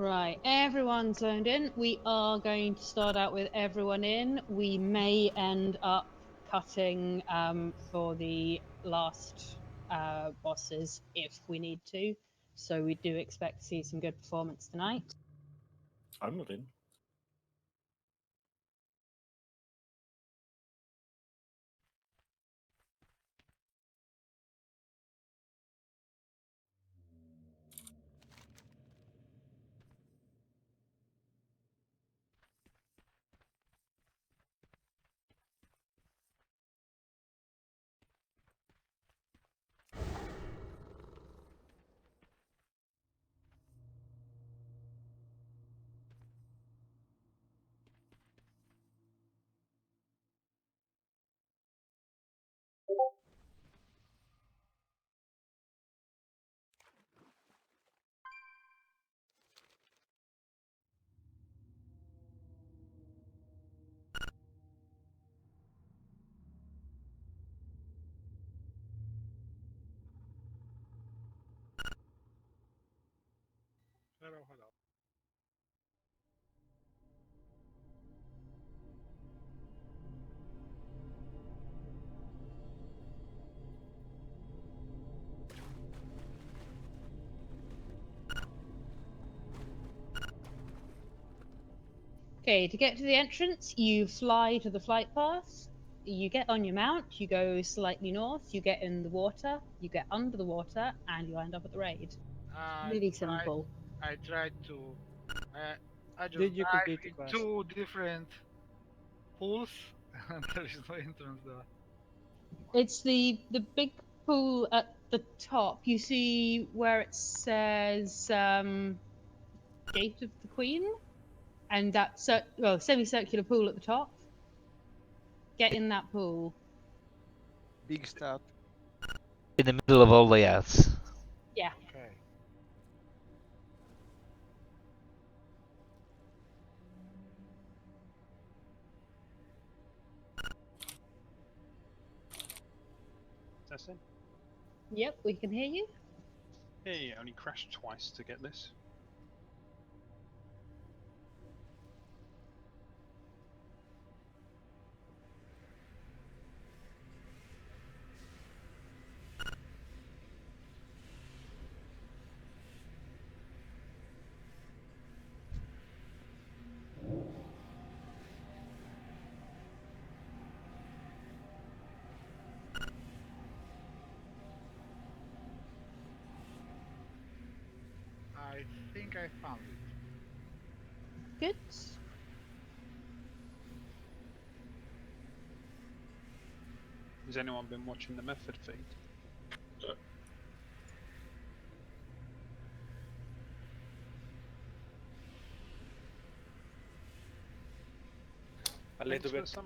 Right, everyone zoned in. We are going to start out with everyone in. We may end up cutting for the last bosses if we need to. So we do expect to see some good performance tonight. I'm not in. Hello, hello. Okay, to get to the entrance, you fly to the flight path. You get on your mount, you go slightly north, you get in the water, you get under the water, and you end up at the raid. I Really tried. simple. I tried to. I just Did you dive complete the in quest? 2 different pools, and there is no entrance there. It's the big pool at the top. You see where it says Gate of the Queen, and that semicircular pool at the top. Get in that pool. Big stat. In the middle of all layouts. Yeah. Okay. Testing. Yep, we can hear you. Hey, only crashed twice to get this. I think I found it. Good. Has anyone been watching the method feed? A little bit.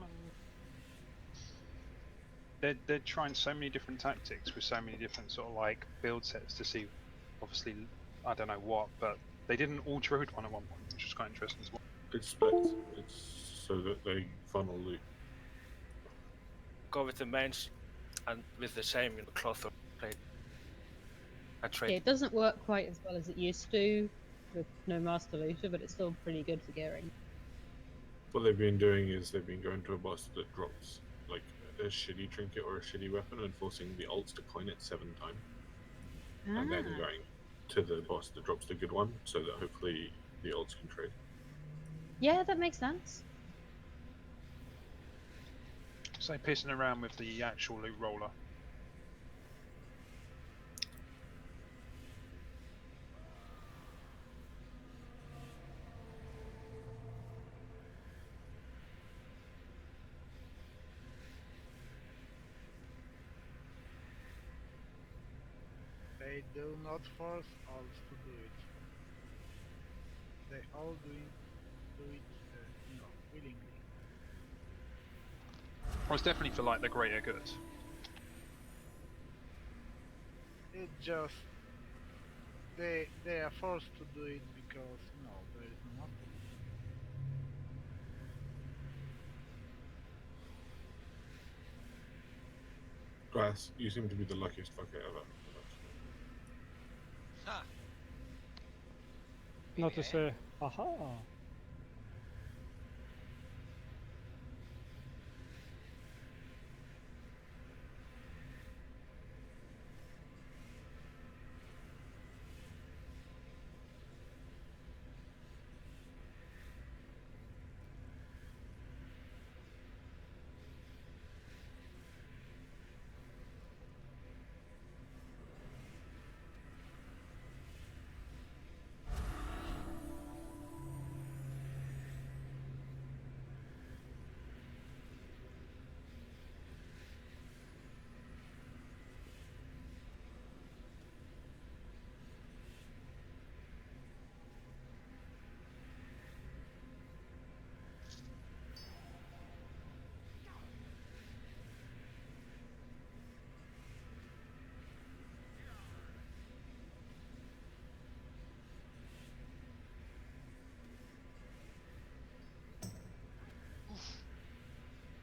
They're trying so many different tactics with so many different sort of like build sets to see, obviously, I don't know what, but they did an all druid one at one point, which was quite interesting as well. It's split. It's so that they funnel loot. Go with the mains and with the same cloth or plate. I trade. Yeah, it doesn't work quite as well as it used to with no master looter, but it's still pretty good for gearing. What they've been doing is they've been going to a boss that drops like a shitty trinket or a shitty weapon and forcing the ults to coin it 7 times, and then going to the boss that drops the good one, so that hopefully the ults can trade. Yeah, that makes sense. So pissing around with the actual loot roller. They do not force us to do it. They all do it, willingly. Well, it's definitely for like the greater good. It just they are forced to do it because there is no master. Grass, you seem to be the luckiest fucker ever. Ha! Not to say, aha.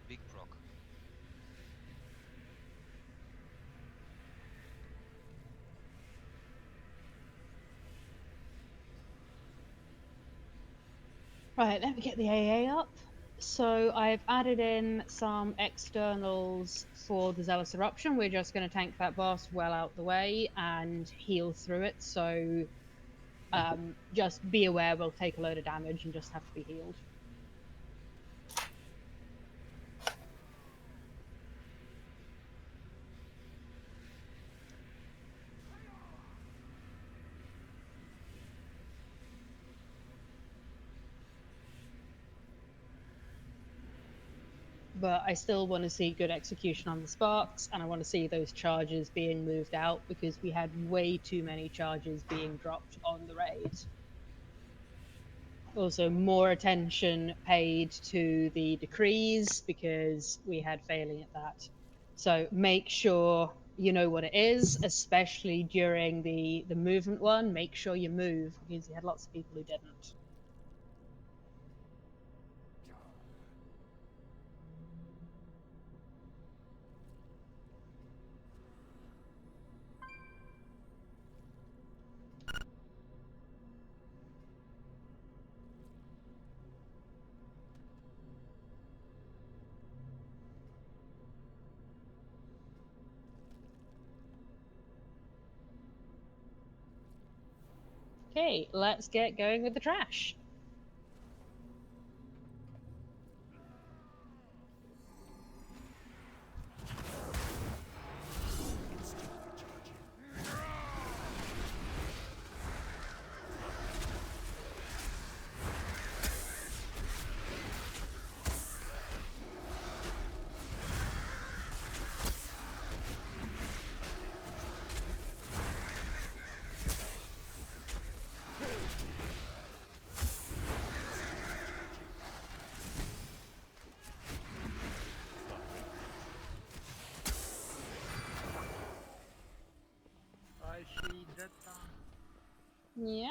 Big proc. Right, let me get the AA up. So I've added in some externals for the Zealous Eruption. We're just going to tank that boss well out the way and heal through it. So just be aware we'll take a load of damage and just have to be healed. But I still want to see good execution on the sparks, and I want to see those charges being moved out because we had way too many charges being dropped on the raid. Also, more attention paid to the decrees because we had failing at that. So make sure you know what it is, especially during the movement one. Make sure you move because you had lots of people who didn't. Okay, let's get going with the trash. I see that. Yeah.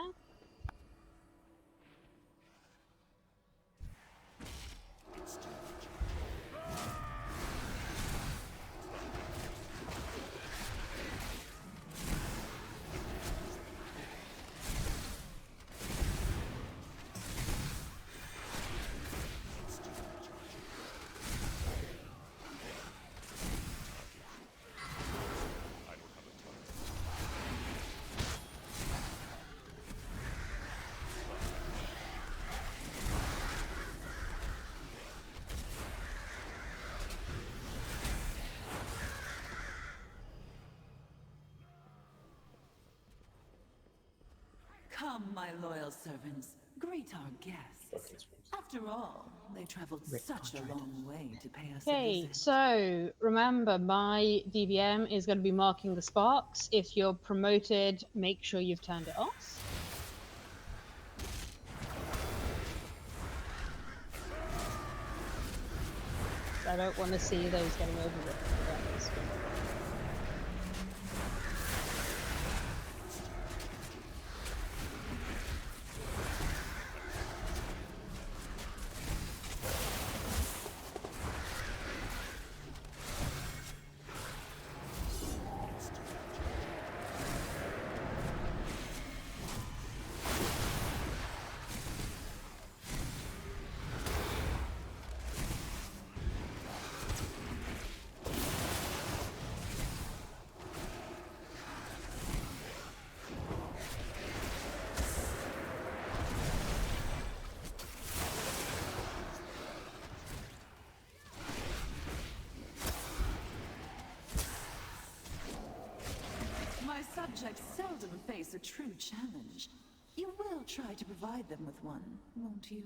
Come, my loyal servants, greet our guests. After all, they traveled such a long way to pay us a Okay, visit. so remember my DVM is going to be marking the sparks. If you're promoted, make sure you've turned it off. I don't want to see those getting overwritten. subjects seldom face a true challenge. You will try to provide them with one, won't you?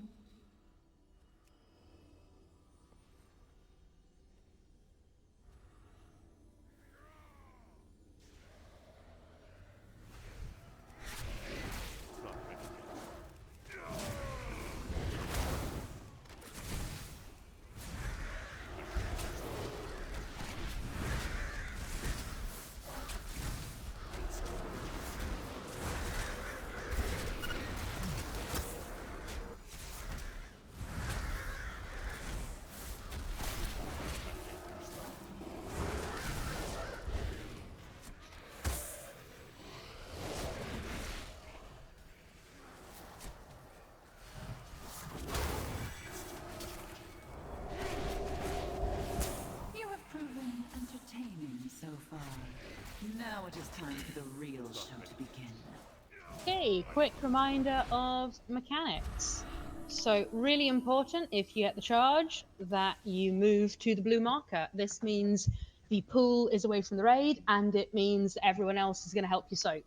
So far. Now it is time for the real show to begin. Okay, quick reminder of mechanics. So really important, if you get the charge, that you move to the blue marker. This means the pool is away from the raid, and it means everyone else is going to help you soak.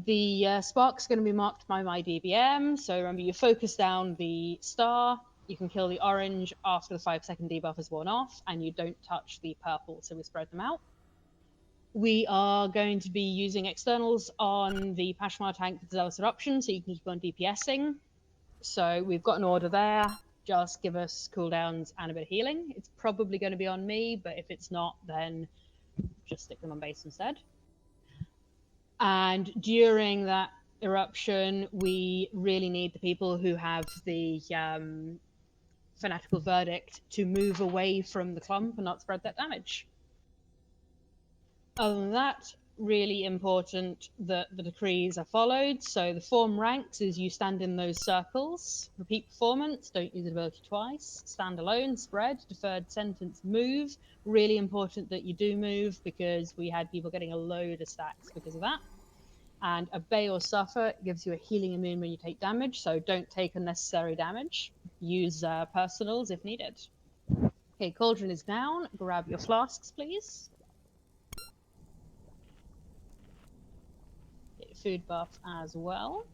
The spark's going to be marked by my DBM, so remember you focus down the star, you can kill the orange after the 5-second debuff is worn off, and you don't touch the purple, so we spread them out. We are going to be using externals on the Pashmar tank with Zealous Eruption, so you can keep on DPSing. So we've got an order there. Just give us cooldowns and a bit of healing. It's probably going to be on me, but if it's not, then just stick them on base instead. And during that eruption, we really need the people who have the fanatical verdict to move away from the clump and not spread that damage. Other than that, really important that the decrees are followed. So the form ranks is you stand in those circles. Repeat performance, don't use the ability twice. Stand alone, spread, deferred sentence, move. Really important that you do move, because we had people getting a load of stacks because of that. And obey or suffer gives you a healing immune when you take damage, so don't take unnecessary damage. Use personals if needed. Okay, Cauldron is down. Grab your flasks, please. Food buff as well.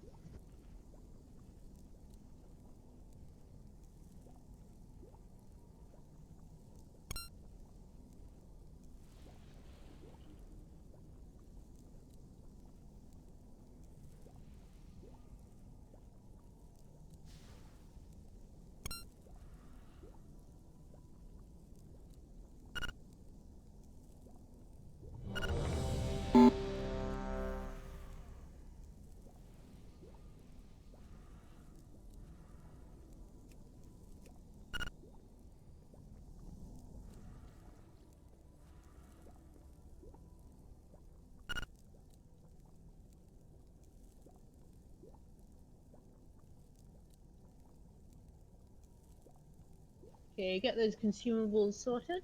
Okay, get those consumables sorted.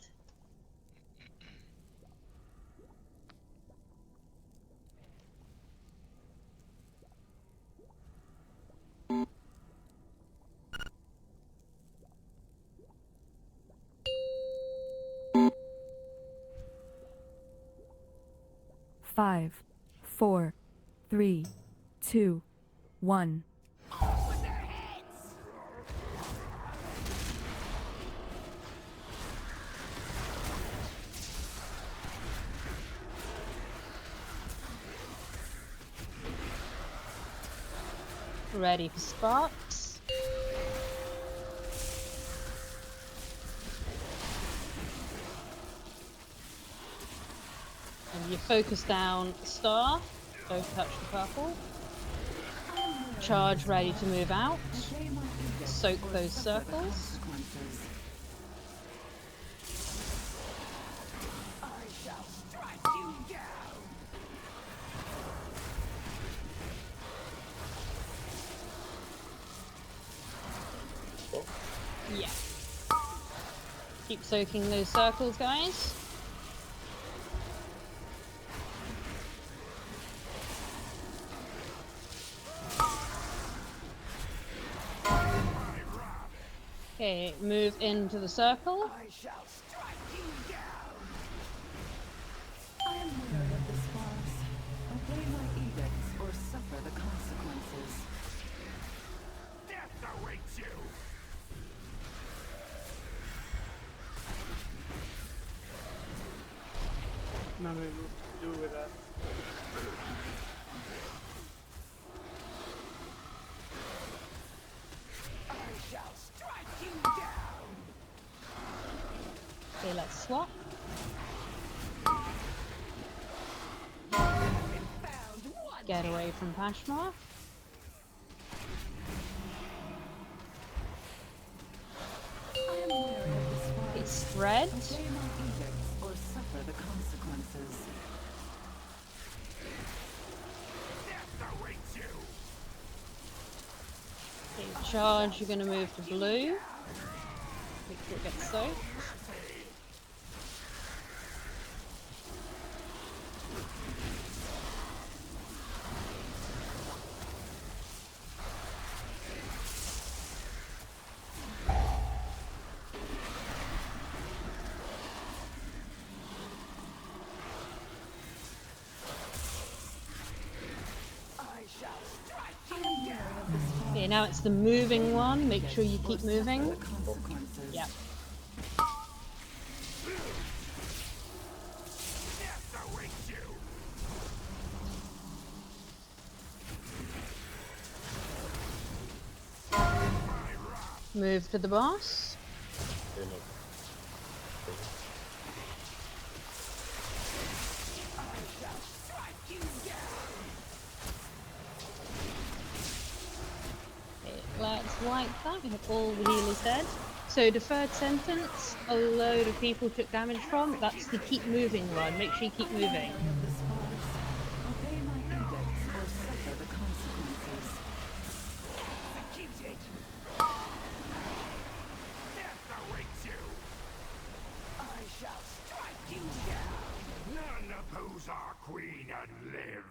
Five, 4, 3, 2, 1. Ready for sparks. And you focus down star, don't touch the purple. Charge ready to move out. Soak those circles. Yeah. Keep soaking those circles, guys. Okay, move into the circle. Nothing to do with that. Okay, let's swap. Get away from Pashmar. It's spread. Obey my edicts or suffer the consequences. Okay, charge, you're going to move to blue. Make sure it gets soaked. Okay, now it's the moving one. Make sure you keep moving. Yeah. Move to the boss. Let's wipe that. We have all the healers dead. So deferred sentence, a load of people took damage from. That's the keep moving one. Make sure you keep moving. Obey my edicts or suffer the consequences. I shall strike you down. None oppose our queen and live.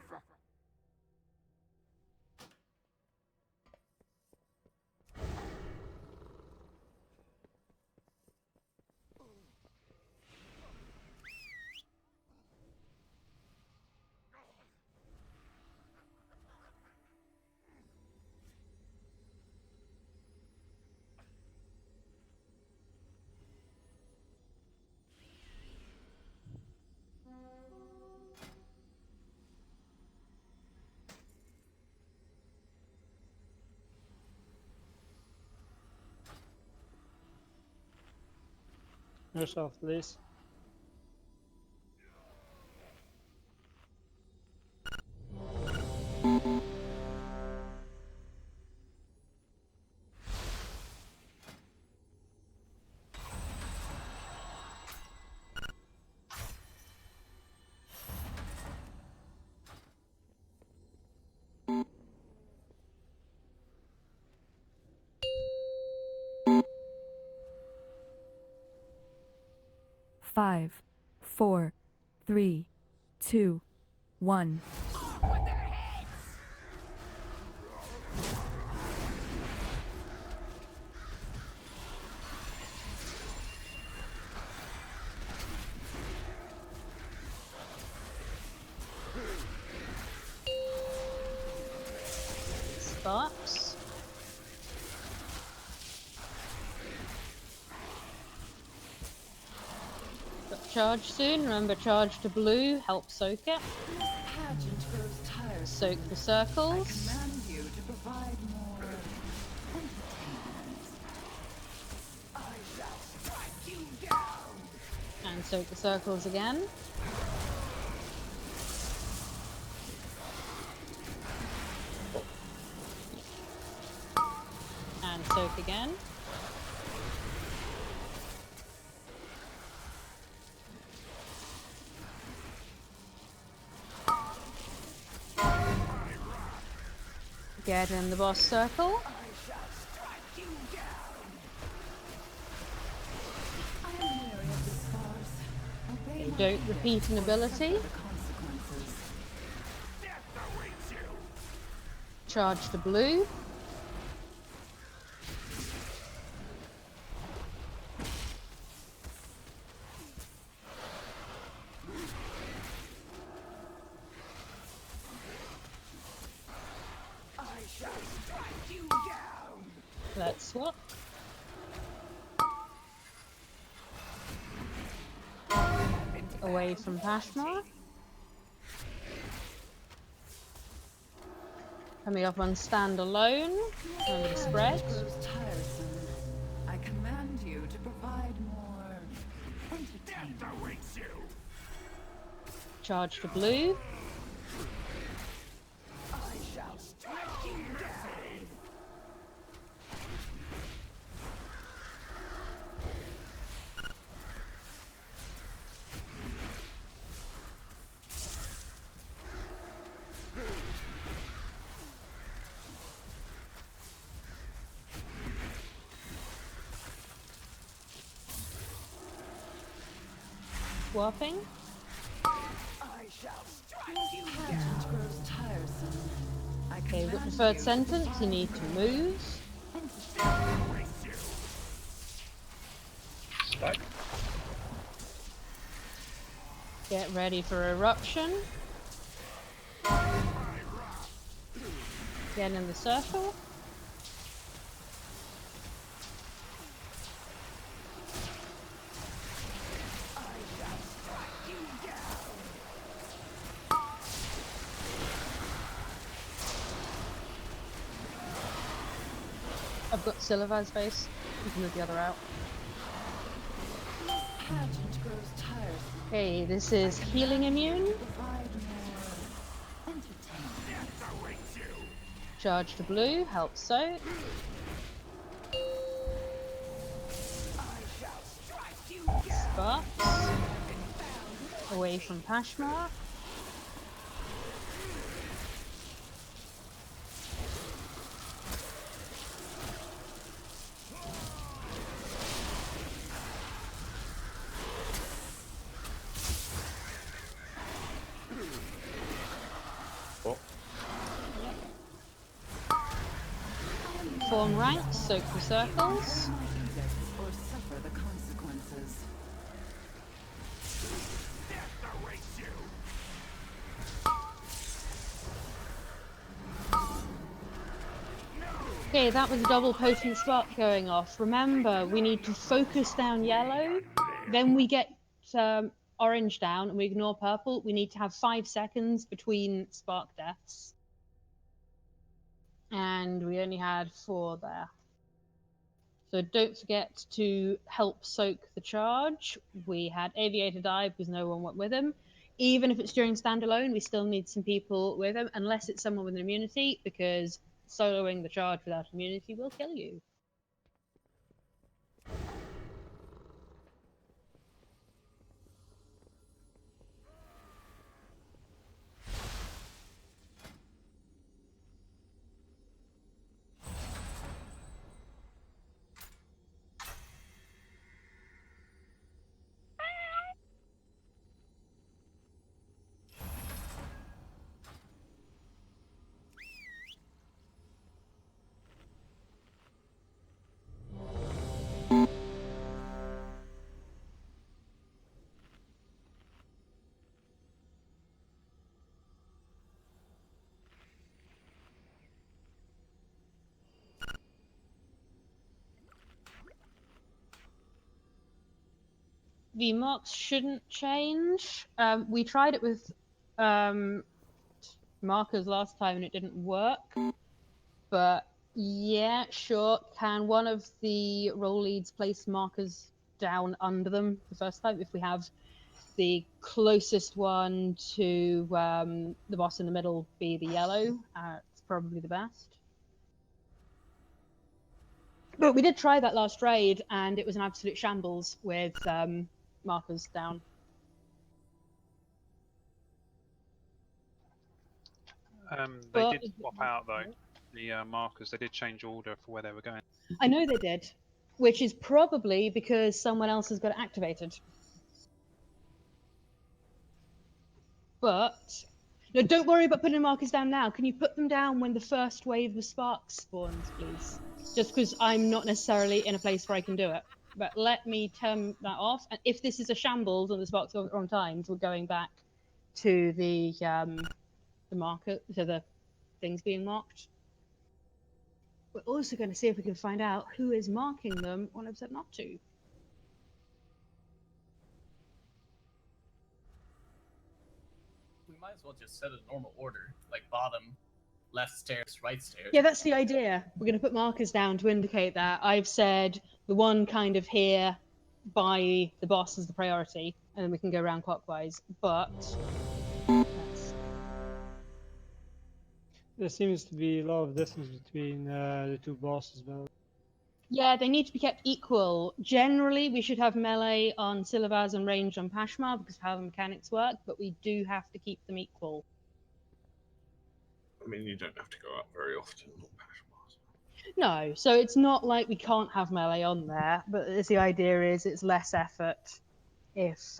Yourself, please. Five, 4, 3, 2, 1. Sparks. Got charge soon. Remember, charge to blue. Help soak it. This pageant grows tiresome. Soak the I circles. command you to provide more entertainment. I shall strike you down. And soak the circles again. And soak again. Get in the boss circle. I shall strike you down. I am weary of this farce. Obey Okay, my don't edicts repeat an or ability. suffer the consequences. Death awaits you. Charge to blue. I shall strike you down. Let's swap. away from Pashmar. Coming up on standalone. Remember to spread. Grows tiresome. I command you to provide more entertainment. Charge to blue. I shall strike you down. Warping. I shall strike you down. Grows tiresome. I Okay, we've got command preferred you sentence. You need to move. Stack. Get ready for eruption. Get in the circle. I've got Silver's face. You can move the other out. Pageant grows tiresome. Okay, this is healing immune. Provide more entertainment. Charge to blue, help soak. Sparks. Away from Pashmar. Form ranks, soak the circles. Or suffer the consequences. Okay, that was a double potent spark going off. Remember, we need to focus down yellow, then we get orange down, and we ignore purple. We need to have 5 seconds between spark deaths. And we only had 4 there. So don't forget to help soak the charge. We had Aviator die because no one went with him. Even if it's during standalone, we still need some people with him, unless it's someone with an immunity, because soloing the charge without immunity will kill you. The marks shouldn't change. We tried it with markers last time and it didn't work. But yeah, sure. Can one of the role leads place markers down under them the first time? If we have the closest one to the boss in the middle be the yellow, it's probably the best. But we did try that last raid and it was an absolute shambles with markers down. They But did swap out though. The markers, they did change order for where they were going. I know they did, which is probably because someone else has got it activated. But no, don't worry about putting markers down now. Can you put them down when the first wave of sparks spawns, please? Just because I'm not necessarily in a place where I can do it. But let me turn that off. And if this is a shambles and the sparks are wrong times, we're going back to the marker, to the things being marked. We're also going to see if we can find out who is marking them when I've said not to. might as well just set a normal order, like bottom, left stairs, right stairs. Yeah, that's the idea. We're going to put markers down to indicate that. I've said the one kind of here by the boss is the priority, and then we can go around clockwise. But There seems to be a lot of distance between the two bosses, but yeah, they need to be kept equal. Generally, we should have melee on Syllabars and range on Pashmar because of how the mechanics work, but we do have to keep them equal. I mean, you don't have to go out very often. No, so it's not like we can't have melee on there, but the idea is it's less effort if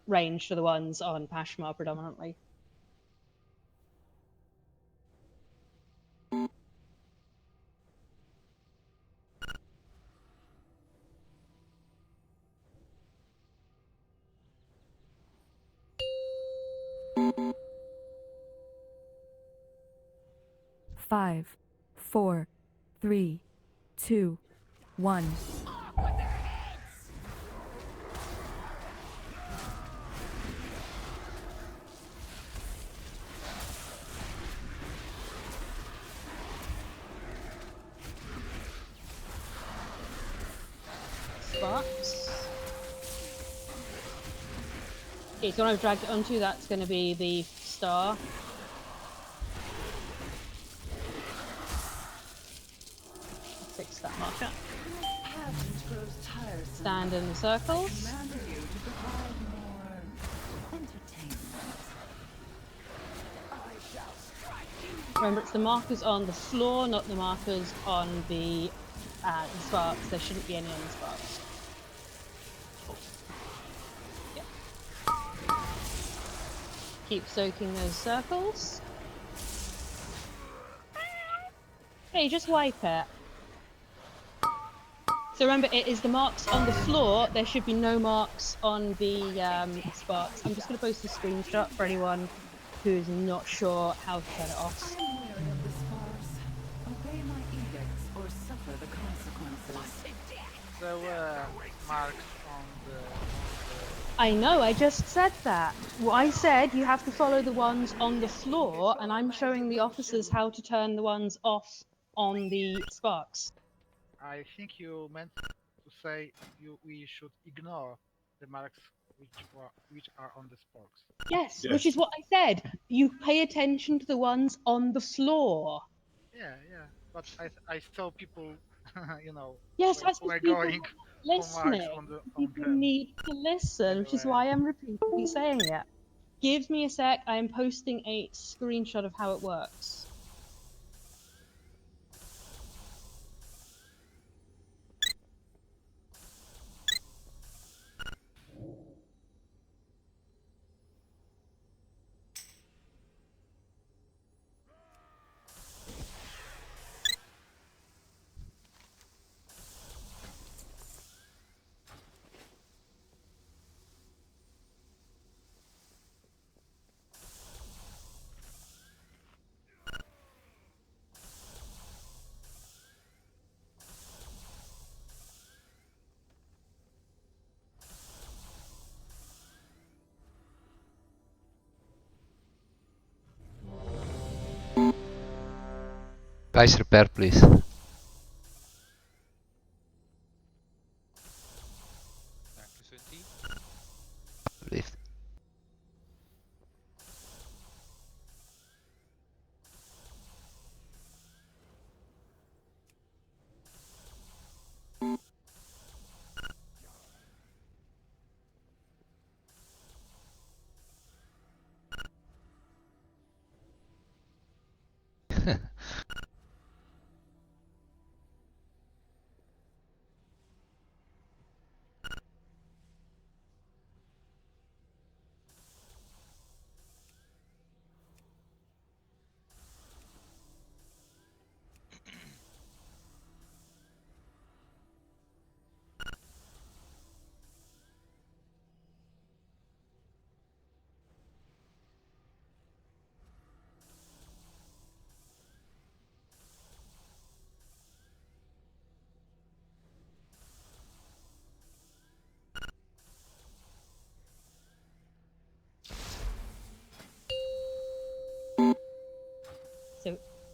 range for the ones on Pashmar predominantly. Five, 4, 3, 2, 1. Sparks. Okay, so when I've dragged it onto, that's going to be the star. Fix that marker. Stand in the circles. Remember, it's the markers on the floor, not the markers on the sparks. There shouldn't be any on the sparks. Yeah. Keep soaking those circles. Hey, just wipe it. So remember, it is the marks on the floor. There should be no marks on the sparks. I'm just going to post a screenshot for anyone who's not sure how to turn it off. There were marks on the... I know, I just said that. Well, I said you have to follow the ones on the floor, and I'm showing the officers how to turn the ones off on the sparks. I think you meant to say we should ignore the marks which are on the sparks. Yes, which is what I said. You pay attention to the ones on the floor. Yeah, but I saw people, you know, Yes, that's were because people going are for marks listening. on People them. need to listen, which is why I'm repeatedly saying it. Give me a sec. I am posting a screenshot of how it works. Guys, repair, please. Lift.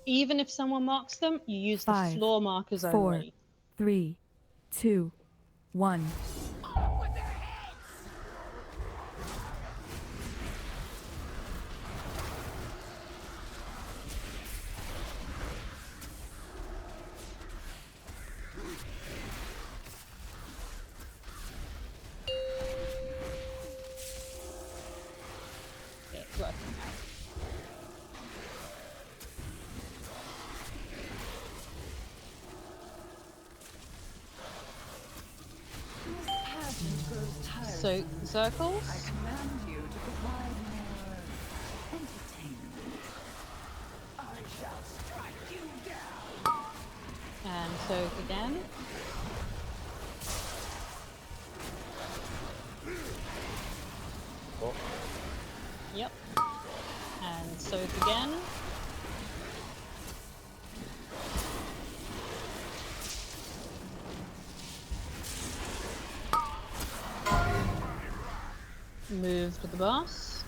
even if someone marks them, you use the 5, floor markers 4, only. 3, 2, 1. It's working out. So, circles. I command you to provide more entertainment. I shall strike you down. And so again. Oh. Yep. And soak again. Move to the boss.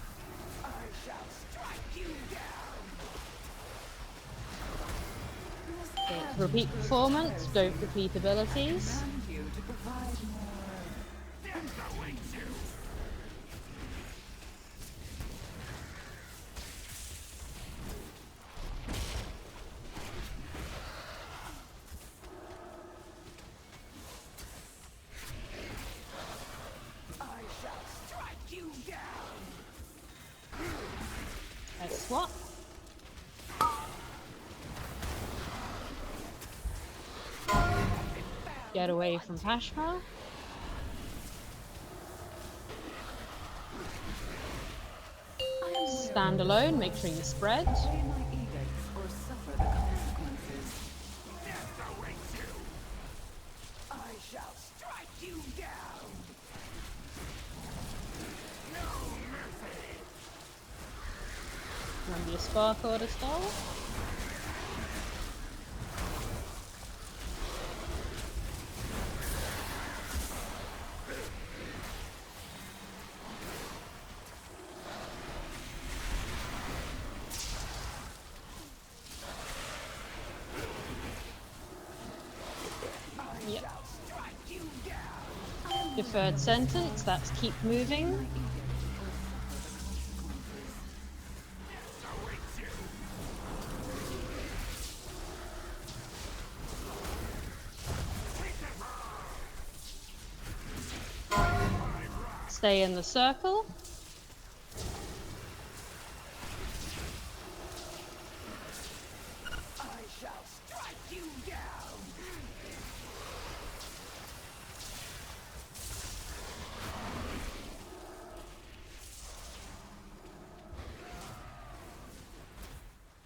I shall strike you down. Okay, repeat performance, don't repeat abilities. I command you to provide more entertainment. I shall strike you down. Let's swap. Get away from Pashma. Stand alone, make sure you spread. Obey my edicts or suffer the consequences. Death awaits you. I shall strike you down. No mercy. Remember your spark order stall. Yep. Strike you down. Deferred sentence, that's keep moving. Stay in the circle. I shall strike you down.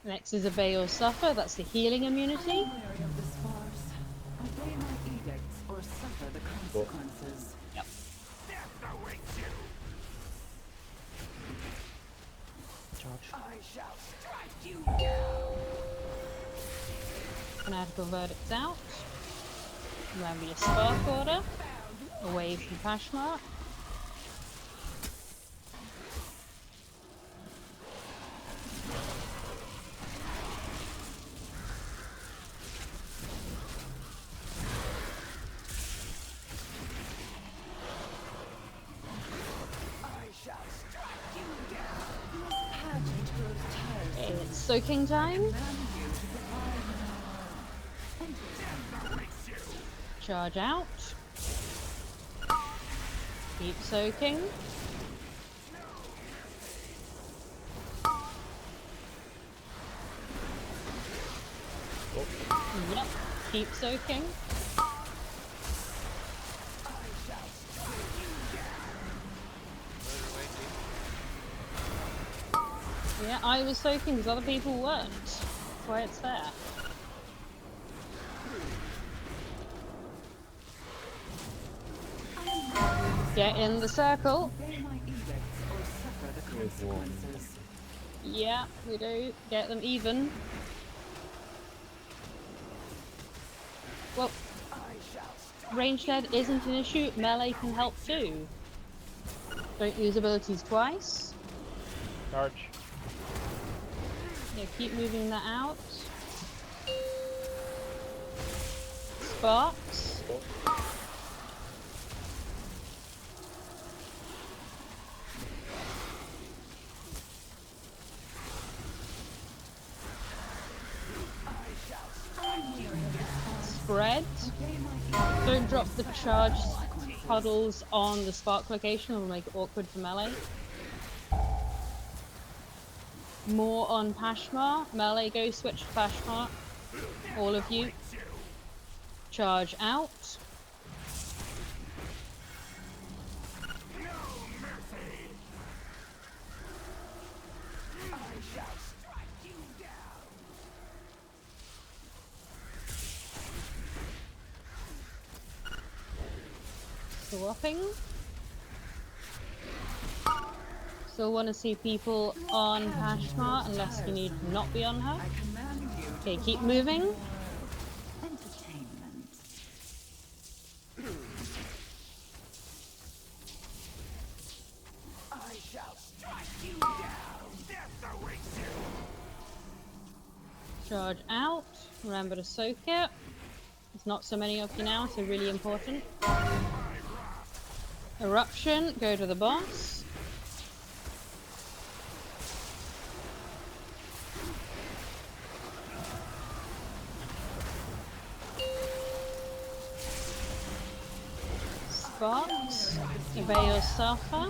Next is obey or suffer, that's the healing immunity. Wary of this farce. Obey my edicts or suffer the consequences. Yep. Death awaits you. I shall strike you down. Fanatical verdicts out. Remember your spark order. Away from Pashmark. I shall strike you down. This pageant grows tiresome. It's soaking time. Command you to provide more entertainment. Charge out. Keep soaking. Yep. Keep soaking. Yeah, I was soaking because other people weren't. That's why it's there. Get in the circle. Obey my edicts or suffer the consequences. Yeah, we do. Get them even. Well, range dead isn't an issue. Melee can help too. Don't use abilities twice. Charge. Yeah, keep moving that out. Sparks. Spread. Don't drop the charge puddles on the spark location, it'll make it awkward for melee. More on Pashmar. Melee go switch to Pashmar. All of you. Charge out. Swapping. Still want to see people on Pashmar unless you need to not be on her. Okay, keep moving. Entertainment. I shall strike you down. Death awaits you. Charge out. Remember to soak it. There's not so many of you now, so really important. Eruption, go to the boss. Sparks, obey your suffer.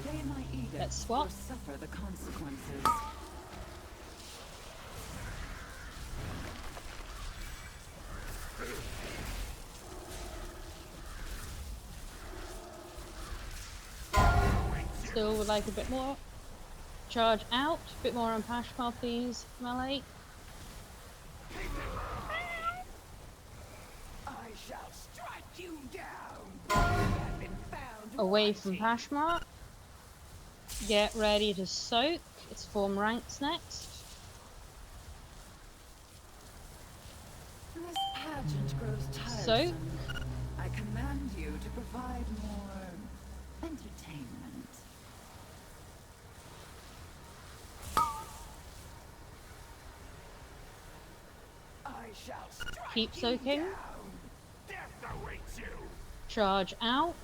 Let's swap. Suffer the consequences. Still would like a bit more. Charge out. A bit more on Pashmar, please, melee. I shall strike you down. Away from Pashmar. Get ready to soak. It's form ranks next. This pageant grows tiresome. Soak. I command you to provide more entertainment. I shall strike Keep soaking. you down. Death awaits you. Charge out.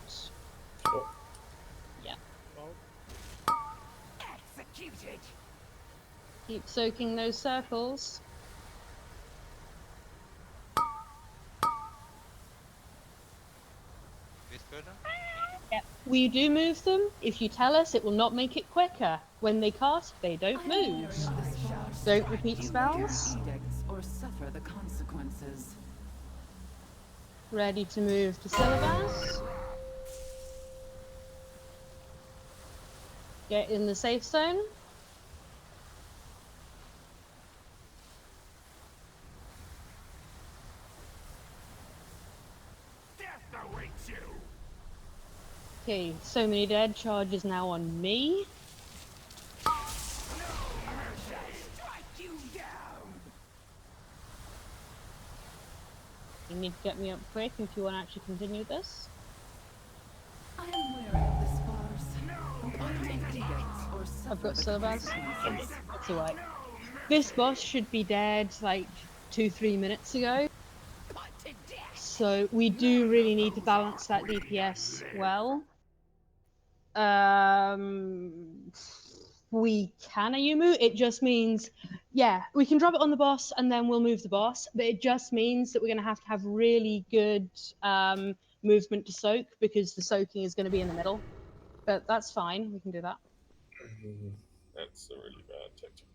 Yeah. Executed. Keep soaking those circles. Yep. We do move them. If you tell us, it will not make it quicker. When they cast, they don't move. Don't repeat spells. Edicts or suffer the consequences. Ready to move to Syllabus. Get in the safe zone. Death awaits you. Okay, so many dead. Charges now on me. I shall strike you down. You need to get me up quick if you want to actually continue this. I am weary of this farce. Appointing edicts or suffer I've got the Syllabus. consequences. That's alright. This boss should be dead like 2-3 minutes ago. So we do really need to balance that DPS well. We can Ayumu. It just means, yeah, we can drop it on the boss and then we'll move the boss. But it just means that we're going to have really good movement to soak because the soaking is going to be in the middle. But that's fine. We can do that. That's a really bad tactic.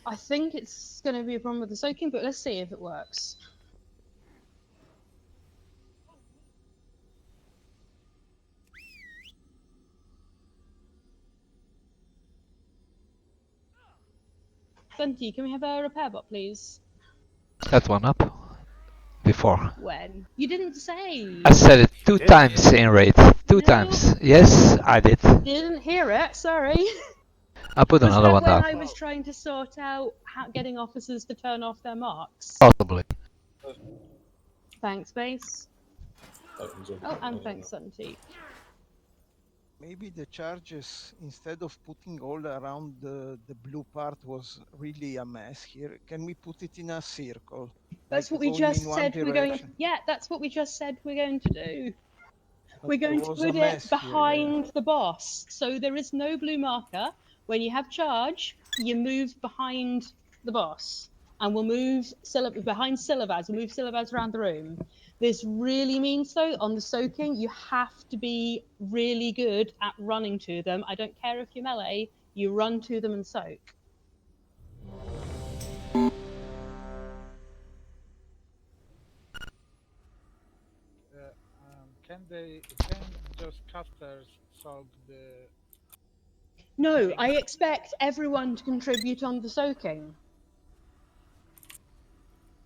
I think it's going to be a problem with the soaking, but let's see if it works. Sunti, can we have a repair bot, please? That one up. Before. When? You didn't say! I said it 2 times in raid. 2 times. Yes, I did. Didn't hear it, sorry. I put Was another that one when down. I was trying to sort out getting officers to turn off their marks? Possibly. Thanks, Base. That was all. Oh, and thanks, Sunti. Maybe the charges, instead of putting all around the blue part, was really a mess here. Can we put it in a circle? That's Like what we going in just one said we're going. direction? Yeah, that's what we just said we're going to do. But We're there going to was a put mess it here, yeah. behind the boss, so there is no blue marker. When you have charge, you move behind the boss, and we'll move behind Syllabaz. We'll move Syllabaz around the room. This really means, though, on the soaking, you have to be really good at running to them. I don't care if you're melee, you run to them and soak. Can just casters soak the? No, I expect everyone to contribute on the soaking.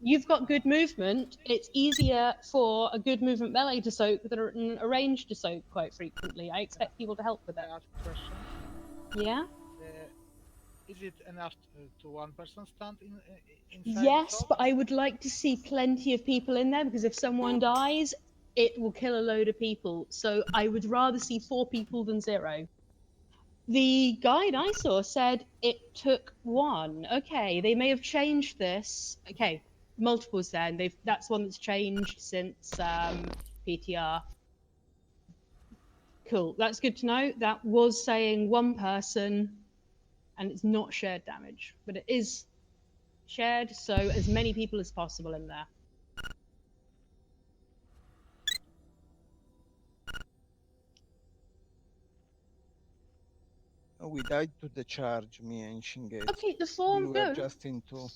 You've got good movement. It's easier for a good movement melee to soak than a range to soak quite frequently. I expect people to help with that. I ask a question. Yeah? Is it enough to one person stand inside? Yes, but I would like to see plenty of people in there, because if someone dies, it will kill a load of people. So I would rather see 4 people than 0. The guide I saw said it took 1. Okay, they may have changed this. Okay, multiples then. That's one that's changed since PTR. Cool, that's good to know. That was saying 1 person, and it's not shared damage, but it is shared, so as many people as possible in there. Oh, we died to the charge, me and Shingate. Okay, the form We were go. just in 2.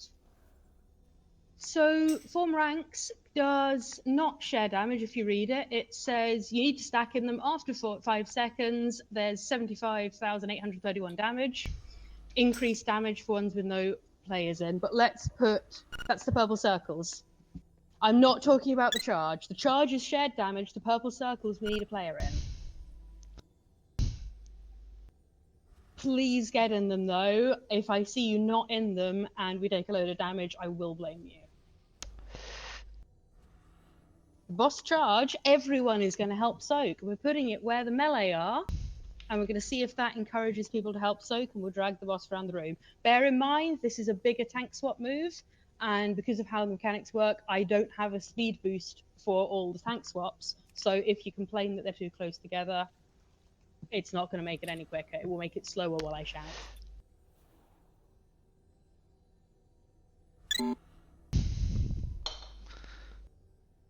So form ranks does not share damage if you read it. It says you need to stack in them after 5 seconds. There's 75,831 damage. Increased damage for ones with no players in. But let's put, that's the purple circles. I'm not talking about the charge. The charge is shared damage. The purple circles we need a player in. Please get in them though. If I see you not in them and we take a load of damage, I will blame you. Boss charge, everyone is going to help soak. We're putting it where the melee are, and we're going to see if that encourages people to help soak, and we'll drag the boss around the room. Bear in mind, this is a bigger tank swap move, and because of how the mechanics work, I don't have a speed boost for all the tank swaps. So if you complain that they're too close together, it's not going to make it any quicker. It will make it slower while I shout.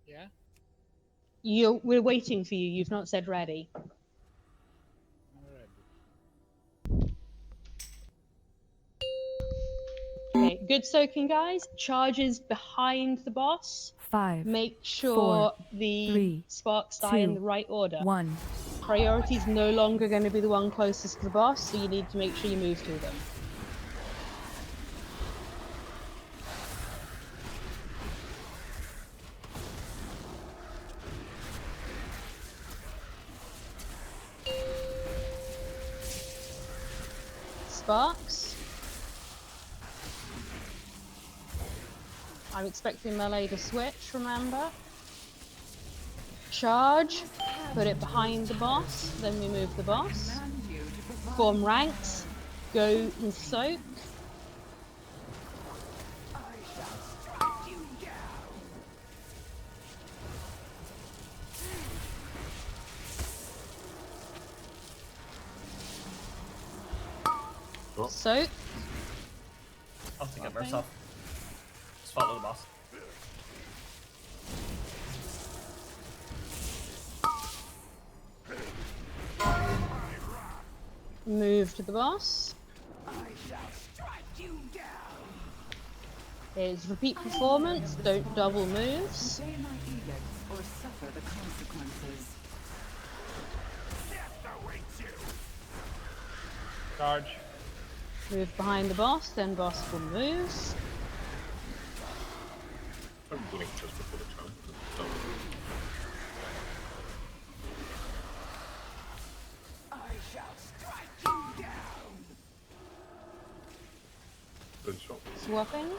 Yeah? We're waiting for you. You've not said ready. Okay, good soaking, guys. Charges behind the boss. 5. Make sure 4, the 3, sparks die in 2, the right order. 1. Priority is no longer going to be the one closest to the boss, so you need to make sure you move to them. Sparks. I'm expecting melee to switch, remember? Charge, put it behind the boss, then we move the boss. Form ranks, go and soak. Soak. I'll have to get myself. Just follow the boss. Move to the boss. Is repeat performance, don't double moves. Obey my edict or suffer the consequences. Charge. Move behind the boss, then boss will move. I'm blink just before the charge. I shall strike you down. Good shot. Swapping.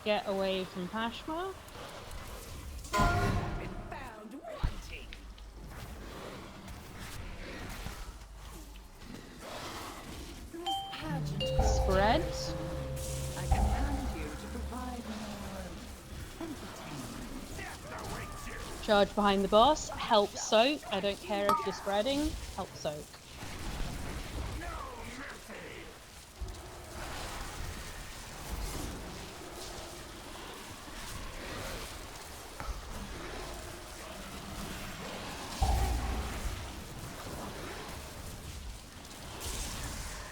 Get away from Pashma. Been found wanting. Charge behind the boss. Help soak. I don't care if you're spreading. Help soak.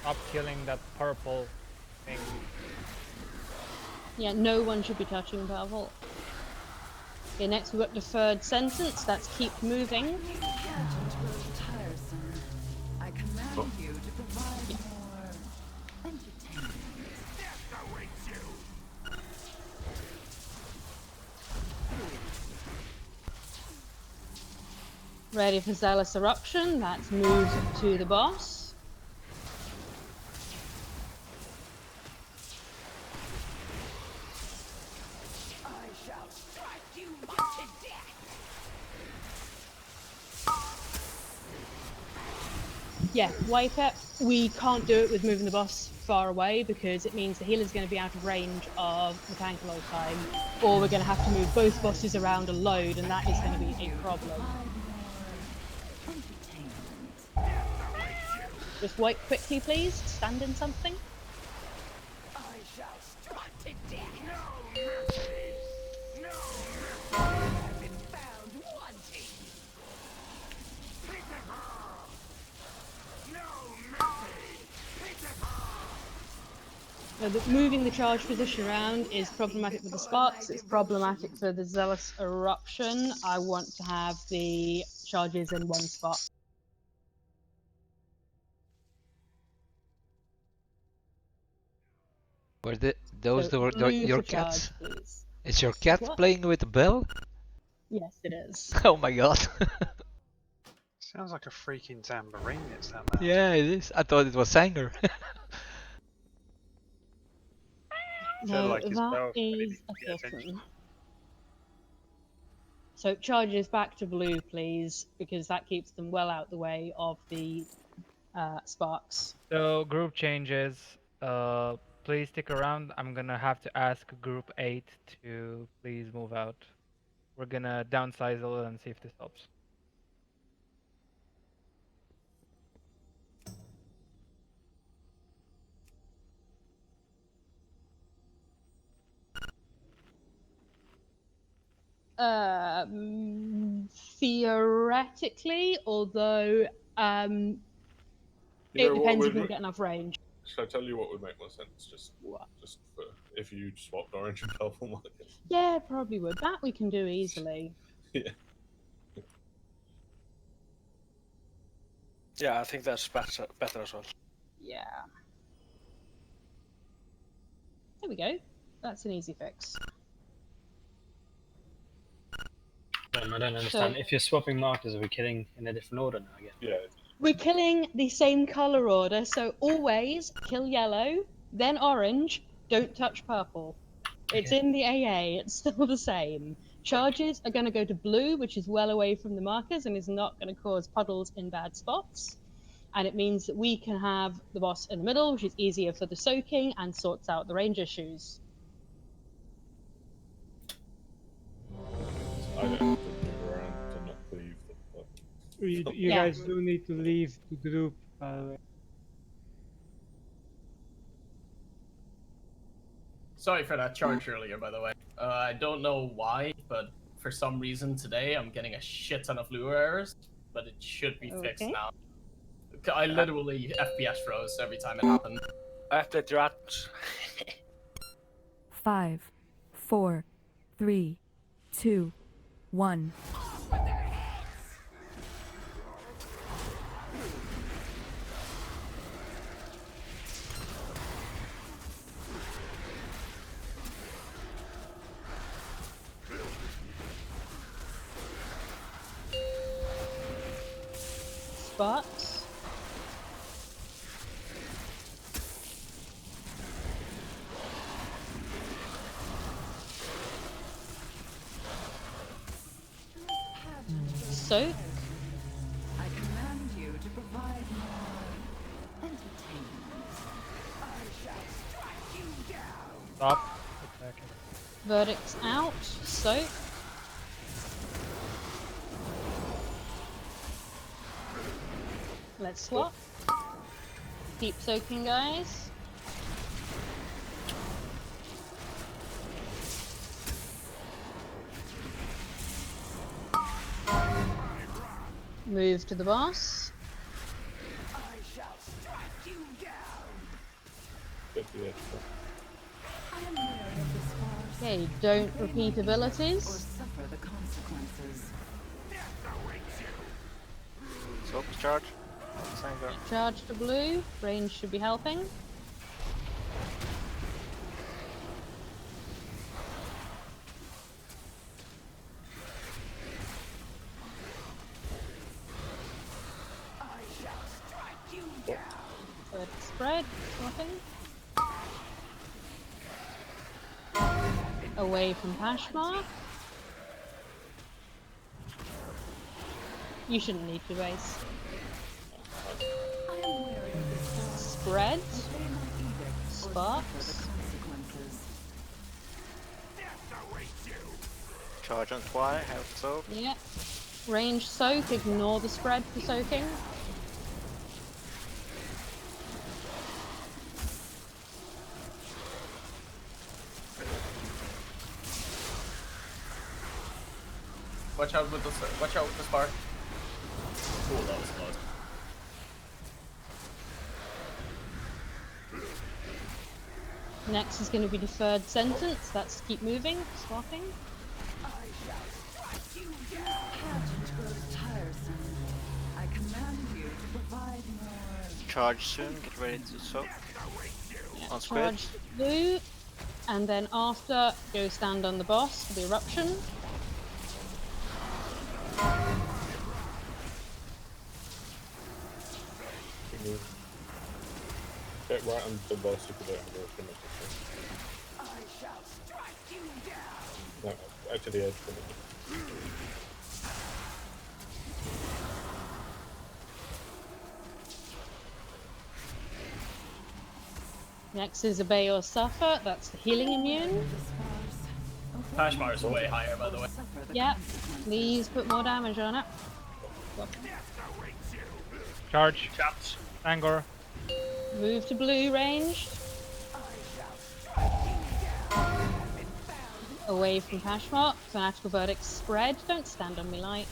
Stop killing that purple thing. Yeah, no one should be touching purple. Okay, next we've got deferred sentence. That's keep moving. I command you to provide more entertainment. Ready for Zealous Eruption. That's moved to the boss. Yeah, wipe it. We can't do it with moving the boss far away because it means the healer's going to be out of range of the tank a lot of time, or we're going to have to move both bosses around a load, and that is going to be a problem. Just wipe quickly, please. Stand in something. I shall strike to death. No mercy. No mercy. I've been found wanting. No mercy. Moving the charge position around is problematic for the sparks. It's problematic for the Zealous Eruption. I want to have the charges in one spot. Were those So blue your for charge, cats? please. Is your cat What? playing with the bell? Yes, it is. Oh my god. Sounds like a freaking tambourine. It's that loud. Yeah, it is. I thought it was Sanger. No, like his that bell is a pay kitten. attention. So charges back to blue, please, because that keeps them well out the way of the sparks. So group changes. Please stick around. I'm gonna have to ask group 8 to please move out. We're gonna downsize a little and see if this helps. Theoretically, although it depends if we get enough range. Should I tell you what would make more sense? Just for if you swapped orange and purple markers. Yeah, probably would. That we can do easily. Yeah. Yeah, I think that's better as well. Yeah. There we go. That's an easy fix. I don't understand. So- If you're swapping markers, are we killing in a different order now again? Yeah. We're killing the same color order, so always kill yellow, then orange, don't touch purple. It's in the AA, it's still the same. Charges are going to go to blue, which is well away from the markers and is not going to cause puddles in bad spots. And it means that we can have the boss in the middle, which is easier for the soaking and sorts out the range issues. I don't have to move around to not leave them. But... You guys do need to leave the group, by the way. Sorry for that charge earlier, by the way. I don't know why, but for some reason today I'm getting a shit ton of Lua errors, but it should be fixed now. I literally FPS froze every time it happened. I have to drat. 5, 4, 3, 2, 1. Spots. Soak. I command you to provide more entertainment. I shall strike you down. Stop. Attacking. Verdict's out. Soak. Let's swap. Keep soaking, guys. Move to the boss. I shall strike you down. I am wary of the scars. Okay, don't They repeat might eat or abilities. suffer the consequences. Soap charge. Sanger. Charge to blue. Range should be helping. I shall strike you down. Third spread. Swapping. Away from Pashmar. You shouldn't need to base. I am wary of the scars. Spread. They might eat or suffer Sparks. the consequences. Charge on Twi, have soap. Yeah. Range soak. Ignore the spread for soaking. Watch out with the spark. Oh, that was close. Next is going to be deferred sentence. That's keep moving. Swapping. I shall strike you down. Pageant grows tiresome. I command you to provide more. Charge soon, get ready to soak. On squid. Charge blue. And then after, go stand on the boss for the eruption. Get right on the boss if you don't have a finish. I shall strike you down. No, out to the edge for me. Next is obey or suffer. That's the healing immune. Pashmar is way higher, by the way. Yep. Please put more damage on it. Charge. Chaps. Angor. Move to blue ranged. Away from Pashmar. Fanatical verdict spread. Don't stand on me, light.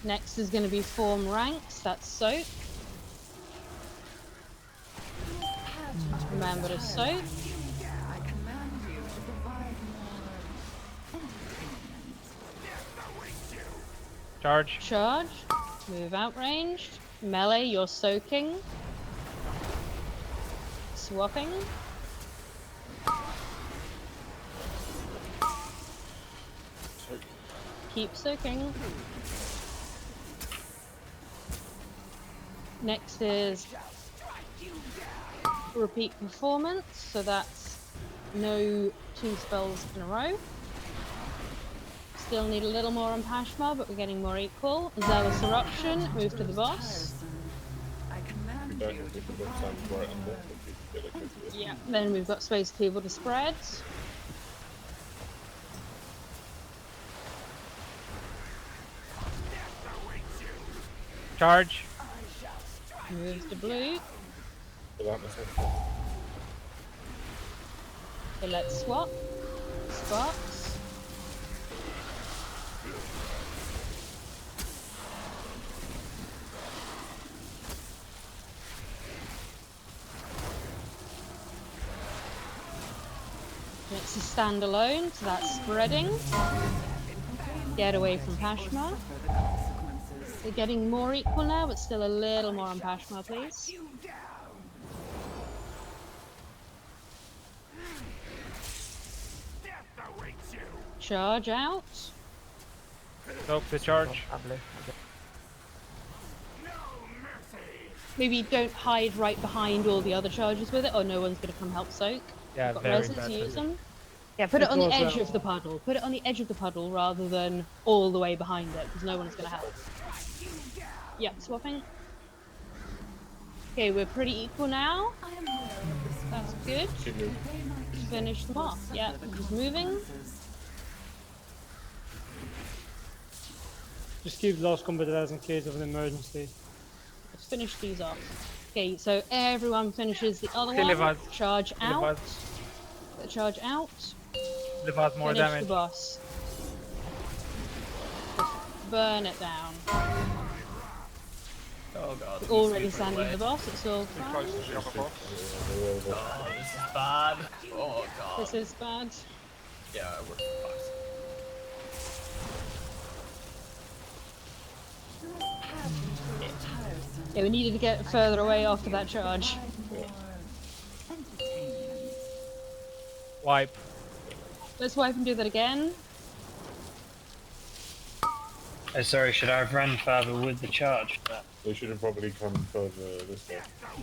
Next is going to be form ranks. That's soak. Remember to soak. I command you to provide more. Charge. Charge. Move out ranged. Melee, you're soaking. Swapping. Keep soaking. Next is repeat performance, so that's no 2 spells in a row. Still need a little more on Pashmar, but we're getting more equal. Zealous Eruption, move to the boss. I command you to provide more. Yeah, then we've got space people to spread. Charge. Move to blue. Without myself. Okay, let's swap. Sparks. Next is standalone, so that's spreading. Get away from Pashmar. We're getting more equal now, but still a little more on Pashmar, please. Charge out. Soak the charge. Maybe don't hide right behind all the other charges with it, or no one's going to come help soak. Yeah, Got very resin to bad. use them. Yeah, put it on the edge of the puddle. Put it on the edge of the puddle rather than all the way behind it, because no one's going to help. Yeah, swapping. Okay, we're pretty equal now. That's good. Let's finish them off. Yeah, just moving. Just keep those combatants in case of an emergency. Let's finish these off. Okay, so everyone finishes the other Okay, one. Levaz. Charge out. Levaz. Charge out. Levaz more Finish damage. the boss. Just burn it down. Oh god. We're already standing the boss. It's all Too fine. close to the other boss. Oh, this is bad. Oh god. This is bad. Yeah, we're fucked. Yeah, we needed to get further away after that charge. Wipe. Let's wipe and do that again. Oh, sorry, should I have run further with the charge? They should have probably come further this way.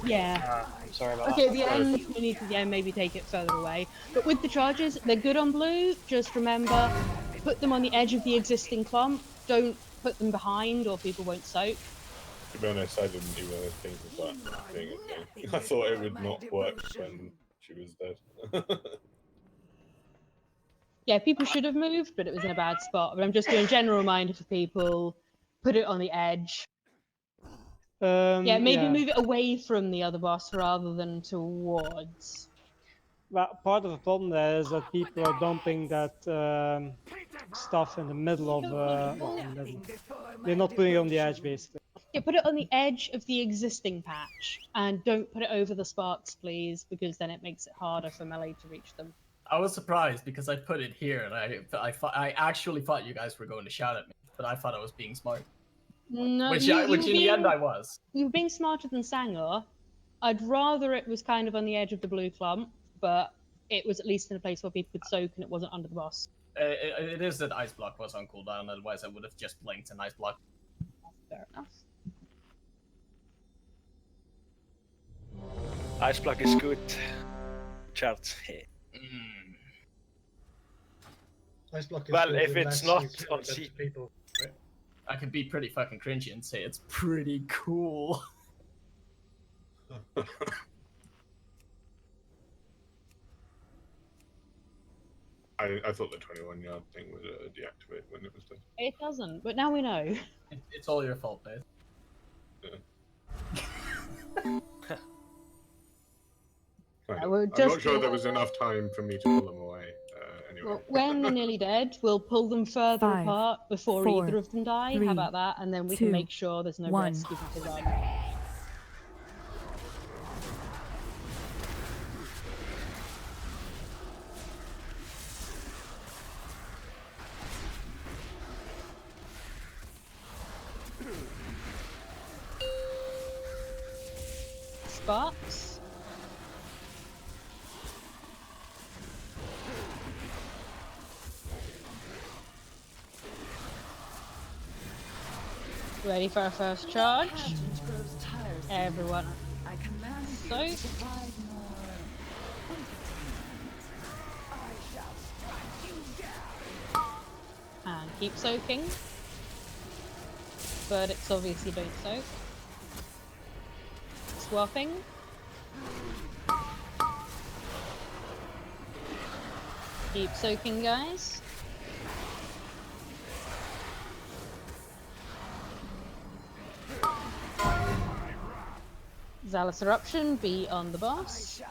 Yeah. I'm sorry about Okay, that. at the end, we need to maybe take it further away. But with the charges, they're good on blue. Just remember, put them on the edge of the existing clump. Don't put them behind or people won't soak. To be honest, I didn't even think of that being a thing. I thought it would not work when she was dead. Yeah, people should have moved, but it was in a bad spot. But I'm just doing a general reminder for people, put it on the edge. Yeah, maybe move it away from the other boss rather than towards. Well, part of the problem there is that people are dumping that stuff in the middle of. Well, in the middle. They're not putting it on the edge, basically. Yeah, put it on the edge of the existing patch, and don't put it over the sparks, please, because then it makes it harder for melee to reach them. I was surprised because I put it here, and I actually thought you guys were going to shout at me, but I thought I was being smart. No, Which in the end I was. You were being smarter than Sanger. I'd rather it was kind of on the edge of the blue clump, but it was at least in a place where people could soak and it wasn't under the boss. It is that Ice Block was on cooldown, otherwise I would have just blinked an Ice Block. Fair enough. Ice block is good. Charts. Ice block is Well, good if it's not unless you on throw it C- at people. I could be pretty fucking cringy and say it's pretty cool. I thought the 21-yard thing would deactivate when it was done. It doesn't, but now we know. It's all your fault, Dave. I'm Just not sure there was enough time for me to pull them away. Anyway. Well, when they're nearly dead, we'll pull them further 5, apart before 4, either of them die. 3, How about that? And then we 2, can make sure there's no 1. risk given to run. Sparks. Ready for our first charge. Everyone. So. And keep soaking. But it's obviously don't soak. Swapping. Keep soaking, guys. Zealous Eruption, be on the boss.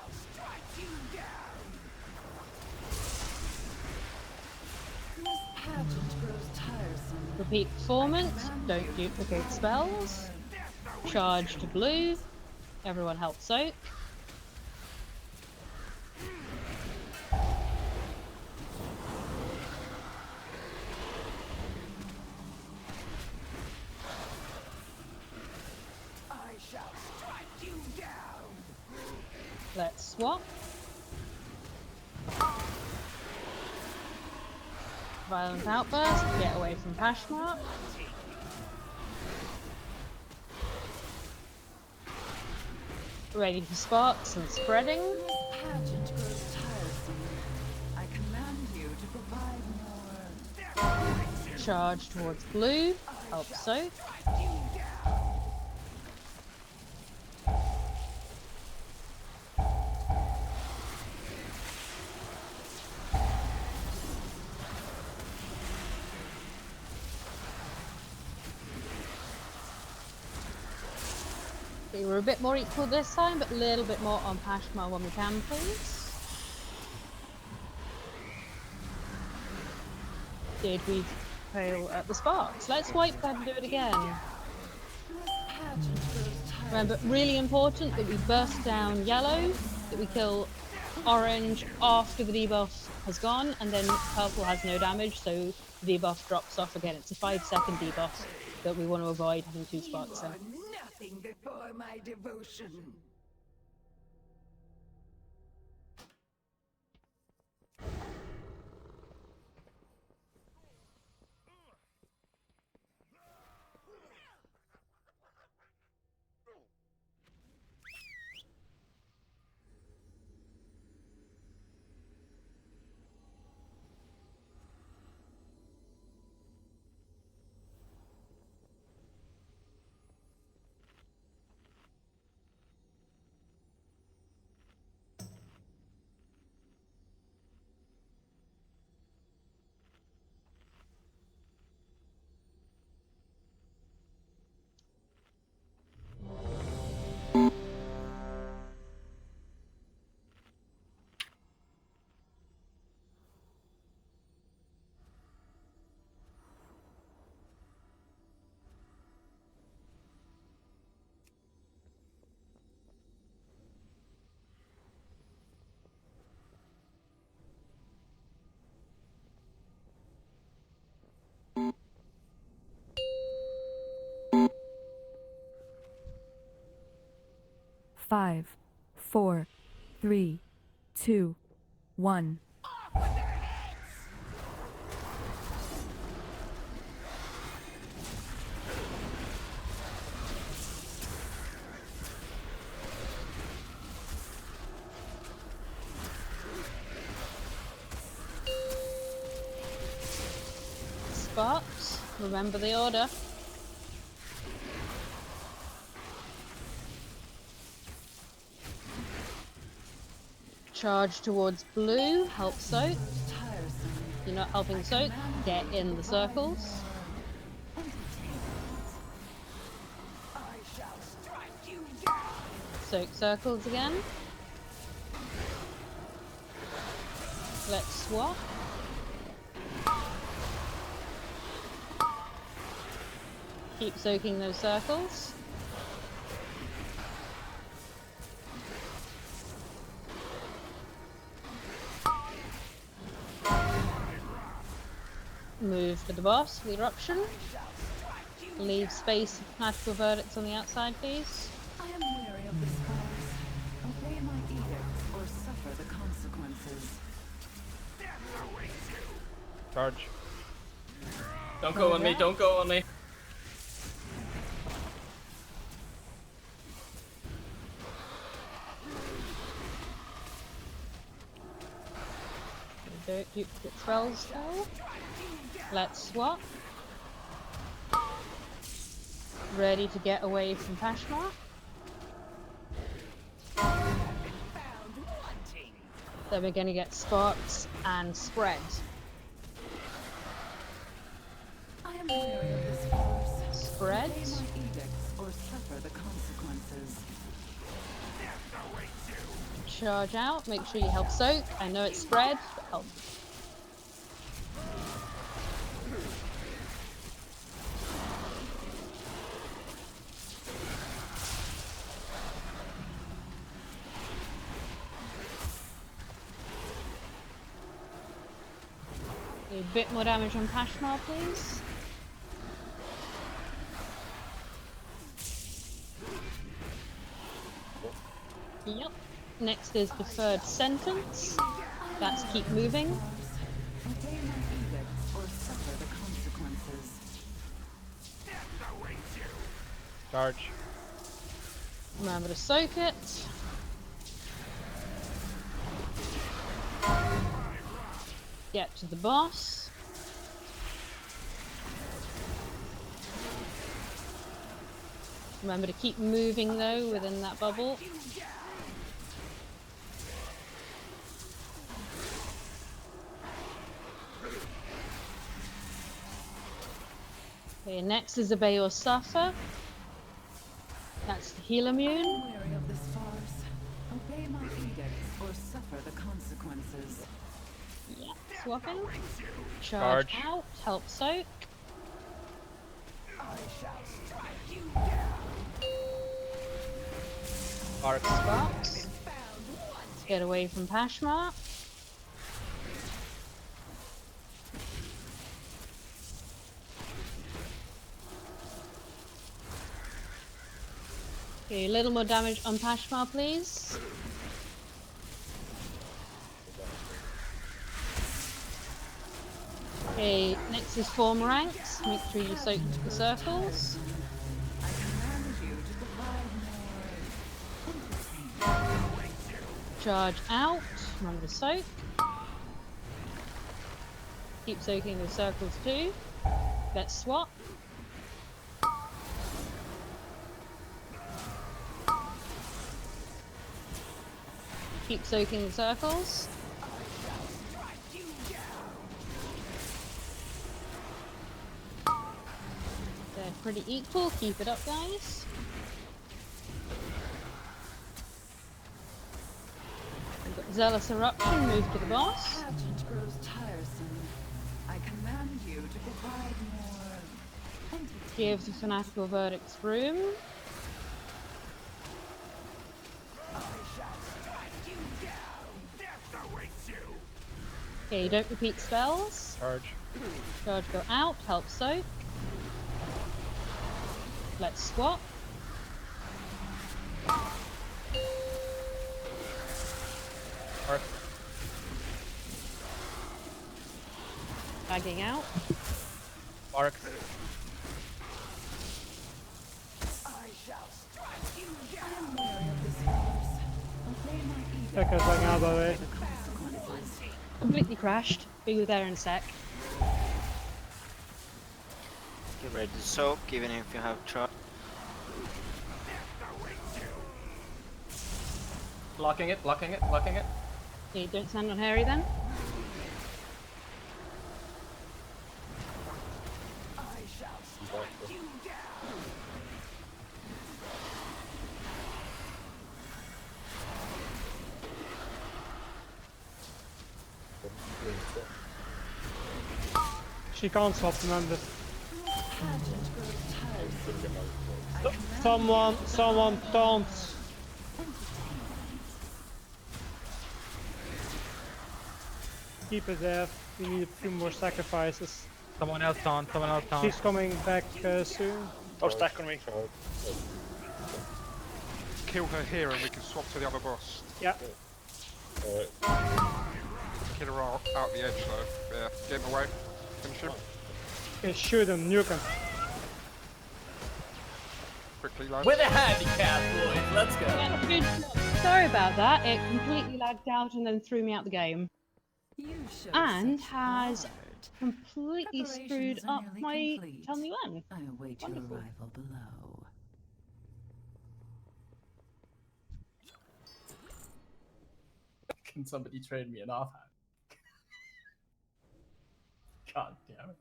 Repeat performance, don't duplicate spells. Charge to blue. Everyone help soak. Let's swap. Violent Outburst, get away from Pashmark. Ready for sparks and spreading. I command you to provide more. Charge towards blue, help soak. We were a bit more equal this time, but a little bit more on Pashma when we can, please. Did we fail at the sparks? Let's wipe that and do it again. Remember, really important that we burst down yellow, that we kill orange after the debuff has gone, and then purple has no damage, so the debuff drops off again. It's a 5-second debuff that we want to avoid having 2 sparks in. Nothing before my devotion. Five, 4, 3, 2, 1. Sparks, remember the order. Charge towards blue, help soak. You're not helping soak, get in the circles. Soak circles again. Let's swap. Keep soaking those circles. Move for the boss, the eruption. Leave space for magical verdicts on the outside, please. I am weary of the scars. Obey my edict or suffer the consequences. Charge. Don't go on me, don't go on me. Duplicate spells though. Let's swap. Ready to get away from Pashma. Then we're going to get sparks and spread. I am weary of this force. Spread. Obey my edicts or suffer the consequences. Charge out, make sure you help soak. I know it's spread, but help. A bit more damage on Pashmar, please. Yep. Next is deferred sentence. That's keep moving. Obey my edicts or suffer the consequences. Charge. Remember to soak it. Get to the boss. Remember to keep moving though within that bubble. Okay, next is obey or suffer. That's the heal immune. I'm weary of this farce. Obey my edicts or suffer the consequences. Yeah, swapping. Charge. Charge out, help soak. I shall strike you down. Arc. Sparks. Get away from Pashmar. Okay, a little more damage on Pashmar, please. Okay, next is form ranks. Make sure you soak the circles. I command you to provide more. Charge out. Remember to soak. Keep soaking the circles too. Let's swap. Keep soaking the circles. They're pretty equal. Keep it up, guys. We've got Zealous Eruption. Move to the boss. Pageant grows tiresome. I command you to provide more. Give the Fanatical Verdicts room. Okay, don't repeat spells. Charge. Charge go out, help soak. Let's swap. Arc. Bagging out. Arc. I shall strike you down. That guy's back out, by the way. Completely crashed. Be there in a sec. Get ready to soak, even if you have charge. Blocking it, blocking it, blocking it. Okay, don't stand on Harry then. I shall strike you down. She can't swap, remember. Someone taunts. Keep it there. We need a few more sacrifices. Someone else taunt. Someone else taunt. She's coming back soon. Oh, stack on me. Kill her here and we can swap to the other boss. Yeah. Kill her out the edge though. Yeah, get him away. Finish him. Okay, shoot him, nuke him. Quickly, lads. With a handicap, boys. Let's go. Yeah, good job. Sorry about that. It completely lagged out and then threw me out the game. And has completely screwed up my tell me when. I await your arrival below. Can somebody trade me an offhand? God damn it.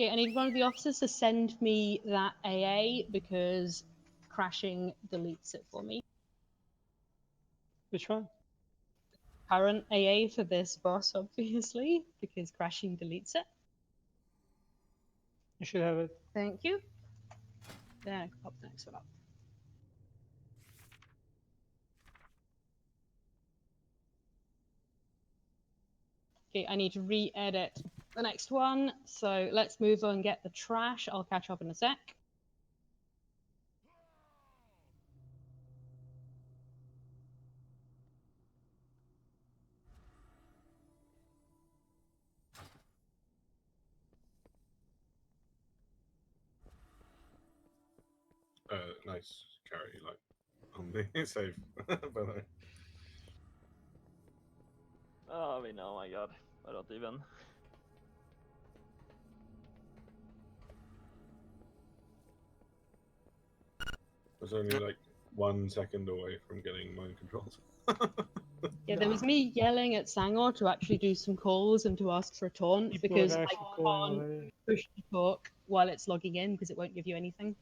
Okay, I need one of the officers to send me that AA because crashing deletes it for me. Which one? Current AA for this boss, obviously, because crashing deletes it. You should have it. Thank you. Then I can pop the next one up. Okay, I need to re-edit the next one, so let's move on and get the trash. I'll catch up in a sec. Nice carry, like on the save. By the way. Oh, I mean, oh my god. I don't even. Was only like 1 second away from getting mind controlled. Yeah, there was me yelling at Sangor to actually do some calls and to ask for a taunt People because are I actually calling can't already. push to talk while it's logging in because it won't give you anything.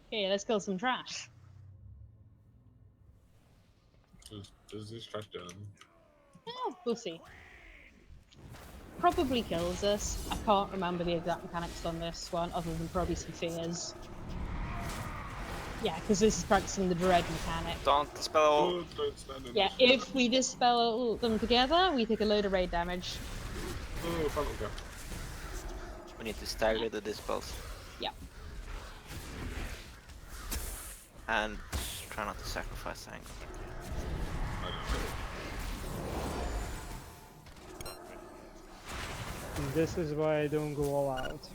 Okay, let's kill some trash. Does this trash do anything? Yeah, we'll see. Probably kills us. I can't remember the exact mechanics on this one, other than probably some fears. Yeah, because this is practicing the dread mechanic. Don't dispel. Yeah, if we dispel them together, we take a load of raid damage. Oh, final gap. We need to stagger the dispels. Yeah. And try not to sacrifice the angle. And this is why I don't go all out.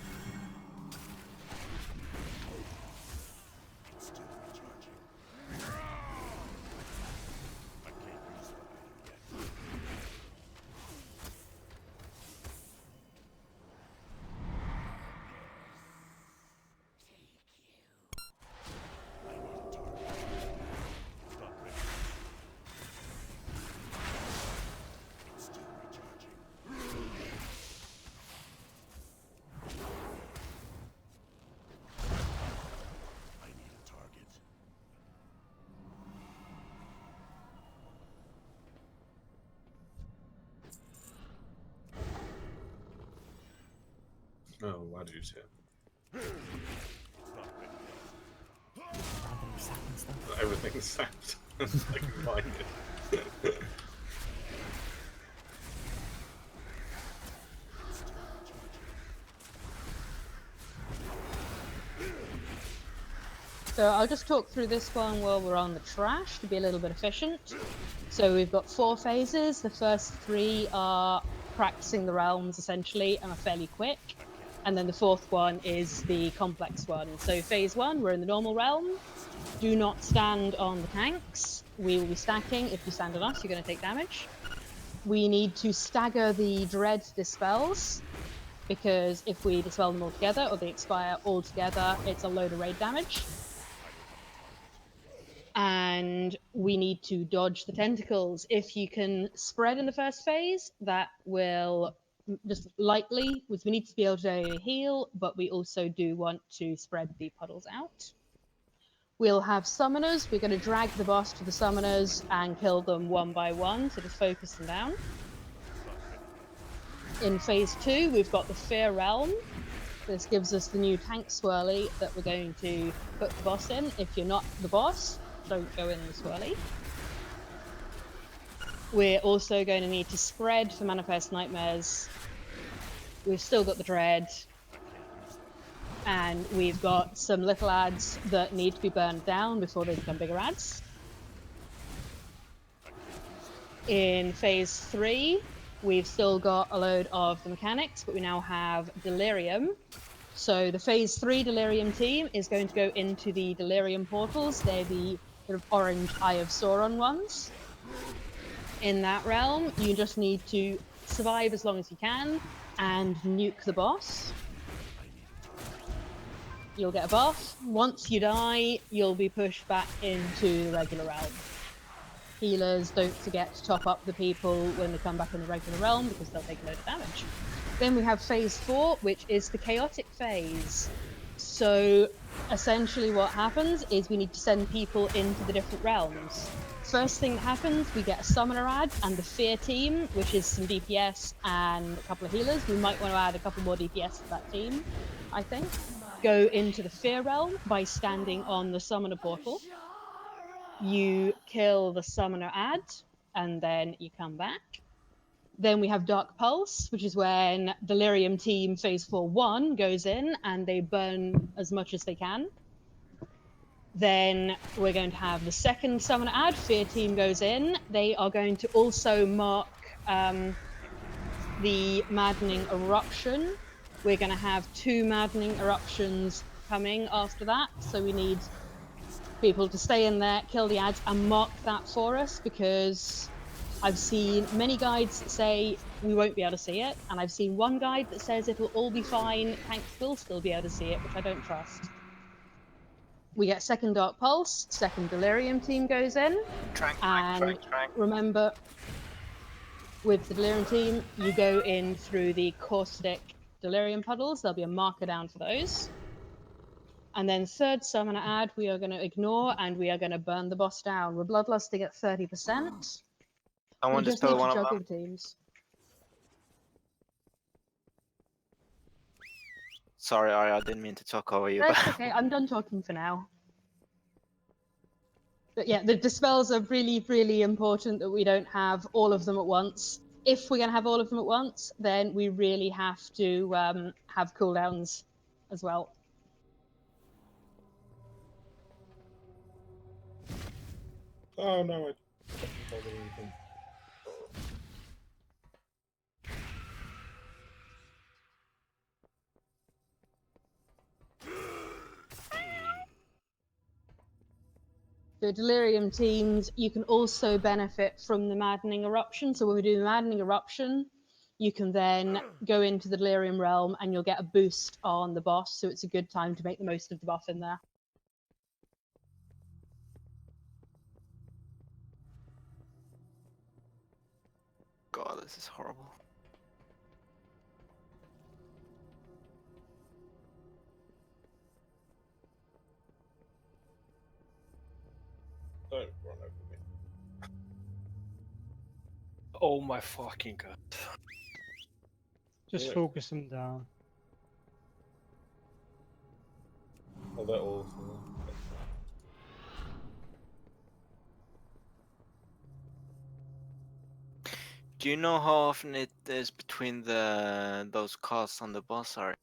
Oh, why did you say it? Everything's sapped. I can find it. So I'll just talk through this one while we're on the trash to be a little bit efficient. So we've got 4 phases. The first 3 are practicing the realms essentially and are fairly quick. And then the 4th one is the complex one. So phase 1, we're in the normal realm. Do not stand on the tanks. We will be stacking. If you stand on us, you're going to take damage. We need to stagger the dread dispels, because if we dispel them all together or they expire all together, it's a load of raid damage. And we need to dodge the tentacles. If you can spread in the first phase, that will just lightly, because we need to be able to heal, but we also do want to spread the puddles out. We'll have summoners. We're going to drag the boss to the summoners and kill them one by one, so just focus them down. In phase 2, we've got the Fear Realm. This gives us the new tank swirly that we're going to put the boss in. If you're not the boss, don't go in the swirly. We're also going to need to spread for Manifest Nightmares. We've still got the Dread. And we've got some little ads that need to be burned down before they become bigger ads. In phase 3, we've still got a load of the mechanics, but we now have Delirium. So the phase 3 Delirium team is going to go into the Delirium portals. They're the sort of orange Eye of Sauron ones. In that realm, you just need to survive as long as you can and nuke the boss. You'll get a buff. Once you die, you'll be pushed back into the regular realm. Healers, don't forget to top up the people when they come back in the regular realm, because they'll take a load of damage. Then we have phase 4, which is the chaotic phase. So essentially what happens is we need to send people into the different realms. First thing that happens, we get a summoner ad and the fear team, which is some DPS and a couple of healers. We might want to add a couple more DPS to that team, I think. Go into the fear realm by standing on the summoner portal. You kill the summoner ad, and then you come back. Then we have Dark Pulse, which is when Delirium Team Phase 4-1 goes in, and they burn as much as they can. Then we're going to have the second Summoner Ad. Fear team goes in. They are going to also mark the Maddening Eruption. We're going to have 2 Maddening Eruptions coming after that. So we need people to stay in there, kill the ads, and mark that for us, because I've seen many guides that say we won't be able to see it, and I've seen one guide that says it'll all be fine, tanks will still be able to see it, which I don't trust. We get second Dark Pulse, second Delirium team goes in, and remember, with the Delirium team, you go in through the Caustic Delirium puddles. There'll be a marker down for those. And then third Summoner Ad, we are going to ignore, and we are going to burn the boss down. We're bloodlusting at 30%. I We want to just need spell to one of juggle them. teams. Sorry, Ari, I didn't mean to talk over you. That's okay, I'm done talking for now. But yeah, the dispels are really, really important that we don't have all of them at once. If we're going to have all of them at once, then we really have to have cooldowns as well. Oh no, I don't anything. The Delirium teams, you can also benefit from the Maddening Eruption. So when we do the Maddening Eruption, you can then go into the Delirium realm and you'll get a boost on the boss. So it's a good time to make the most of the buff in there. God, this is horrible. Don't run over me. Oh my fucking god. Just focus them down. Oh, they're all. Do you know how often it is between those casts on the boss are?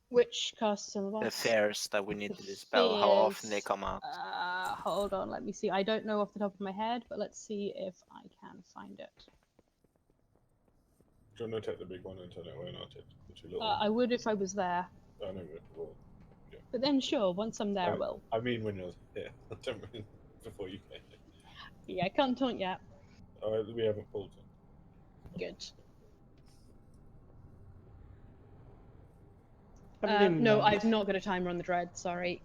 Which casts on the boss? The fairs that we need The to dispel, how often they fears. come out? Hold on, let me see. I don't know off the top of my head, but let's see if I can find it. Do you want to take the big one and turn it away, and I'll take the 2 little I would if I was there. I know, well, yeah. But then sure, once I'm there, I will. I mean when you're here. I don't mean before you came. Yeah, I can't taunt yet. We haven't pulled it. Good. Put No, down. I've not got a timer on the dread, sorry.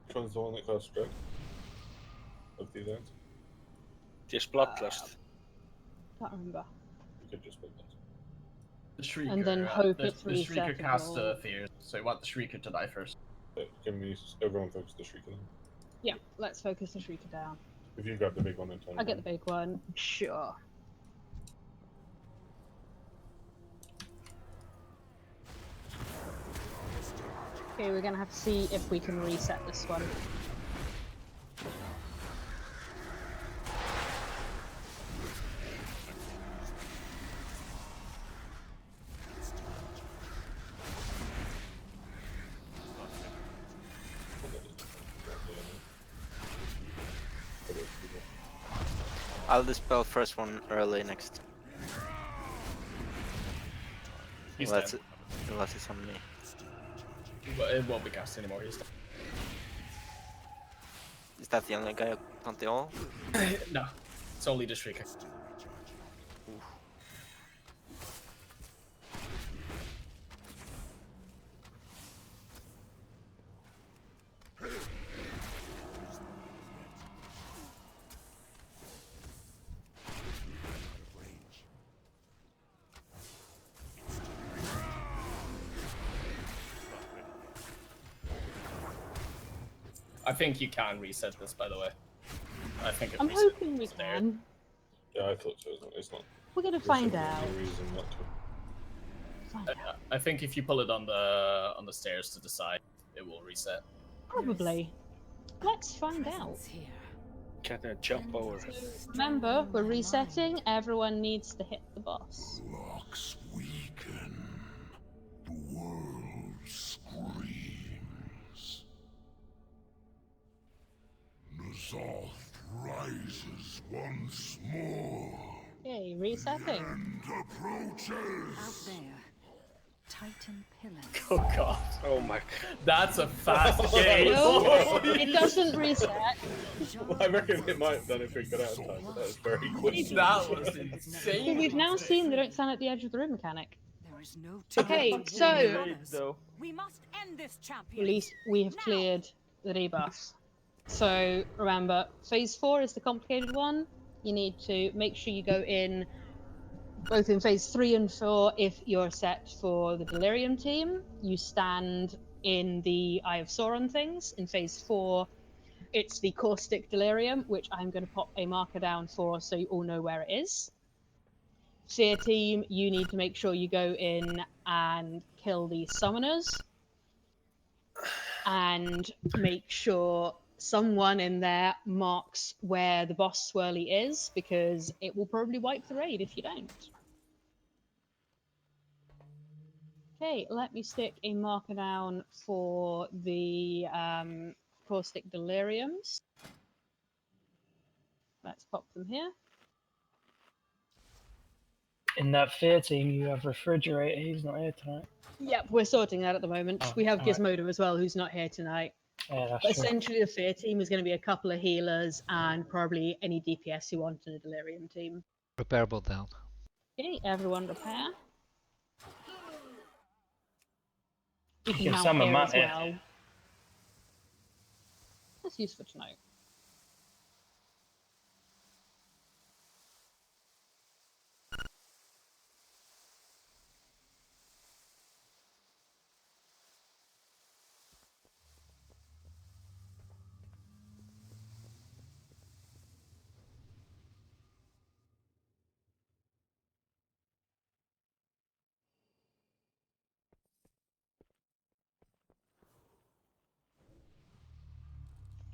Which one's the one that casts Dread? Of these ends? Just Bloodlust. Can't remember. You could just Bloodlust. The Shrieker. And then hope the, it's the Shrieker casts resettable. fears, so you want the Shrieker to die first. Can we everyone focus the Shrieker then? Yeah, let's focus the Shrieker down. If you grab the big one and turn I'll get the big one, sure. Okay, we're gonna have to see if we can reset this one. I'll dispel first one early next. He's Unless dead. Unless it's on me. But it won't be cast anymore, he's dead. Is that the only guy on the all? No, it's only the Shrieker. I think you can reset this, by the way. I think it I'm resets. hoping we can. Yeah, I thought so. It's not. We're gonna There's find no out. reason not to. I think if you pull it on the stairs to the side, it will reset. Probably. Let's find out. Can I jump over? Remember, we're resetting. Everyone needs to hit the boss. Locks weaken. The world screams. Nazoth rises once more. Okay, resetting. Approaches. Out there. Titan pillars. Oh god. Oh my. That's a fast game. No, it doesn't reset. I reckon it might have done if we got out of time, but that was very quick. That was insane. So we've now seen they don't stand at the edge of the room mechanic. There is no Okay, so we must end this, at champion. least we have cleared the debuff. So remember, phase 4 is the complicated one. You need to make sure you go in both in phase 3 and 4. If you're set for the Delirium team, you stand in the Eye of Sauron things. In phase 4, it's the Caustic Delirium, which I'm going to pop a marker down for so you all know where it is. Fear team, you need to make sure you go in and kill the summoners. And make sure someone in there marks where the boss swirly is, because it will probably wipe the raid if you don't. Okay, let me stick a marker down for the Caustic Deliriums. Let's pop them here. In that fear team, you have Refrigerator. He's not here tonight. Yep, we're sorting that at the moment. Oh, We have alright. Gizmodo as well, who's not here tonight. Yeah, that's But true. essentially, the Fear team is going to be a couple of healers and probably any DPS who want in a Delirium team. Repairable down. Okay, everyone repair. You can Give mount some a here as mount, well. That's useful to know.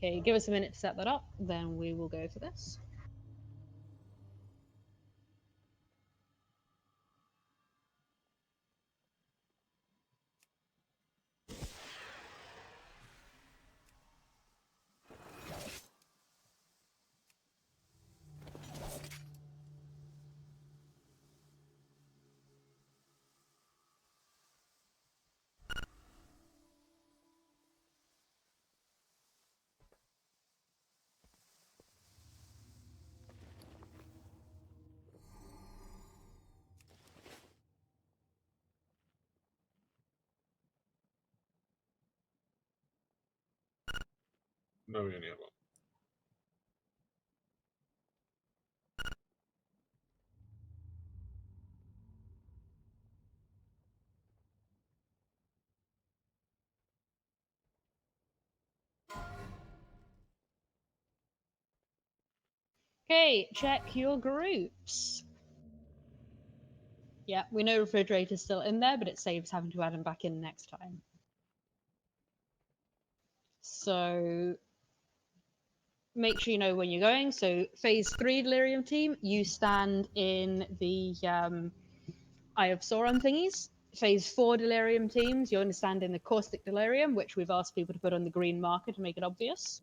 Okay, give us a minute to set that up, then we will go for this. No, we only have one. Okay, check your groups. Yeah, we know Refrigerator's still in there, but it saves having to add him back in next time. So make sure you know when you're going. So phase 3 Delirium team, you stand in the Eye of Sauron thingies. Phase 4 Delirium teams, you're going to stand in the Caustic Delirium, which we've asked people to put on the green marker to make it obvious.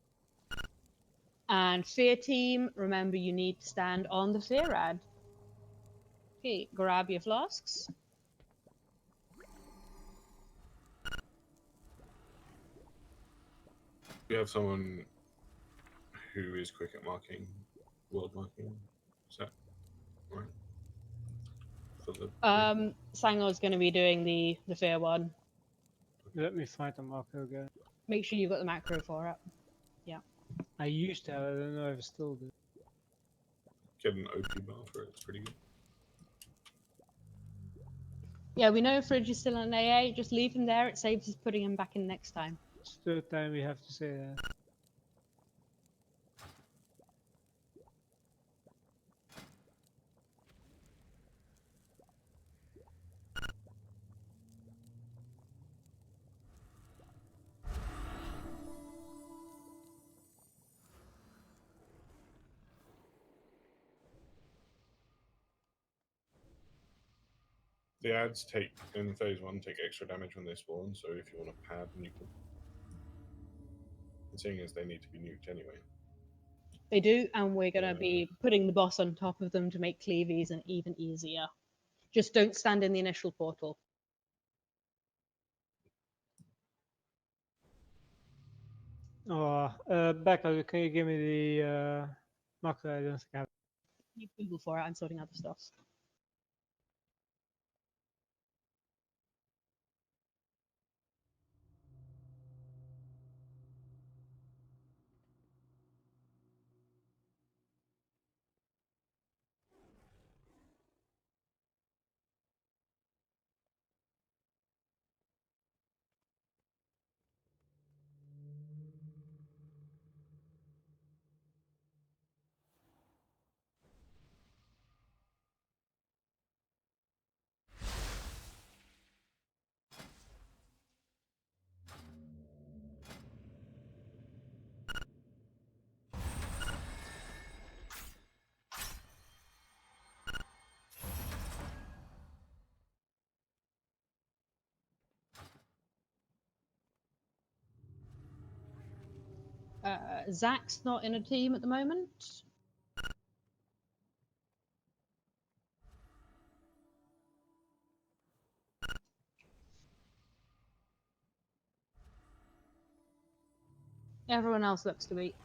And Fear team, remember you need to stand on the Fear Rad. Okay, grab your flasks. We have someone who is quick at marking, world marking. Is that right? For the Sangor's going to be doing the Fear one. Let me find the marker again. Make sure you've got the macro for it. Yeah. I used to have it, I don't know if I still do. get an OP bar for it. It's pretty good. Yeah, we know Fridge is still in AA. Just leave him there. It saves us putting him back in next time. It's the third time we have to say that. The ads take in phase 1 take extra damage when they spawn, so if you want to pad, nuke them. And seeing as they need to be nuked anyway. They do, and we're going to be putting the boss on top of them to make cleavies and even easier. Just don't stand in the initial portal. Oh, Becca, can you give me the macro? I don't think I have. You Google for it. I'm sorting out the stuff. Zach's not in a team at the moment. Everyone else looks to be.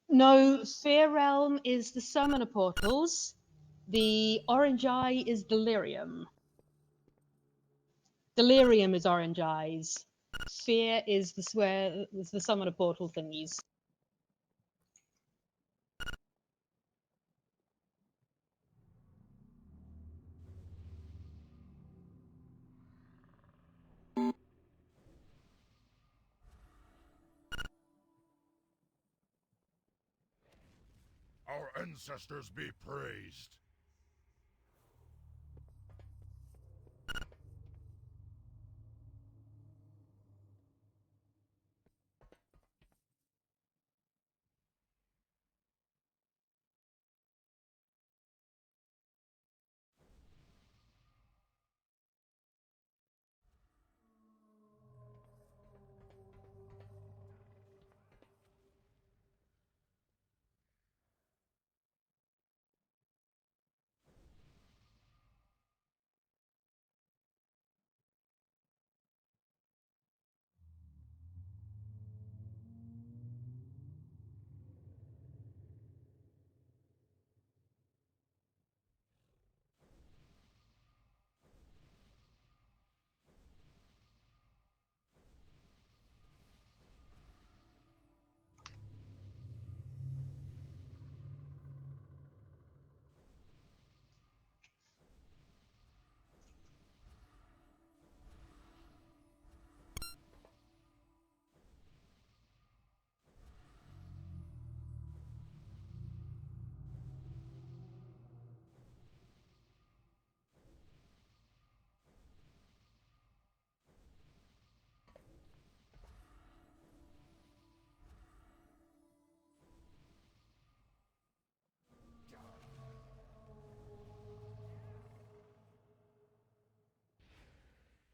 No, Fear Realm is the summoner portals. The orange eye is Delirium. Delirium is orange eyes. Fear is the summoner portal thingies. Our ancestors be praised.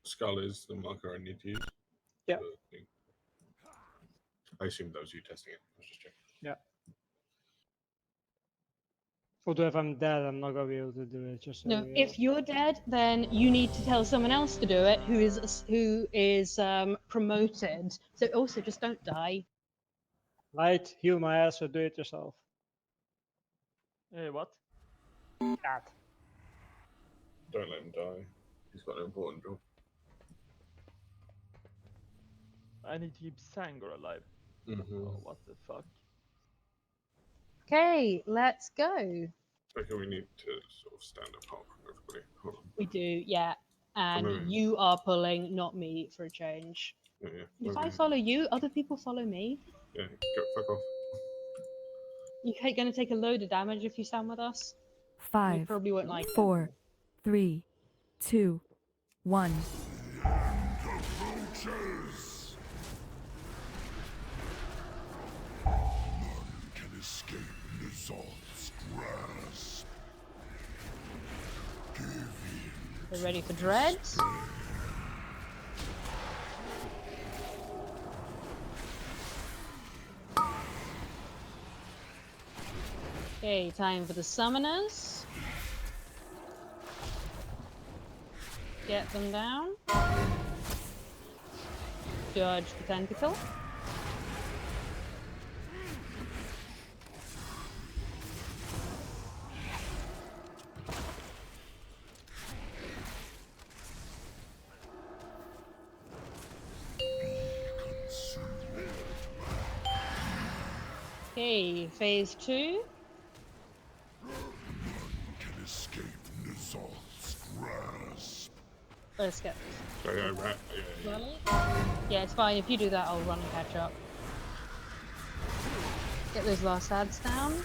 Skull is the marker I need to use. Yeah. I assume that was you testing it. I was just checking. Yeah. Although if I'm dead, I'm not gonna be able to do it. Just so No, if you're dead, then you need to tell someone else to do it who is promoted. So also just don't die. Light, heal my ass or do it yourself. What? Cat. Don't let him die. He's got an important job. I need to keep Sangor alive. Oh, what the fuck? Okay, let's go. Okay, we need to sort of stand apart from everybody. Hold on. We do, yeah. And me. you are pulling, not me, for a change. Yeah, yeah. If Wait, I wait. follow you, other people follow me. Yeah, go fuck off. You're going to take a load of damage if you stand with us. We 5, probably won't like it. 4, 3, 2, 1. Approaches. None can escape Nizal's grasp. Give in. We're ready for dreads. Okay, time for the summoners. Get them down. Dodge the tentacle. Okay, phase 2. Can escape Nizal's grasp. Let's get Yeah, this. right. Yeah. Yeah, it's fine. If you do that, I'll run and catch up. Get those last ads down.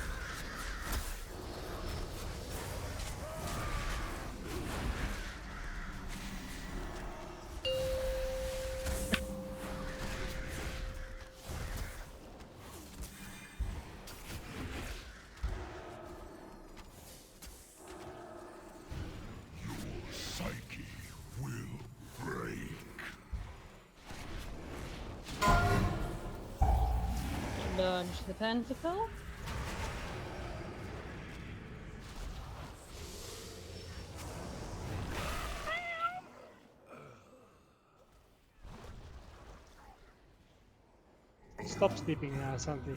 Psyche will break. Dodge the pentacle. Stop sleeping, Santi.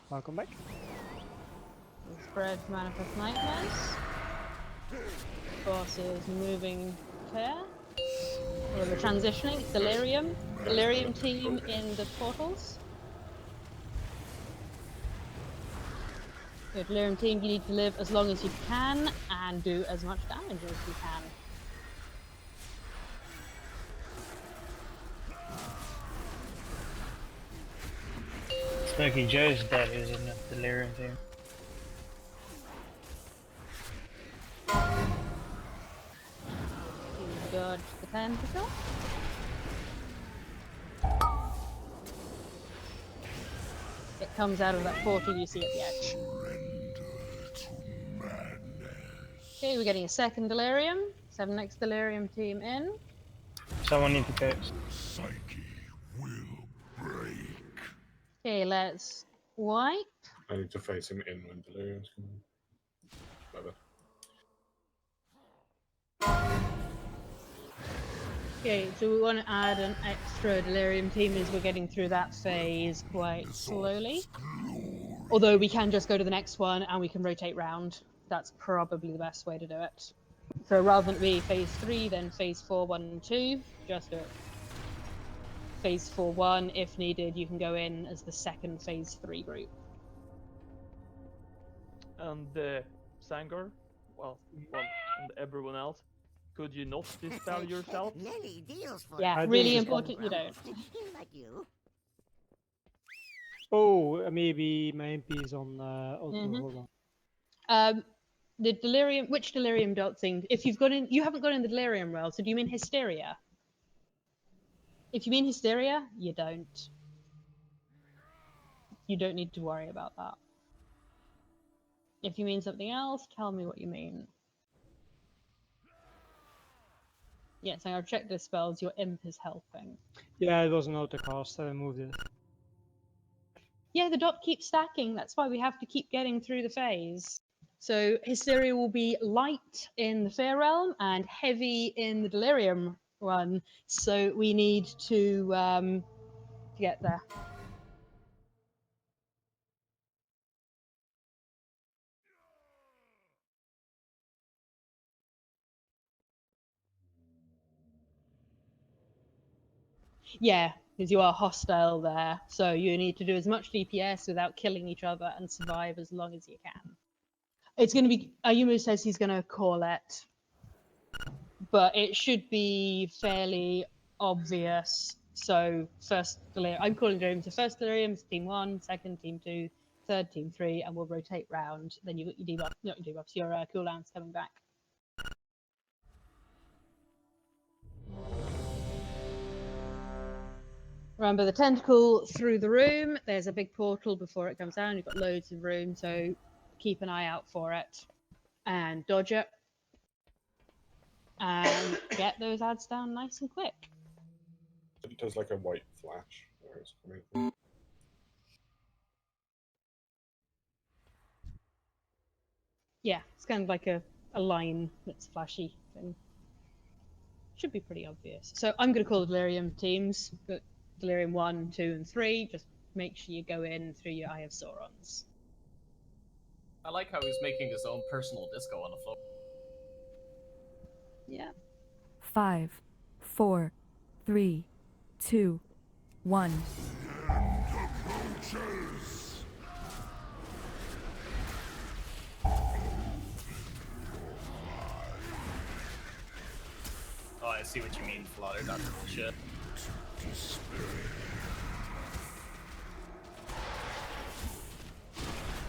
Welcome back. Spread manifest nightmares. Boss is moving clear. We're transitioning. Delirium. Delirium team in the portals. So Delirium team, you need to live as long as you can and do as much damage as you can. Smokey Joe's dead, isn't it? Delirium team. Dodge the tentacle. It comes out of that portal you see at the edge. Okay, we're getting a second delirium. 7x delirium team in. Someone need to fix. Psyche will break. Okay, let's wipe. I need to face him in when delirium's coming. Bye-bye. Okay, so we want to add an extra delirium team as we're getting through that phase quite slowly. Although we can just go to the next one and we can rotate round. That's probably the best way to do it. So rather than it be phase 3, then phase 4, 1 and 2, just do it. Phase 4, 1, if needed, you can go in as the second phase 3 group. And Sangor, well, and everyone else, could you not dispel yourself? Lily deals for Yeah, really important you don't. like you. Oh, maybe my MP is on auto. Hold on. The delirium, which delirium dancing? If you've got in, you haven't got in the delirium realm. So do you mean hysteria? If you mean hysteria, you don't. You don't need to worry about that. If you mean something else, tell me what you mean. Yes, I've checked the spells. Your imp is helping. Yeah, it was an auto cast. I moved it. Yeah, the dot keeps stacking. That's why we have to keep getting through the phase. So hysteria will be light in the Fair Realm and heavy in the Delirium one. So we need to get there. Yeah, because you are hostile there, so you need to do as much DPS without killing each other and survive as long as you can. It's going to be. Ayumu says he's going to call it, but it should be fairly obvious. So first delirium, I'm calling delirium to first delirium, team 1, second team 2, third team 3, and we'll rotate round. Then you got your debuff, not your debuffs, your cooldowns coming back. Remember the tentacle through the room. There's a big portal before it comes down. You've got loads of room, so keep an eye out for it and dodge it and get those ads down nice and quick. It does like a white flash where it's coming from. Yeah, it's kind of like a line that's flashy thing. Should be pretty obvious. So I'm going to call the Delirium teams, but Delirium 1, 2, and 3. Just make sure you go in through your Eye of Saurons. I like how he's making his own personal disco on the floor. Yeah. 5, 4, 3, 2, 1. Oh, I see what you mean, Flutter. That's bullshit.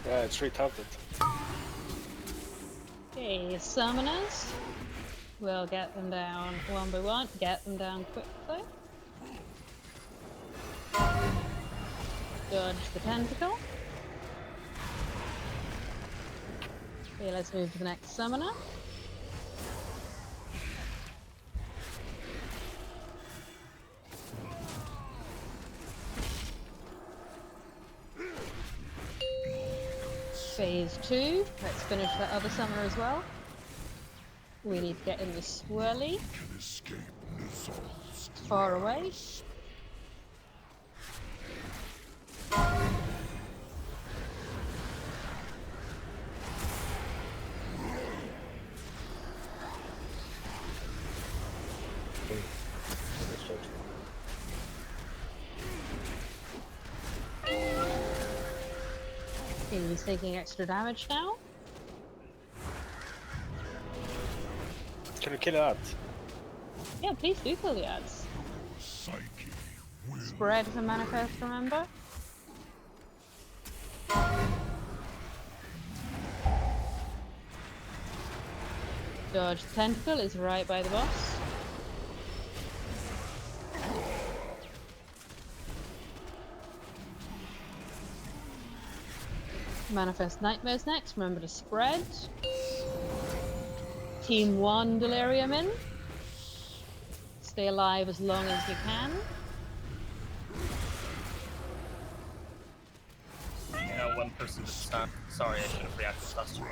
Yeah, it's retarded. Okay, summoners. We'll get them down one by one. Get them down quickly. Dodge the tentacle. Okay, let's move to the next summoner. Phase 2. Let's finish that other summoner as well. We need to get in the swirly. Far away. He's taking extra damage now. Can you kill that? Yeah, please do kill the ads. Spread the manifest, remember? Dodge the tentacle is right by the boss. Manifest Nightmares next. Remember to spread. Team 1 Delirium in. Stay alive as long as you can. Yeah, one person to stand. Sorry, I should have reacted faster.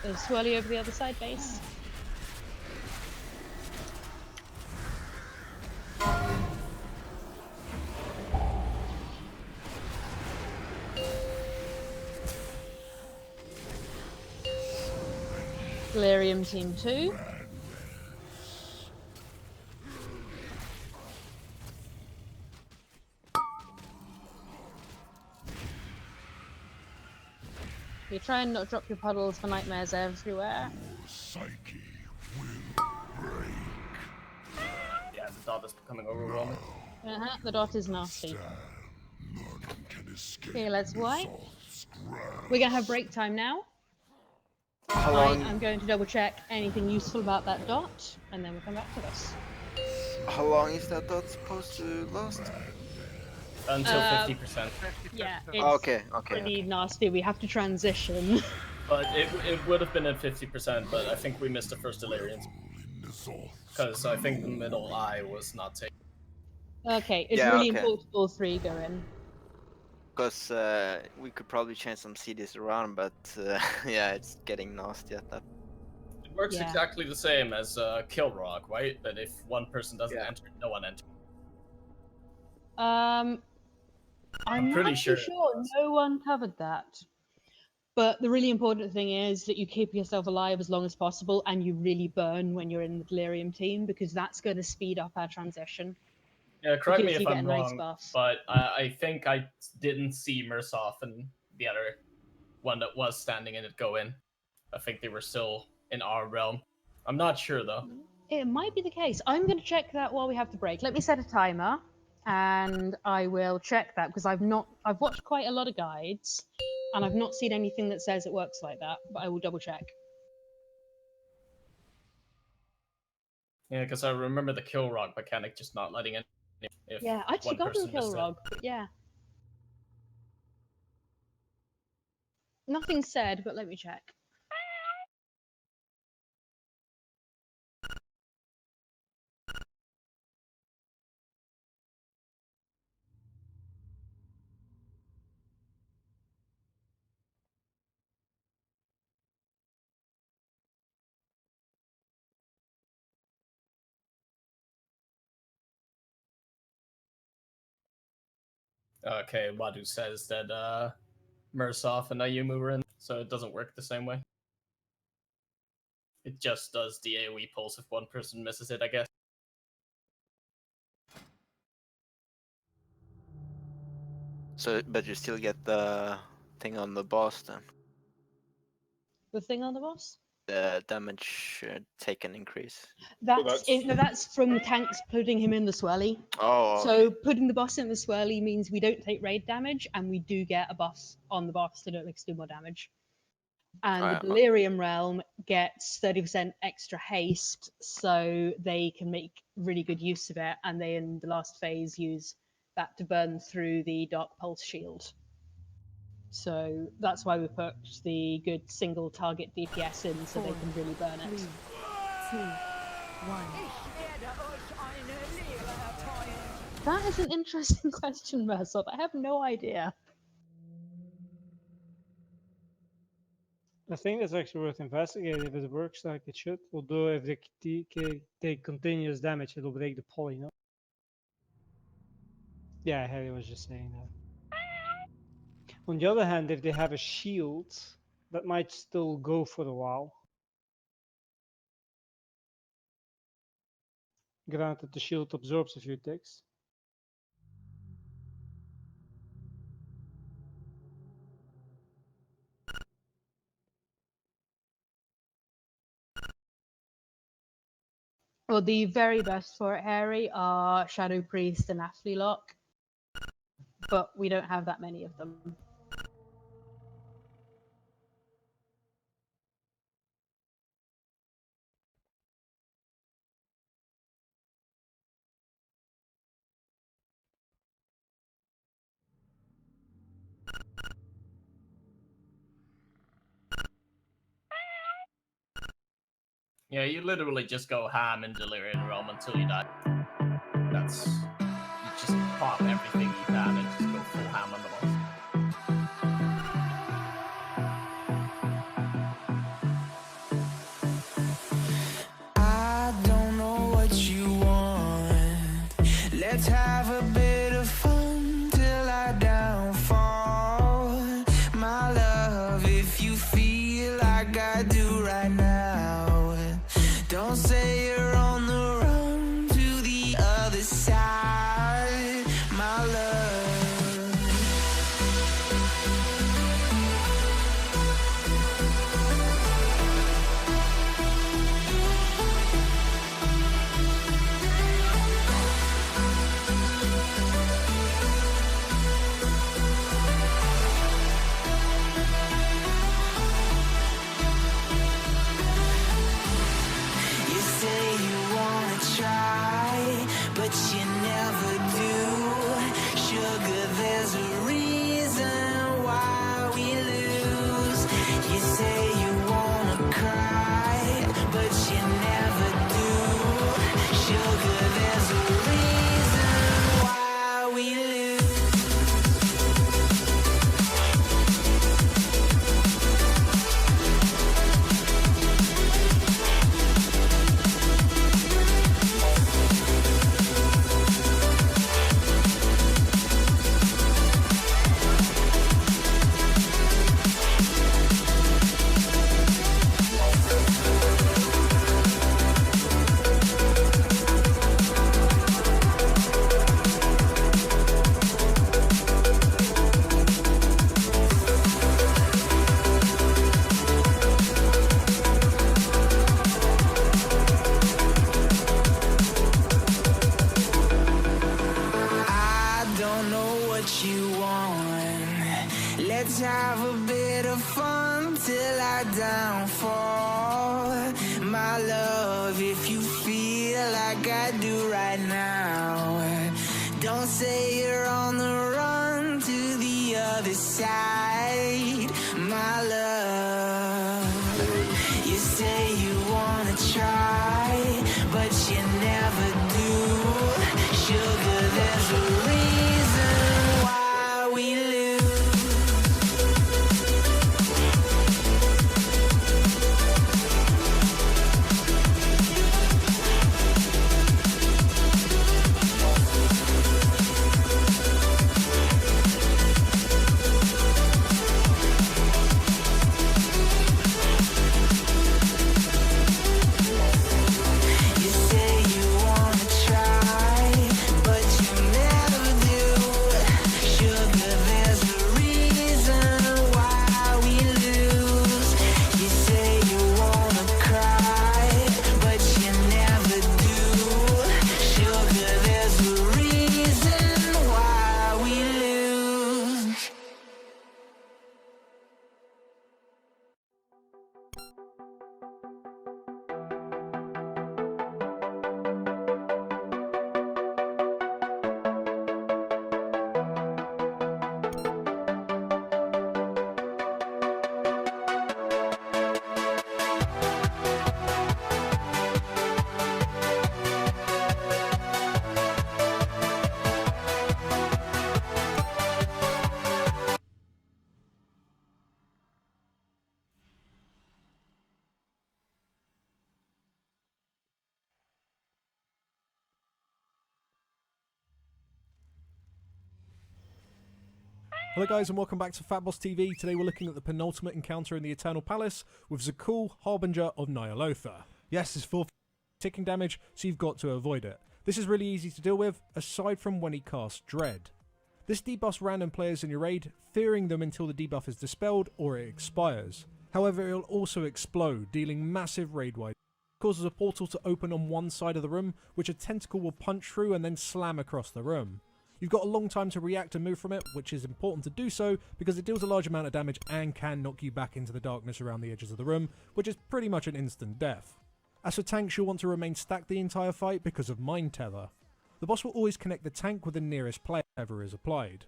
There's Swirly over the other side base. Delirium Team 2. You try and not drop your puddles for nightmares everywhere. Yeah, the dot is becoming overwhelming. The dot is nasty. Okay, let's wipe. We're gonna have break time now. How long? I'm going to double check anything useful about that dot, and then we'll come back to this. How long is that dot supposed to last? Until 50%. Yeah, it's okay. pretty nasty. We have to transition. But it would have been at 50%, but I think we missed the first Delirians. Because I think the middle eye was not taken. Okay, it's Yeah, really okay. important all three go in. Because we could probably change some CDs around, but yeah, it's getting nasty at that. It works Yeah. exactly the same as Kill Rock, right? That if one person doesn't enter, no one enters. I'm pretty not sure too it sure. No one covered that. But the really important thing is that you keep yourself alive as long as possible, and you really burn when you're in the delirium team, because that's going to speed up our transition. Yeah, correct me Because if you get I'm a nice wrong, buff. but I think I didn't see Mursoff and the other one that was standing in it go in. I think they were still in our realm. I'm not sure though. It might be the case. I'm going to check that while we have the break. Let me set a timer, and I will check that, because I've watched quite a lot of guides, and I've not seen anything that says it works like that. But I will double check. Yeah, because I remember the kill rock mechanic just not letting in. If Yeah, I'd one forgotten person missed Kilrog, but yeah. Nothing said, but let me check. Okay, Wadu says that Mursoff and Ayumu were in, so it doesn't work the same way. It just does the AoE pulse if one person misses it, I guess. So, but you still get the thing on the boss then. The thing on the boss? The damage taken increase. That's from tanks putting him in the swirly. Oh, So putting the boss in the swirly means we don't take raid damage, and we do get a buff on the boss to make us do more damage. And the Delirium realm gets 30% extra haste, so they can make really good use of it, and they in the last phase use that to burn through the Dark Pulse shield. So that's why we put the good single target DPS in, so they can really burn it. 3, 2, 1. That is an interesting question, Mercer. I have no idea. I think that's actually worth investigating. If it works like it should, although if they take continuous damage, it'll break the poly, no? Yeah, Harry was just saying that. On the other hand, if they have a shield, that might still go for a while. Granted, the shield absorbs a few ticks. Well, the very best for it, Harry, are Shadow Priest and Athley Lock, but we don't have that many of them. Yeah, you literally just go ham in Delirium Realm until you die. That's... You just pop everything you can and just go full ham on the boss. I don't know what you want. Let's have a bit of fun till I downfall. My love, if you feel like I do right now, don't say you're on the run to the other side. My love. you want. Let's have a bit of fun till I downfall. My love, if you feel like I do right now, don't say you're on the run to the other side. My love, you say you wanna try, but you never do. Sugar, there's a reason why we lose. You say you wanna try, but you never do. Sugar, there's a reason why we lose. You say you wanna cry, but you never do. Sugar, there's a reason why we lose. Hello guys and welcome back to Fat Boss TV. Today we're looking at the penultimate encounter in the Eternal Palace with Zakul, Harbinger of Nyalotha. Yes, it's full ticking damage, so you've got to avoid it. This is really easy to deal with, aside from when he casts Dread. This debuffs random players in your raid, fearing them until the debuff is dispelled or it expires. However, it'll also explode, dealing massive raid-wide. Causes a portal to open on one side of the room, which a tentacle will punch through and then slam across the room. You've got a long time to react and move from it, which is important to do so because it deals a large amount of damage and can knock you back into the darkness around the edges of the room, which is pretty much an instant death. As for tanks, you'll want to remain stacked the entire fight because of Mind Tether. The boss will always connect the tank with the nearest player ever is applied.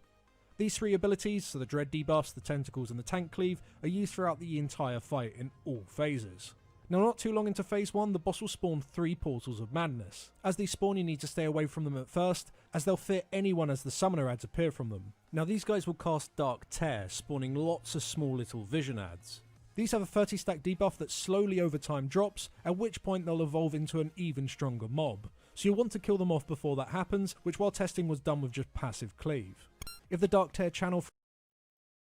These three abilities, so the Dread debuffs, the Tentacles and the Tank Cleave, are used throughout the entire fight in all phases. Now, not too long into phase 1, the boss will spawn 3 Portals of Madness. As these spawn, you need to stay away from them at first, as they'll fear anyone as the summoner ads appear from them. Now, these guys will cast Dark Tear, spawning lots of small little vision ads. These have a 30 stack debuff that slowly over time drops, at which point they'll evolve into an even stronger mob. So you'll want to kill them off before that happens, which while testing was done with just passive cleave. If the Dark Tear channel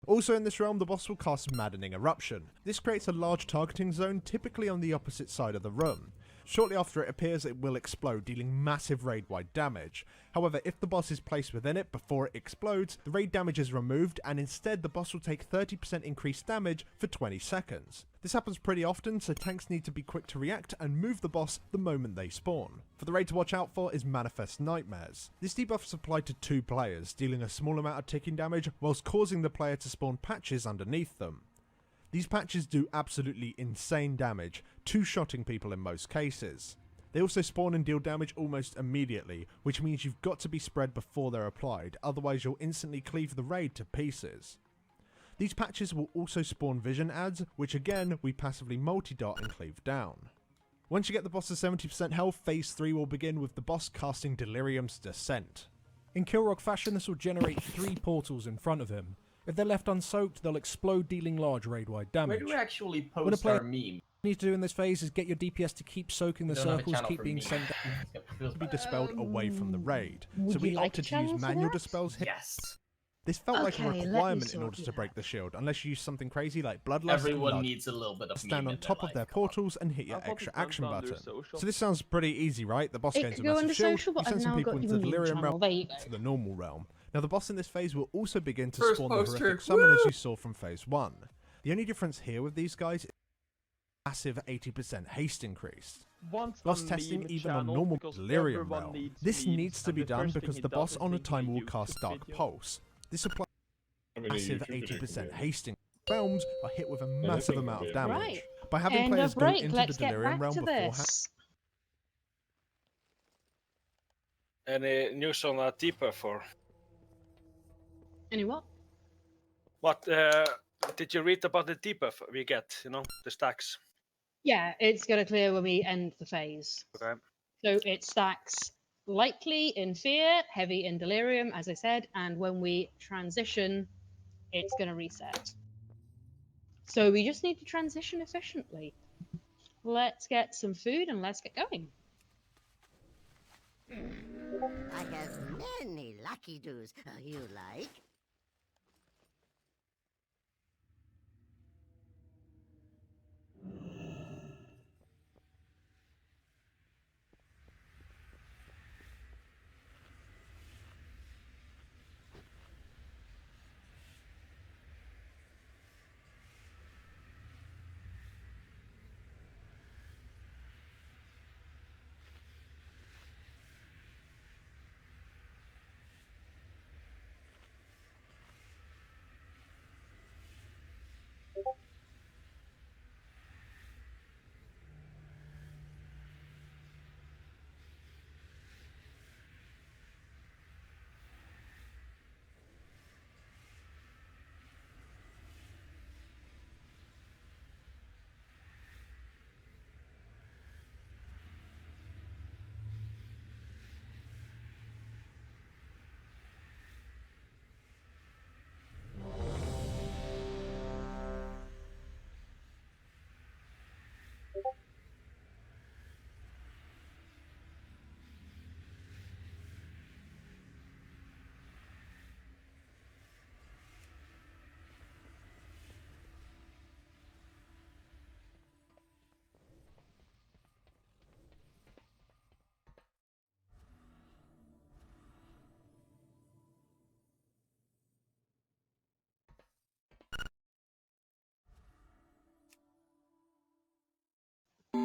also in this realm, the boss will cast Maddening Eruption. This creates a large targeting zone, typically on the opposite side of the room. Shortly after it appears, it will explode, dealing massive raid-wide damage. However, if the boss is placed within it before it explodes, the raid damage is removed, and instead the boss will take 30% increased damage for 20 seconds. This happens pretty often, so tanks need to be quick to react and move the boss the moment they spawn. For the raid to watch out for is Manifest Nightmares. This debuff is applied to 2 players, dealing a small amount of ticking damage whilst causing the player to spawn patches underneath them. These patches do absolutely insane damage, two-shotting people in most cases. They also spawn and deal damage almost immediately, which means you've got to be spread before they're applied, otherwise you'll instantly cleave the raid to pieces. These patches will also spawn vision ads, which again we passively multi-dot and cleave down. Once you get the boss to 70% health, phase 3 will begin with the boss casting Delirium's Descent. In Kilrock fashion, this will generate 3 portals in front of him. If they're left unsoaked, they'll explode, dealing large raid-wide damage. Where do we actually When a post player our meme? needs to do in this phase is get your DPS to keep soaking the We don't have a circles, channel keep for being me. sent down, to be dispelled away from the raid. Would So we you like opted a to use channel for manual that? dispels here. Yes. This felt like a Okay, let me requirement in sort order it to break the shield, unless you use something crazy like Bloodlust Everyone and Blood. needs a little bit of Stand meme on in top their of their life. portals and hit your I thought extra it went action under button. social. So this sounds pretty easy, right? The boss It gains could a go massive under shield, social, but you I've send some now people got into your the new Delirium channel. realm There you go. to the normal realm. Now the boss in this phase will also begin to First spawn the poster, horrific summon as woo! you saw from phase 1. The only difference here with these guys is a massive 80% haste increase. Want Lost a testing meme even on channel normal because Delirium everyone realm. needs This memes, needs to and be the done first thing because he the does boss is on a link me time will YouTube cast Dark video. Pulse. This applies I mean, massive you should 80% hasting. Realms are hit with a massive amount of damage. Right. By having End players of go break. into Let's the get Delirium back realm to beforehand. this. Any news on that debuff or Any what? what? Did you read about the debuff we get? You know, the stacks. Yeah, it's going to clear when we end the phase. Okay. So it stacks lightly in Fear, heavy in Delirium, as I said, and when we transition, it's going to reset. So we just need to transition efficiently. Let's get some food and let's get going. I have many lucky doos. You like?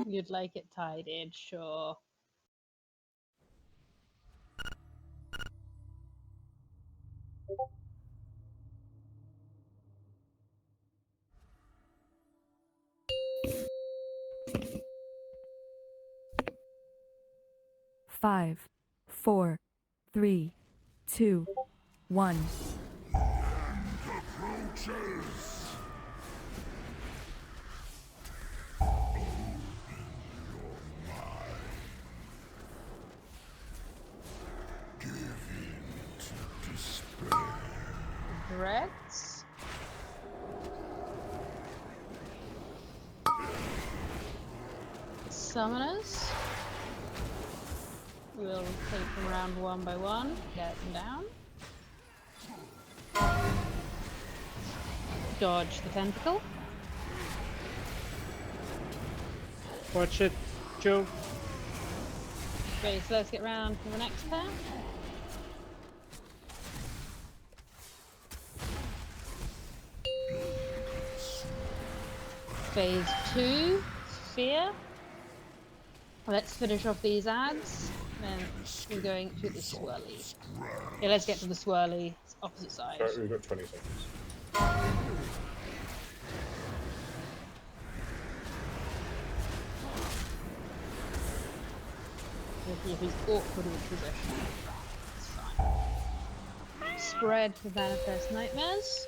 You'd like it tidied, sure. Five, 4, 3, 2, 1. Approaches. Dreads. Summoners. We'll take them around one by one, get them down. Dodge the tentacle. Watch it, Joe. Okay, so let's get round to the next pair. Phase 2, Fear. Let's finish off these ads, then we're going to the swirly. Yeah, let's get to the swirly, it's opposite side. Sorry, we've got 20 seconds. If he's awkward in position, it's fine. Spread for Manifest Nightmares.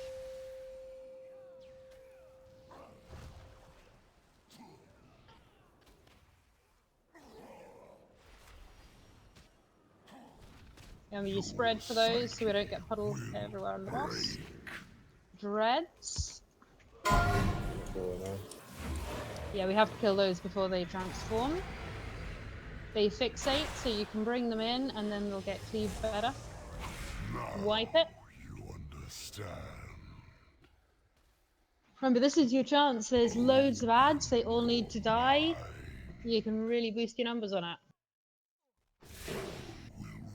And we use spread for those so we don't get puddles everywhere on the boss. Dreads. Yeah, we have to kill those before they transform. They fixate, so you can bring them in and then they'll get cleaved better. Wipe it. Understand. Remember, this is your chance. There's loads of ads. They all need to die. You can really boost your numbers on it.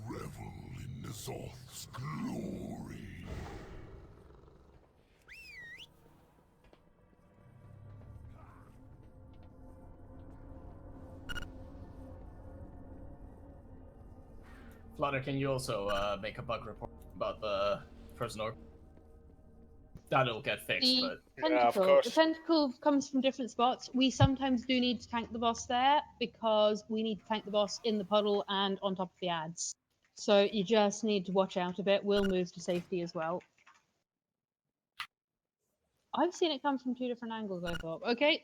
Revel in N'Zoth's glory. Flutter, can you also make a bug report about the prisoner. That'll get fixed, The but tentacle, the tentacle comes from different spots. We sometimes do need to tank the boss there because we need to tank the boss in the puddle and on top of the ads. So you just need to watch out a bit. We'll move to safety as well. I've seen it come from 2 different angles, I thought. Okay,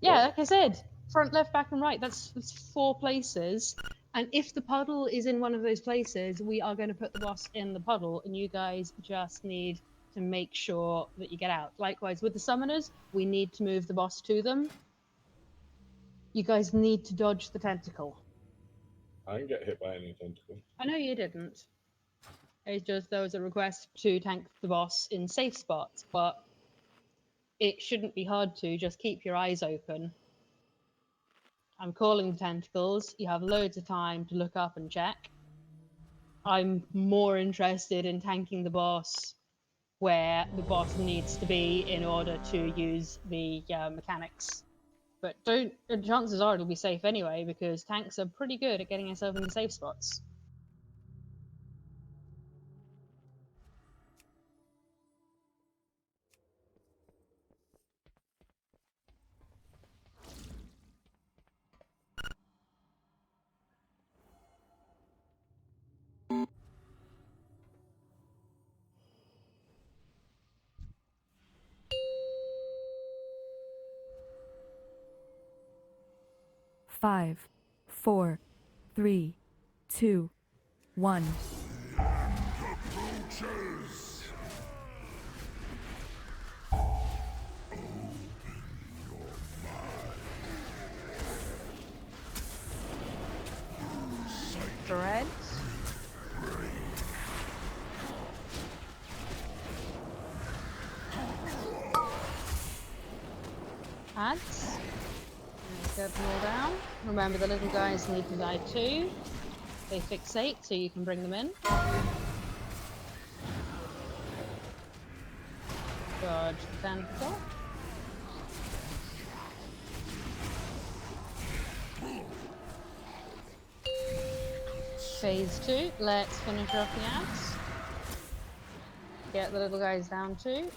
yeah, like I said, front, left, back, and right. That's 4 places. And if the puddle is in one of those places, we are going to put the boss in the puddle, and you guys just need to make sure that you get out. Likewise, with the summoners, we need to move the boss to them. You guys need to dodge the tentacle. I didn't get hit by any tentacle. I know you didn't. It's just there was a request to tank the boss in safe spots, but it shouldn't be hard to. Just keep your eyes open. I'm calling the tentacles. You have loads of time to look up and check. I'm more interested in tanking the boss where the boss needs to be in order to use the mechanics. But chances are it'll be safe anyway, because tanks are pretty good at getting yourself into safe spots. Five, 4, 3, 2, 1. Threads. Ads. Let's get them all down. Remember, the little guys need to die too. They fixate, so you can bring them in. Dodge the tentacle. Phase 2. Let's finish off the ads. Get the little guys down too.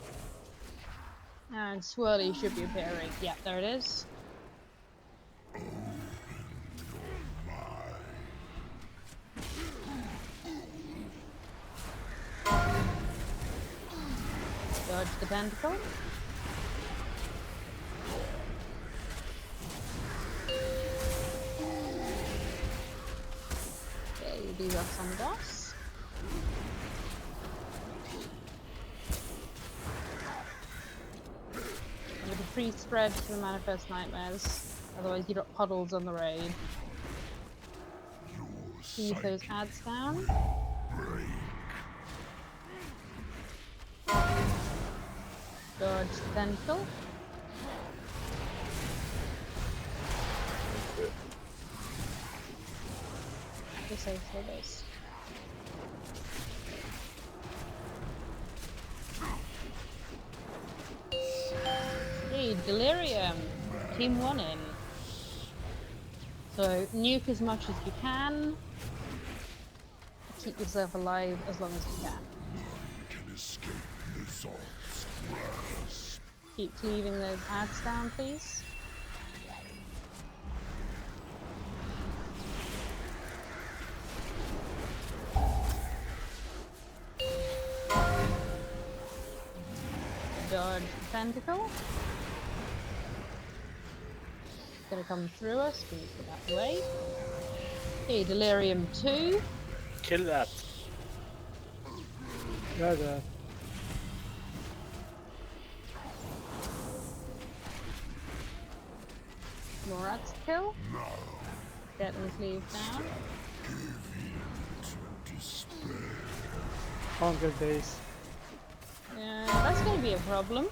And Swirly should be appearing. Yeah, there it is. Dodge the tentacle. Okay, you do that on the boss. With a free spread to the Manifest Nightmares, otherwise you drop puddles on the raid. Keep those ads down. Dodge the tentacle. Be safe for this. Hey, Delirium! Team 1 in. So, nuke as much as you can. Keep yourself alive as long as you can. Keep cleaving those ads down, please. Dodge the tentacle. It's gonna come through us, we need to get that away. Okay, Delirium 2. Kill that. Yeah. More ads to kill. Get them cleaved down. 100 days. Yeah, that's gonna be a problem.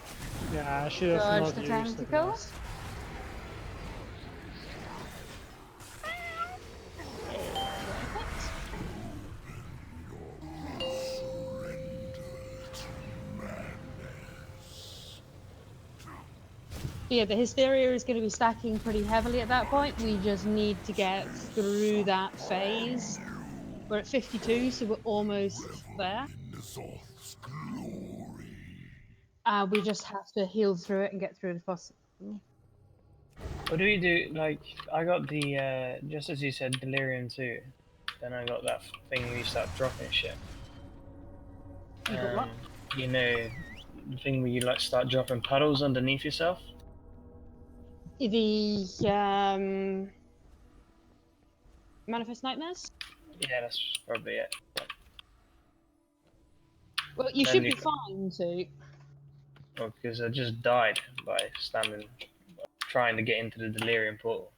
Yeah, I should have Dodge not the used it. tentacle. last. Yeah, the Hysteria is going to be stacking pretty heavily at that point. We just need to get through that phase We're at 52, so we're almost there. We just have to heal through it and get through it if possible. What do we do? Like, I got the, just as you said, Delirium 2. Then I got that thing where you start dropping shit. You got what? You know, the thing where you like start dropping puddles underneath yourself? The Manifest Nightmares? Yeah, that's probably it. Well, you Then should you be fine to. Well, because I just died by standing, trying to get into the Delirium portal.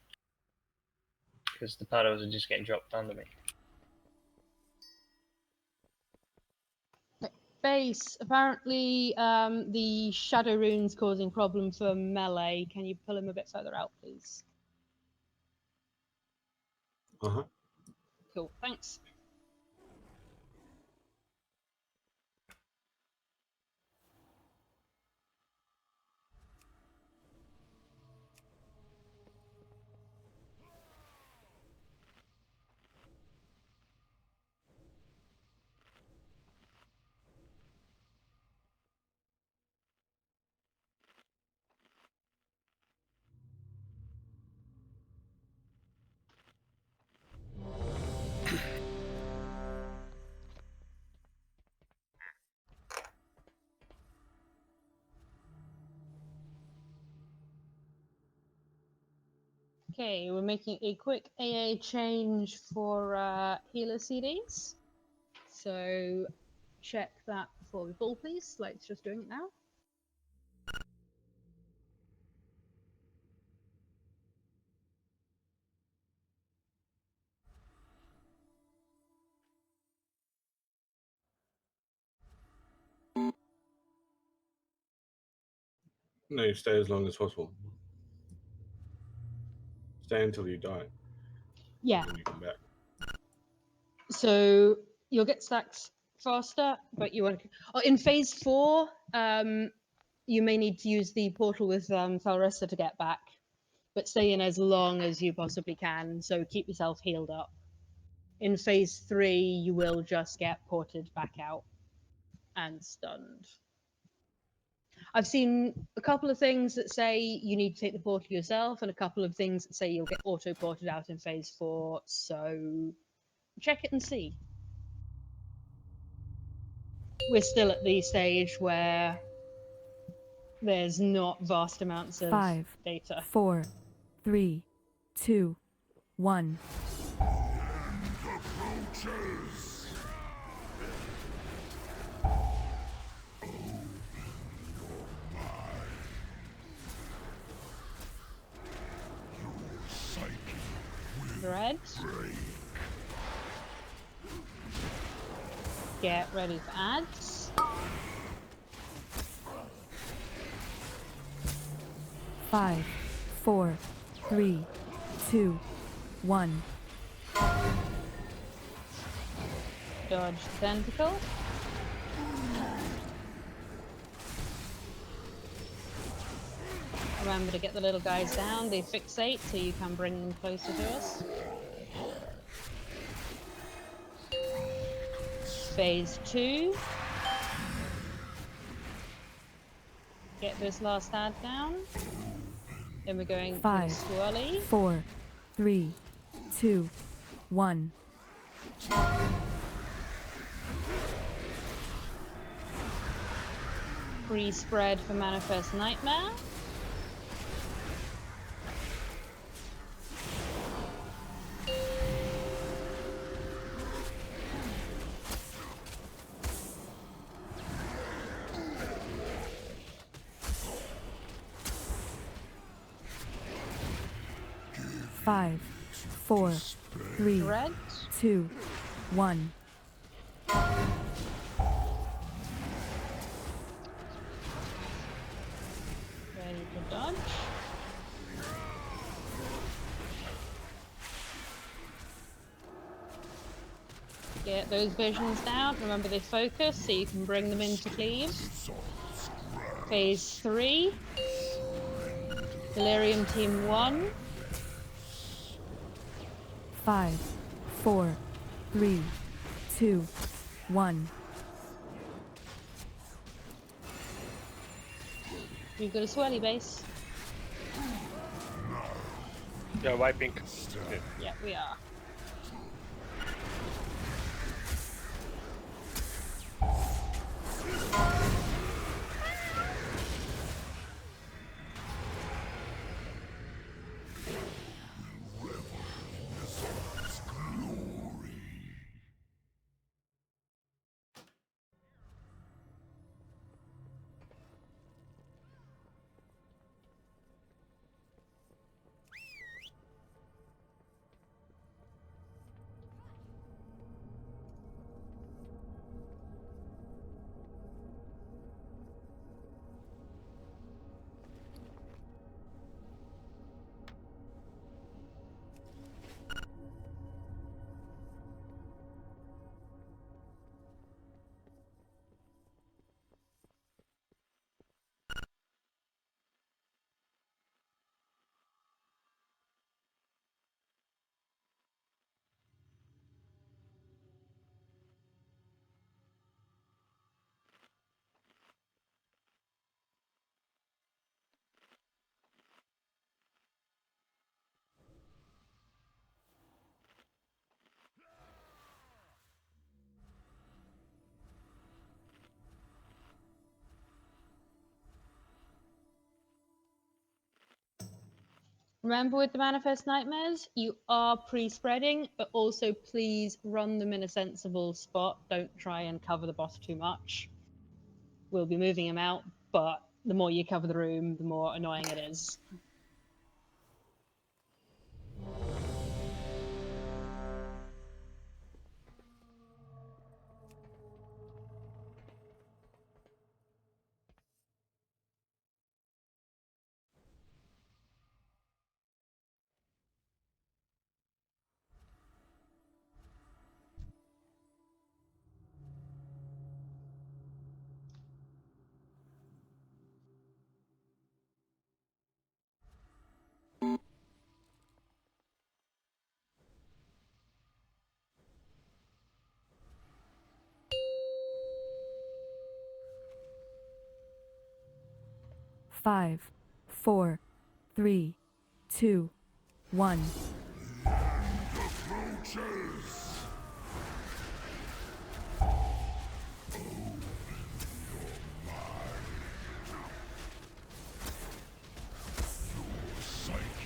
Because the paddles are just getting dropped under me. Base, apparently the Shadow Rune's causing problem for melee. Can you pull him a bit further out, please? Uh-huh. Cool, thanks. Okay, we're making a quick AA change for healer CDs. So check that before we pull, please. Like just doing it now. No, you stay as long as possible. Stay until you die. Yeah. And then you come back. So you'll get stacks faster, but you want to. Oh, in phase 4, you may need to use the portal with Falressa to get back, but stay in as long as you possibly can. So keep yourself healed up. In phase 3, you will just get ported back out and stunned. I've seen a couple of things that say you need to take the portal yourself, and a couple of things that say you'll get auto-ported out in phase 4. So check it and see. We're still at the stage where there's not vast amounts of 5, data. 4, 3, 2, 1. Dread. Get ready for ads. 5, 4, 3, 2, 1. Dodge the tentacle. Remember to get the little guys down. They fixate, so you can bring them closer to us. Phase 2. Get this last ad down. Then we're going 5, swirly. 4, 3, 2, 1. Pre-spread for Manifest Nightmare. Five, 4, 3, Red. 2, 1. Ready to dodge. Get those visions down. Remember they focus, so you can bring them into cleave. Phase 3. Delirium Team 1. 5, 4, 3, 2, 1. You've got a swirly base. Yeah, wiping. Okay. Yeah, we are. Remember with the Manifest Nightmares, you are pre-spreading, but also please run them in a sensible spot. Don't try and cover the boss too much. We'll be moving him out, but the more you cover the room, the more annoying it is. Five, 4, 3, 2, 1.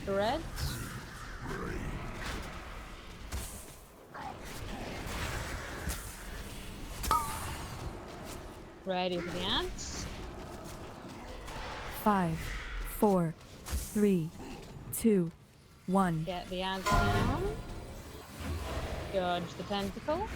Red. Ready for the ants. 5, 4, 3, 2, 1. Get the ants down. Dodge the tentacle.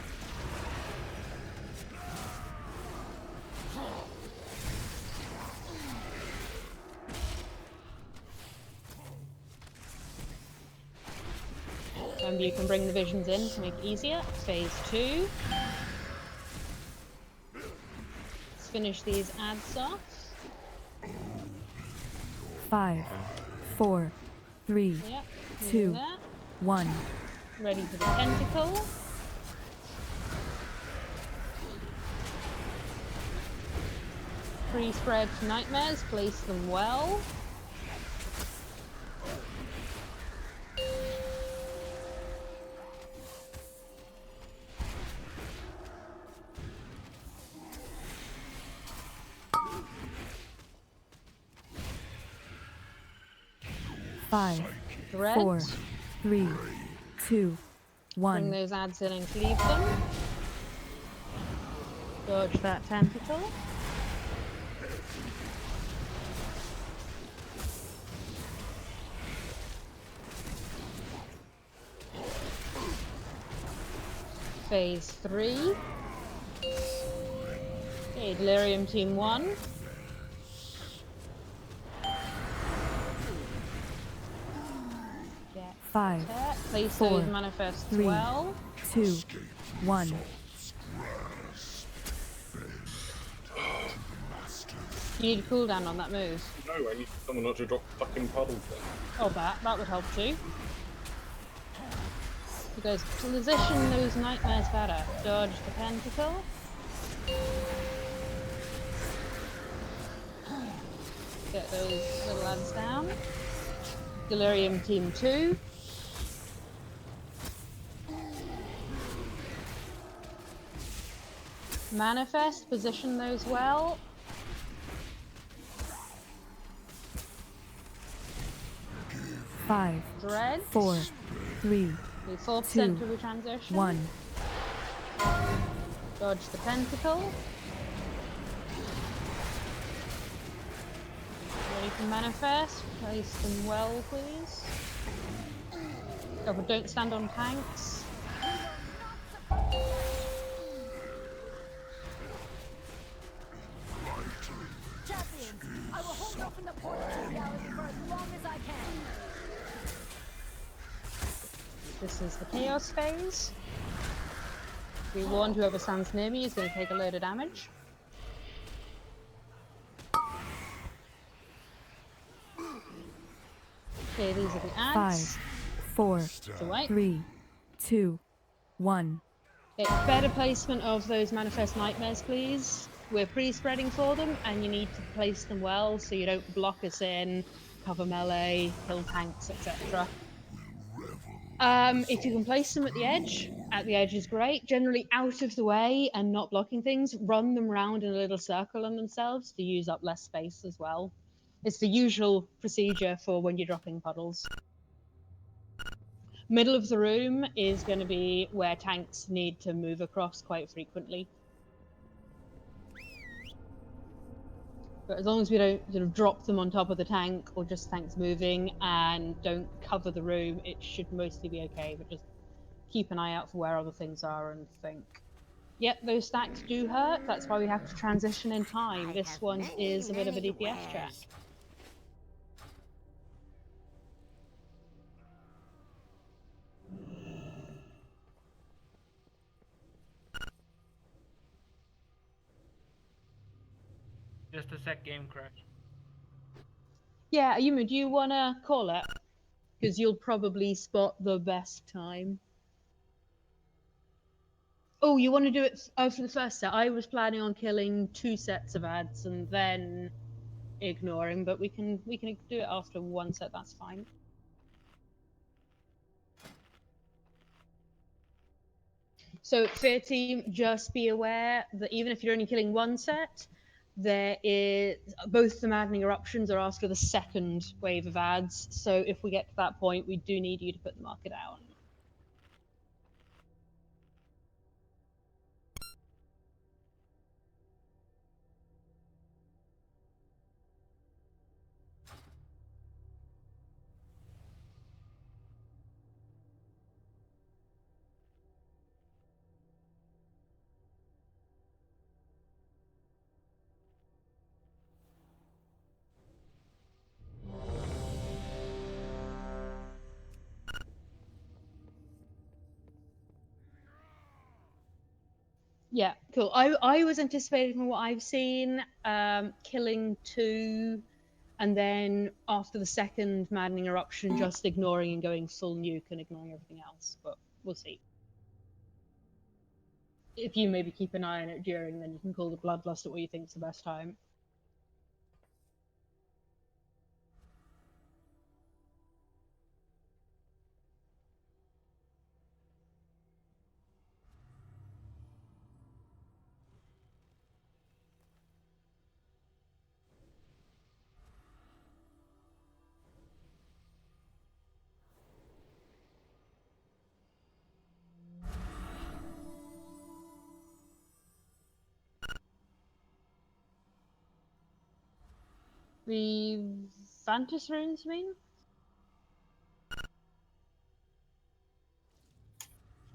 Remember, you can bring the visions in to make it easier. Phase 2. Let's finish these ads off. 5, 4, 3, Yep, 2, that. 1. Ready for the tentacle. Pre-spread nightmares, place them well. Five, Red. 4, 3, 2, Bring 1. those ads in and cleave them. Dodge that tentacle. Phase 3. Okay, Delirium Team 1. Get 5, that. Place 4, those manifests 3, well. 2, 1. You need a cooldown on that move. No, I need someone not to drop fucking puddles there. Oh, that would help too. Guys, position those nightmares better. Dodge the pentacle. Get those little lads down. Delirium Team 2. Manifest, position those well. Five, Dread. 4, 3, 4% 2, to the transition. 1. Dodge the pentacle. Ready for manifest. Place them well, please. Oh, but don't stand on tanks. Champions, I will hold off in the portal reality for as long as I can. This is the chaos phase. Be warned, whoever stands near me is going to take a load of damage. Okay, these are the ads. 5, 4, So wait. 3, 2, 1. Okay, better placement of those manifest nightmares, please. We're pre-spreading for them, and you need to place them well so you don't block us in, cover melee, kill tanks, etc. If you can place them at the edge is great. Generally out of the way and not blocking things. Run them round in a little circle on themselves to use up less space as well. It's the usual procedure for when you're dropping puddles. Middle of the room is going to be where tanks need to move across quite frequently. But as long as we don't sort of drop them on top of the tank or just tanks moving and don't cover the room, it should mostly be okay. But just keep an eye out for where other things are and think. Yep, those stacks do hurt. That's why we have to transition in time. This one is a bit of a DPS check. Just a sec, game crash. Yeah, Ayuma, do you want to call it? Because you'll probably spot the best time. Oh, you want to do it for the first set? I was planning on killing 2 sets of ads and then ignoring, but we can do it after 1 set. That's fine. So, Fear Team, just be aware that even if you're only killing 1 set, there is both the maddening eruptions are after the second wave of ads. So if we get to that point, we do need you to put the marker down. Yeah, cool. I was anticipating from what I've seen, killing 2, and then after the second maddening eruption, just ignoring and going full nuke and ignoring everything else. But we'll see. If you maybe keep an eye on it during, then you can call the bloodlust at what you think's the best time. The Vantis runes, you mean?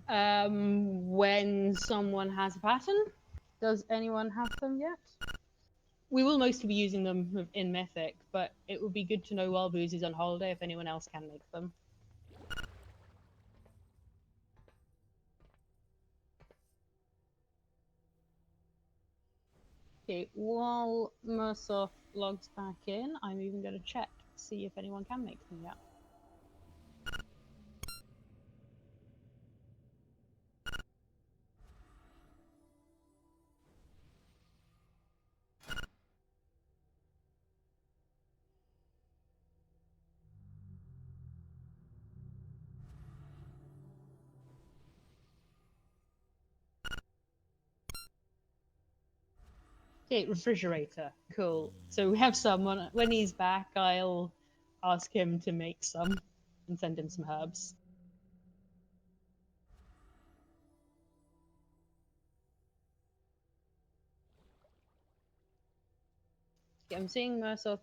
When someone has a pattern? Does anyone have them yet? We will mostly be using them in Mythic, but it would be good to know while Boozy's on holiday if anyone else can make them. Okay, while Mursoft logs back in, I'm even going to check to see if anyone can make them yet. Okay, refrigerator. Cool. So we have someone. When he's back, I'll ask him to make some and send him some herbs. Okay, I'm seeing Mersoth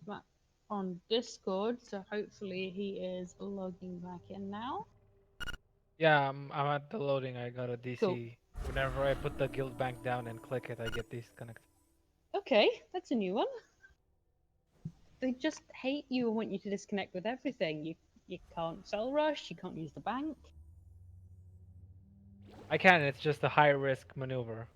on Discord, so hopefully he is logging back in now. Yeah, I'm at the loading. I got a DC. Cool. Whenever I put the guild bank down and click it, I get disconnected. Okay, that's a new one. They just hate you and want you to disconnect with everything. You can't sell rush, you can't use the bank. I can, it's just a high risk maneuver.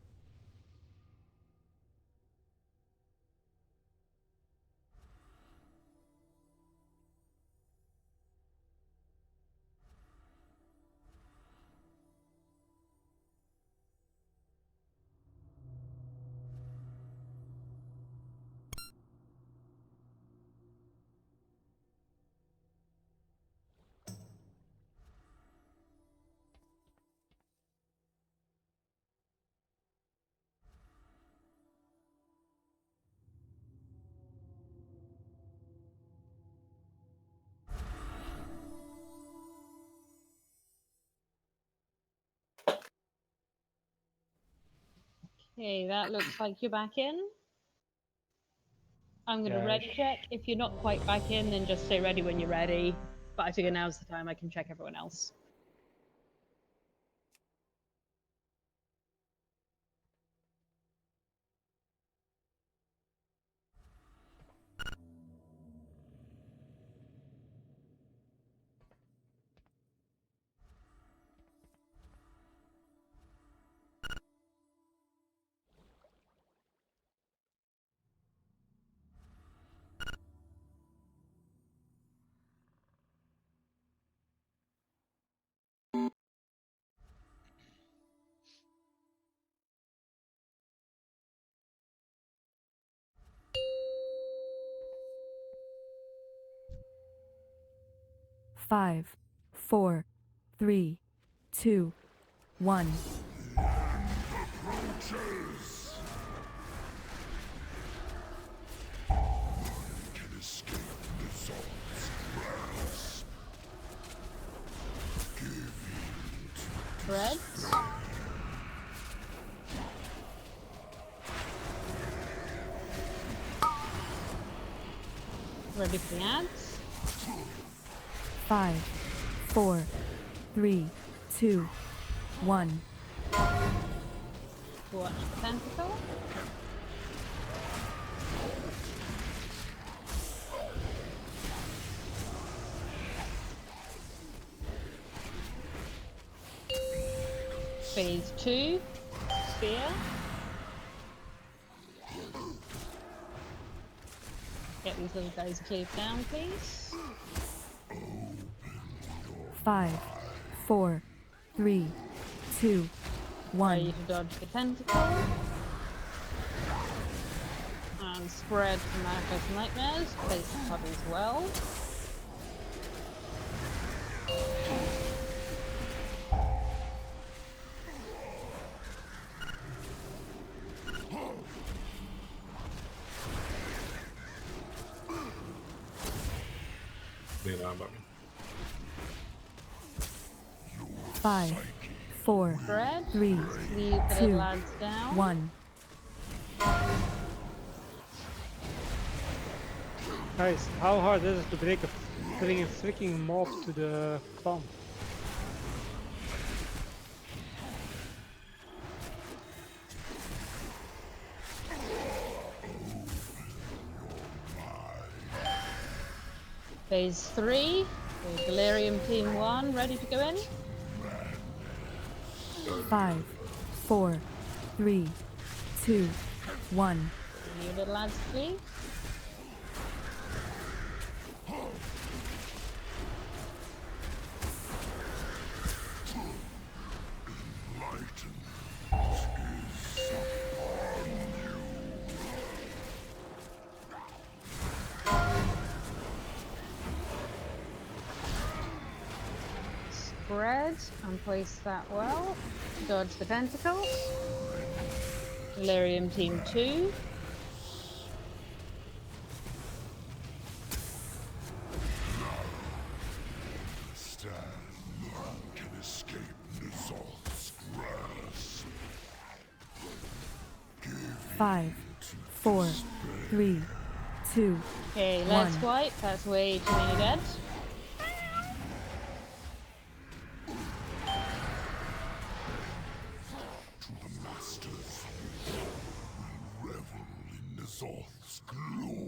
Okay, that looks like you're back in. I'm going to ready check. If you're not quite back in, then just say ready when you're ready. But I figure now's the time I can check everyone else. Five, 4, 3, 2, 1. Threads. Ready for the ads. 5, 4, 3, 2, 1. Watch the tentacle. Phase 2. Spear. Get these little guys cleared down, please. 5, 4, 3, 2, 1. Ready to dodge the tentacle. And spread for Manifest Nightmares. Place the hub as well. Yeah, I'm back. 5, 4, Spread. 3, Leave the 2, lads down. 1. Guys, how hard is it to bring a freaking mob to the farm? Phase 3. The Delirium Team 1 ready to go in. 5, 4, 3, 2, 1. You little lads, please. Spread and place that well. Dodge the tentacles. Delirium Team 2. 5, 4, 3, 2, Okay, 1. let's wipe. That's way too many dead. To the masters, we revel in N'Zoth's glory.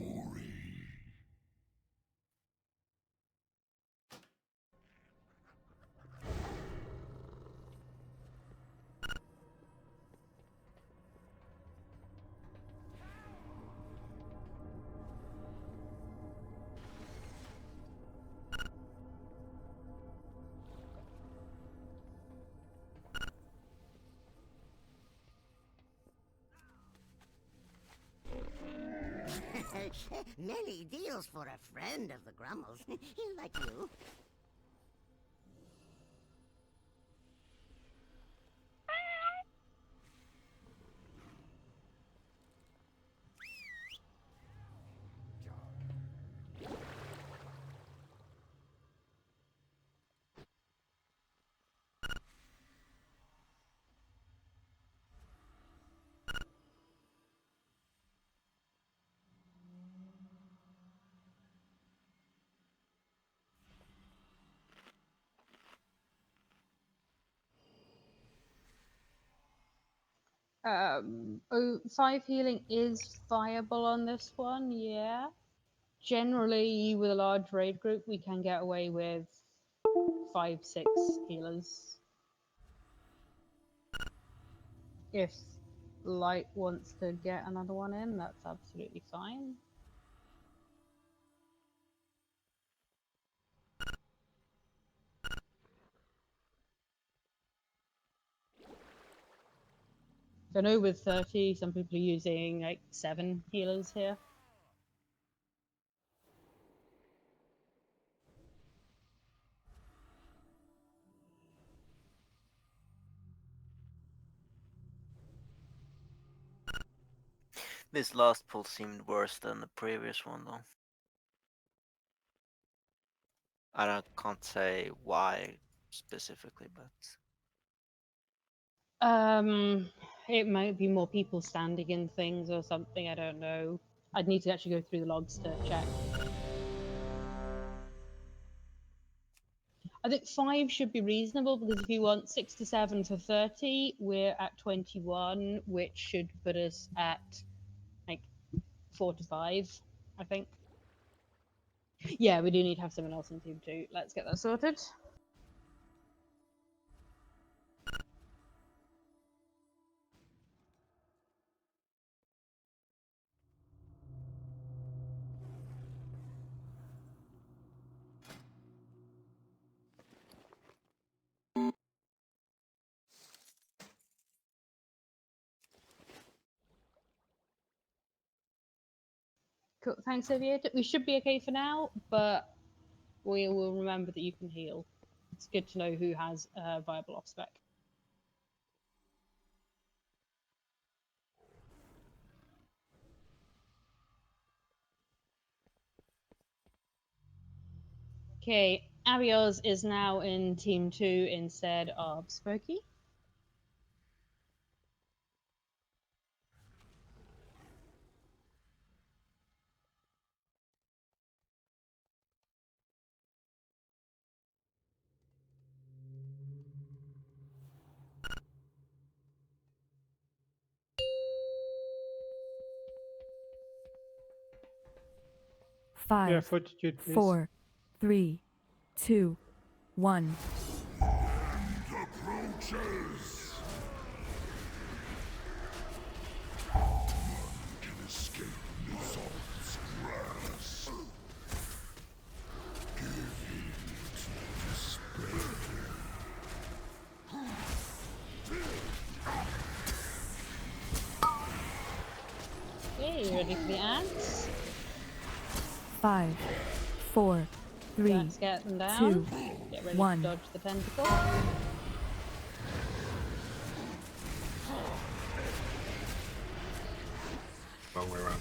Many deals for a friend of the Grummels. Like you. Oh, 5 healing is viable on this one, yeah. Generally, with a large raid group, we can get away with 5, 6 healers. If Light wants to get another one in, that's absolutely fine. I know with 30, some people are using like 7 healers here. This last pull seemed worse than the previous one, though. Can't say why specifically, but It might be more people standing in things or something, I don't know. I'd need to actually go through the logs to check. I think 5 should be reasonable, because if you want 6 to 7 for 30, we're at 21, which should put us at like 4 to 5, I think. Yeah, we do need to have someone else in team 2. Let's get that sorted. Cool. Thanks, Aviator. We should be okay for now, but we will remember that you can heal. It's good to know who has a viable off spec. Okay, Abios is now in team 2 instead of Spooky. Yeah, 5, fortitude, please. 4, 3, 2, 1. Approaches. None can escape N'Zoth's grasp. Give in to despair. Okay, you ready for the ants? 5, 4, 3, Let's get them 2, down. Get ready 1. to dodge the tentacle. Wrong way around.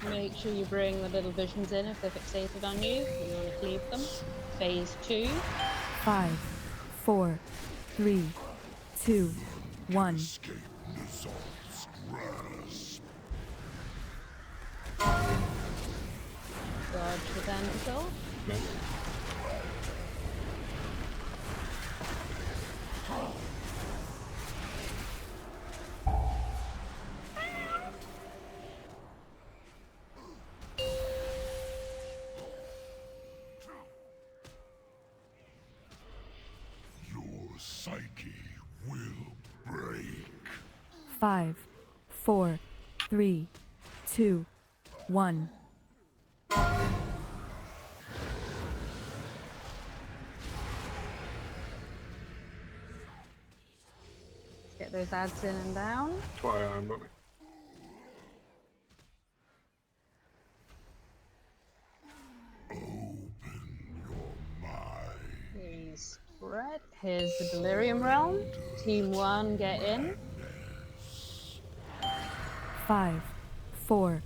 Make sure you bring the little visions in if they're fixated on you. You want to cleave them. Phase 2. 5, 4, 3, 2, 1. Dodge the tentacle. Your psyche will break. 5, 4, 3, 2, 1. Get those ads in and down. Try I'm not. Here's Brett. Here's the Delirium Realm. Team 1, get in. 5, 4,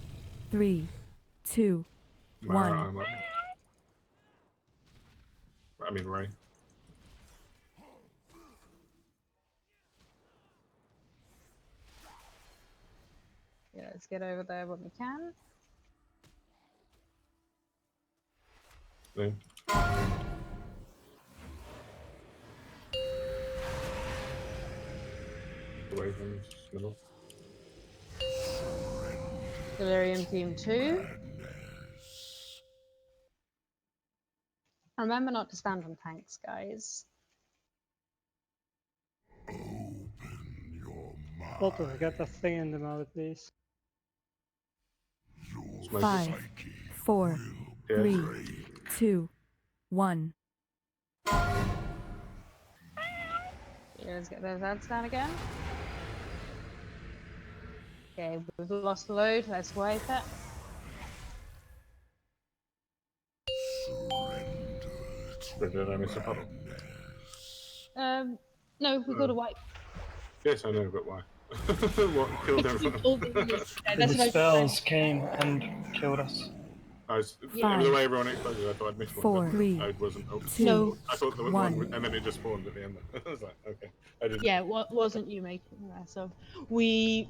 3, 2, Mara, 1. I'm up. I mean, Ray. Yeah, let's get over there when we can. Then. Away from this middle. Delirium Team 2. Remember not to stand on tanks, guys. Potter, get that thing in the mouth, please. 5, 4, 3, 2, 1. Yeah, let's get those ads down again. Okay, we've lost the load. Let's wipe it. Did I miss a puddle? No, we've got to wipe. Yes, I know, but why? What killed everyone? The spells came and killed us. I was, Yeah. the way everyone exploded, I thought I'd missed one. 4, but 3, I wasn't. Oh, 2, No. I thought there was 1. one, and then it just spawned at the end. I was like, okay, I didn't. Yeah, wasn't you making that? So we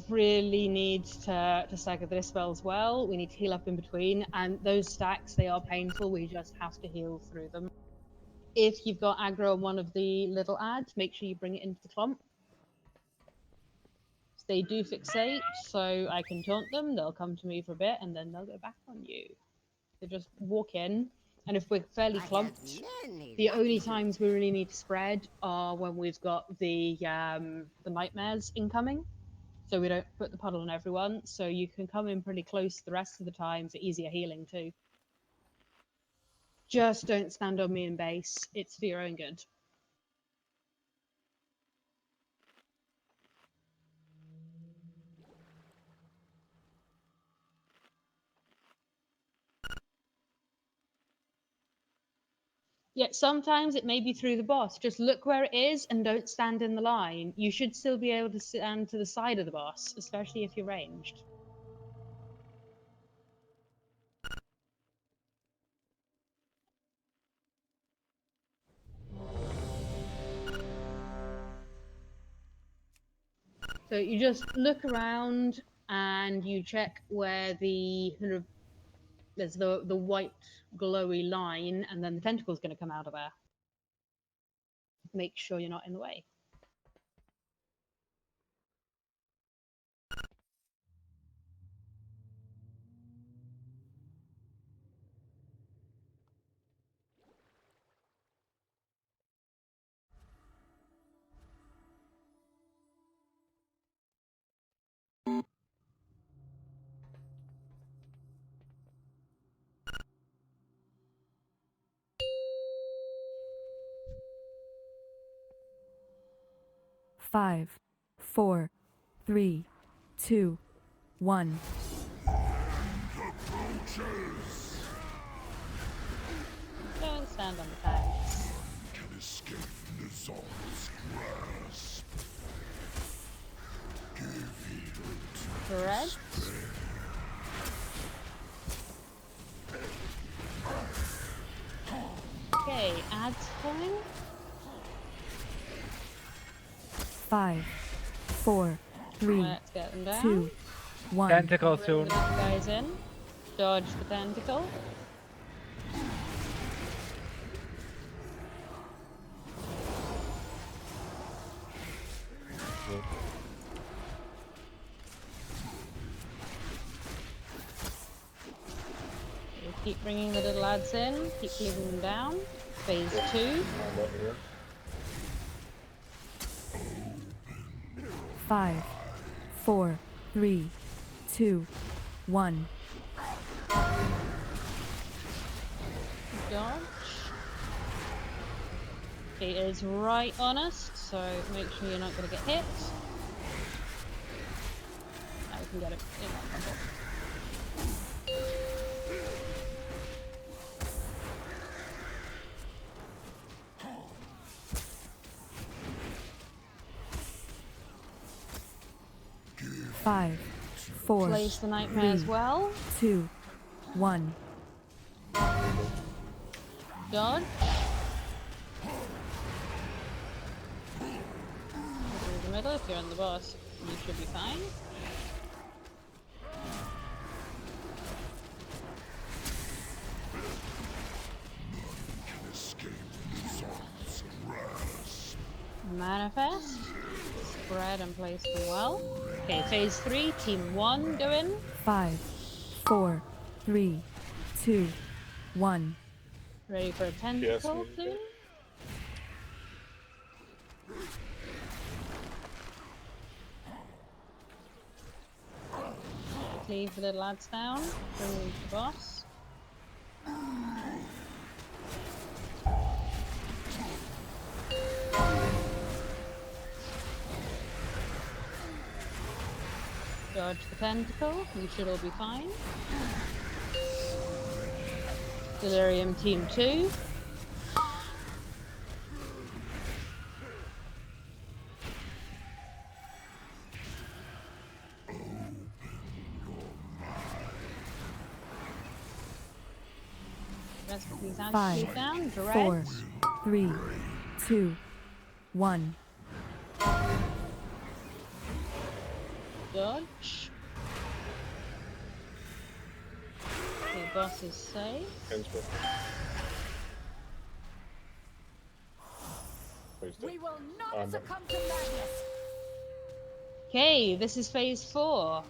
really need to stagger this spell as well. We need to heal up in between, and those stacks, they are painful. We just have to heal through them. If you've got aggro on one of the little ads, make sure you bring it into the clump. They do fixate, so I can taunt them. They'll come to me for a bit, and then they'll go back on you. They just walk in, and if we're fairly clumped, the only times we really need to spread are when we've got the nightmares incoming. So we don't put the puddle on everyone. So you can come in pretty close the rest of the time for easier healing too. Just don't stand on me in base. It's for your own good. Yeah, sometimes it may be through the boss. Just look where it is and don't stand in the line. You should still be able to stand to the side of the boss, especially if you're ranged. So you just look around and you check where the kind of there's the white glowy line, and then the tentacle's going to come out of there. Make sure you're not in the way. Five, 4, 3, 2, 1. Don't stand on the tanks. Can escape Nizal's grasp. Give Correct. Okay, ads coming. 5, 4, 3, Let's get them down. 2, 1. Tentacle Bring soon. the little guys in. Dodge the tentacle. You keep bringing the little lads in. Keep leaving them down. Phase 2. 5, 4, 3, 2, 1. Dodge. It is right on us, so make sure you're not going to get hit. Now we can get it in that bubble. Five, 4, Place the nightmare as 3, well. 2, 1. Dodge. Through the middle. If you're on the boss, you should be fine. Manifest. Spread and place them well. Okay, phase 3, team 1, go in. 5, 4, 3, 2, 1. Ready for a tentacle soon? Leave the little lads down. Bring them to the boss. Dodge the tentacle. You should all be fine. Delirium team 2. Rest of these ads 5, down. 4, 3, 2, 1. Dodge. The boss is safe. We will not succumb to madness. Okay, this is phase 4.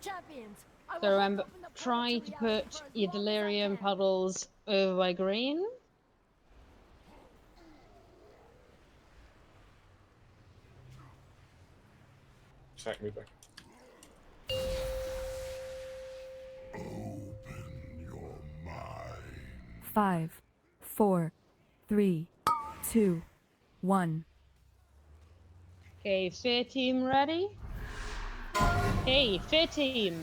Champions, I will So remember, try to put your delirium puddles over by green. Sack me back. 5, 4, 3, 2, 1. Okay, fear team ready? Okay, fear team.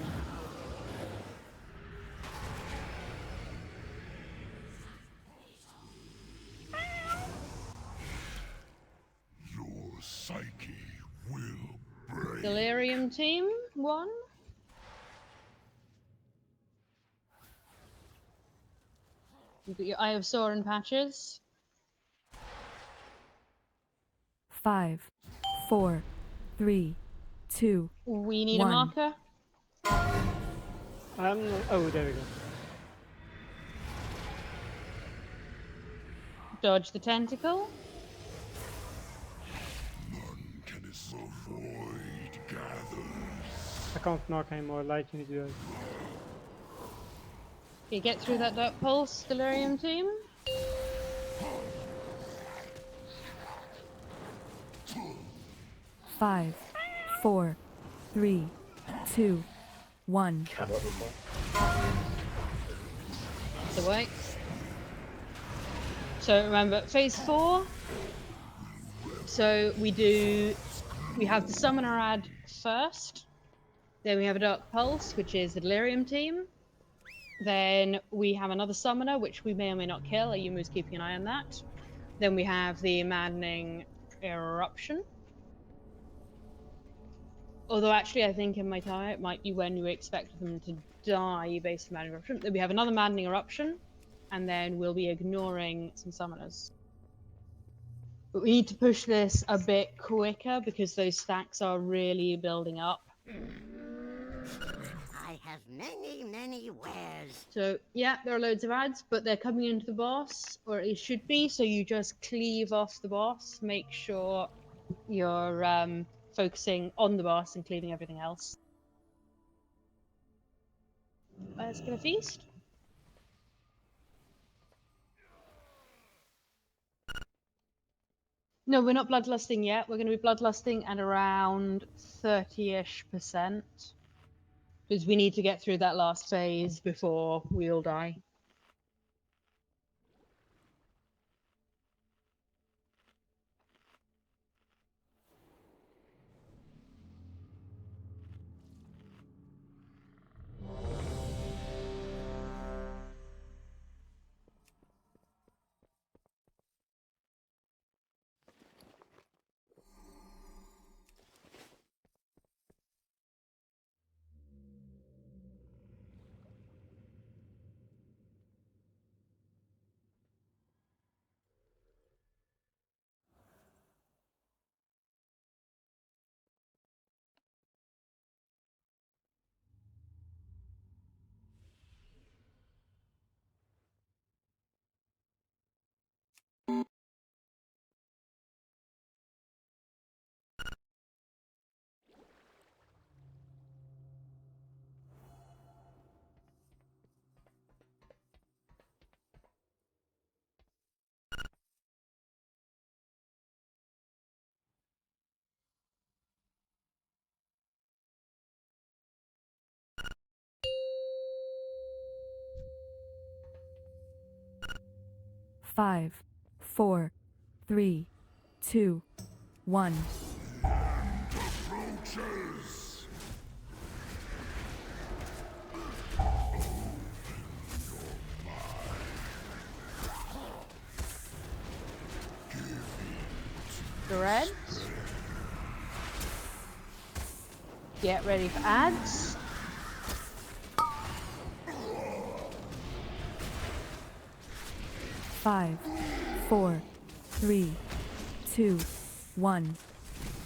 Your psyche will break. Delirium team 1. You've got your Eye of Sauron patches. 5, 4, 3, 2, We need 1. a marker. Oh, there we go. Dodge the tentacle. I can't knock anymore, like you need to do it. Okay, get through that dark pulse, Delirium team. Five, 4, 3, 2, 1. The way. So remember, phase 4. So we have the summoner ad first. Then we have a dark pulse, which is the delirium team. Then we have another summoner, which we may or may not kill. Ayumu's keeping an eye on that. Then we have the maddening eruption. Although actually, I think in my time it might be when you expect them to die based on maddening eruption. Then we have another maddening eruption, and then we'll be ignoring some summoners. But we need to push this a bit quicker because those stacks are really building up. I have many wares. So yeah, there are loads of ads, but they're coming into the boss, or it should be, so you just cleave off the boss. Make sure you're focusing on the boss and cleaving everything else. Let's get a feast. No, we're not bloodlusting yet. We're going to be bloodlusting at around 30-ish%. Because we need to get through that last phase before we all die. Five, 4, 3, 2, 1. Approaches. Dread. Get ready for ads. Five, 4, 3, 2, 1.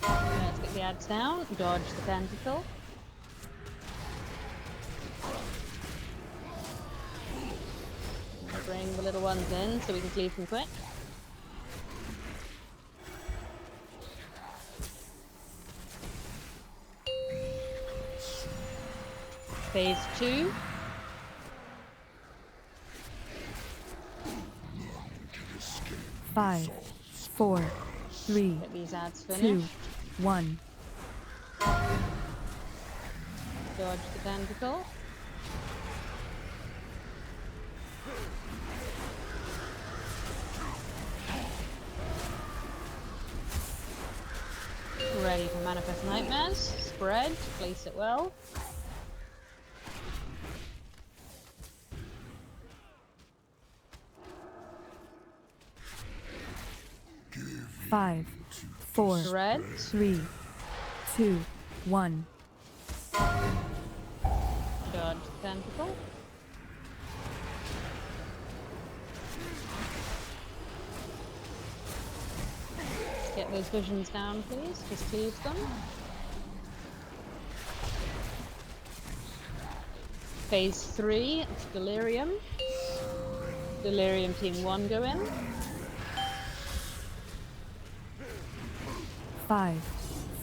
Let's get the ads down. Dodge the tentacle. Bring the little ones in so we can cleave them quick. Phase 2. Five, 4, 3, Get these ads 2, finished. 1. Dodge the tentacle. Ready for Manifest Nightmares. Spread. Place it well. Five, 4, Dread. 3, 2, 1. Dodge the tentacle. Let's get those visions down, please. Just cleave them. Phase 3, it's Delirium. Delirium Team 1 go in. 5,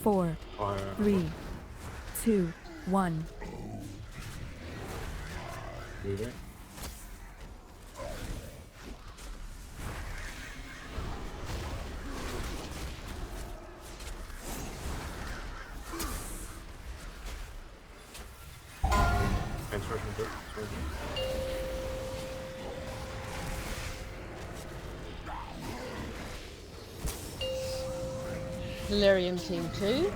4, 3, 2, 1. Moving. Delirium Team 2.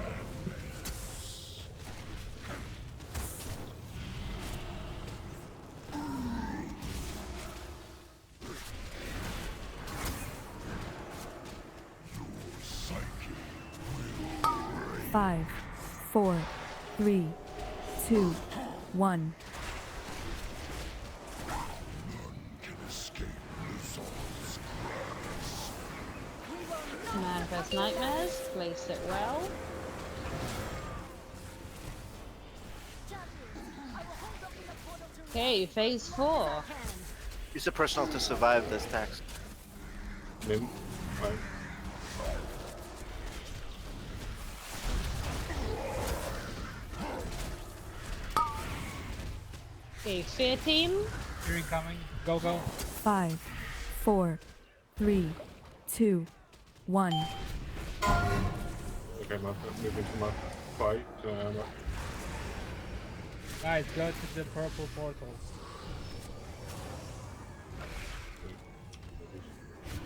Five, 4, 3, 2, 1. Can escape. Manifest Nightmares, place it well. Okay, phase 4. Use a personal to survive this tax. Nim. Right. Okay, Fear Team. You're incoming. Go, go. 5, 4, 3, 2, 1. Okay, moving to my fight. Guys, go to the purple portal.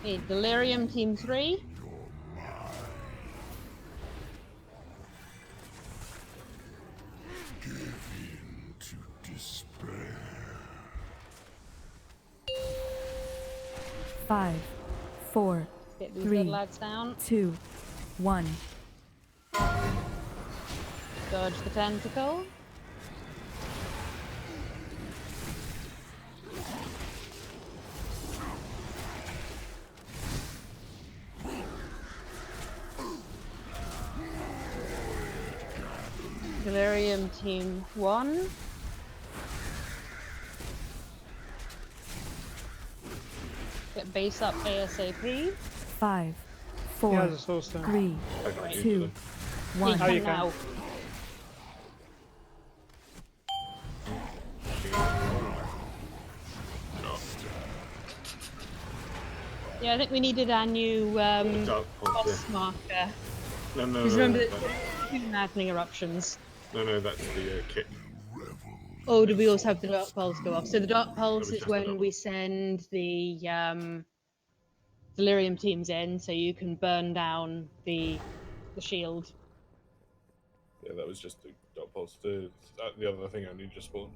Okay, Delirium Team 3. Five, 4, Get these 3, little lads down. 2, 1. Dodge the tentacle. Delirium Team 1. Get base up ASAP. 5, 4, Yeah, the soul stone. 3, 2, 1. How you can. Now. Yeah, I think we needed our new boss marker. No, Because remember, two maddening eruptions. No, that's the kit. Oh, do we also have the Dark Pulse go off? So the Dark Pulse was is just when we send the Delirium teams in, so you can burn down the shield. Yeah, that was just the dot pulse. The other thing only just spawned.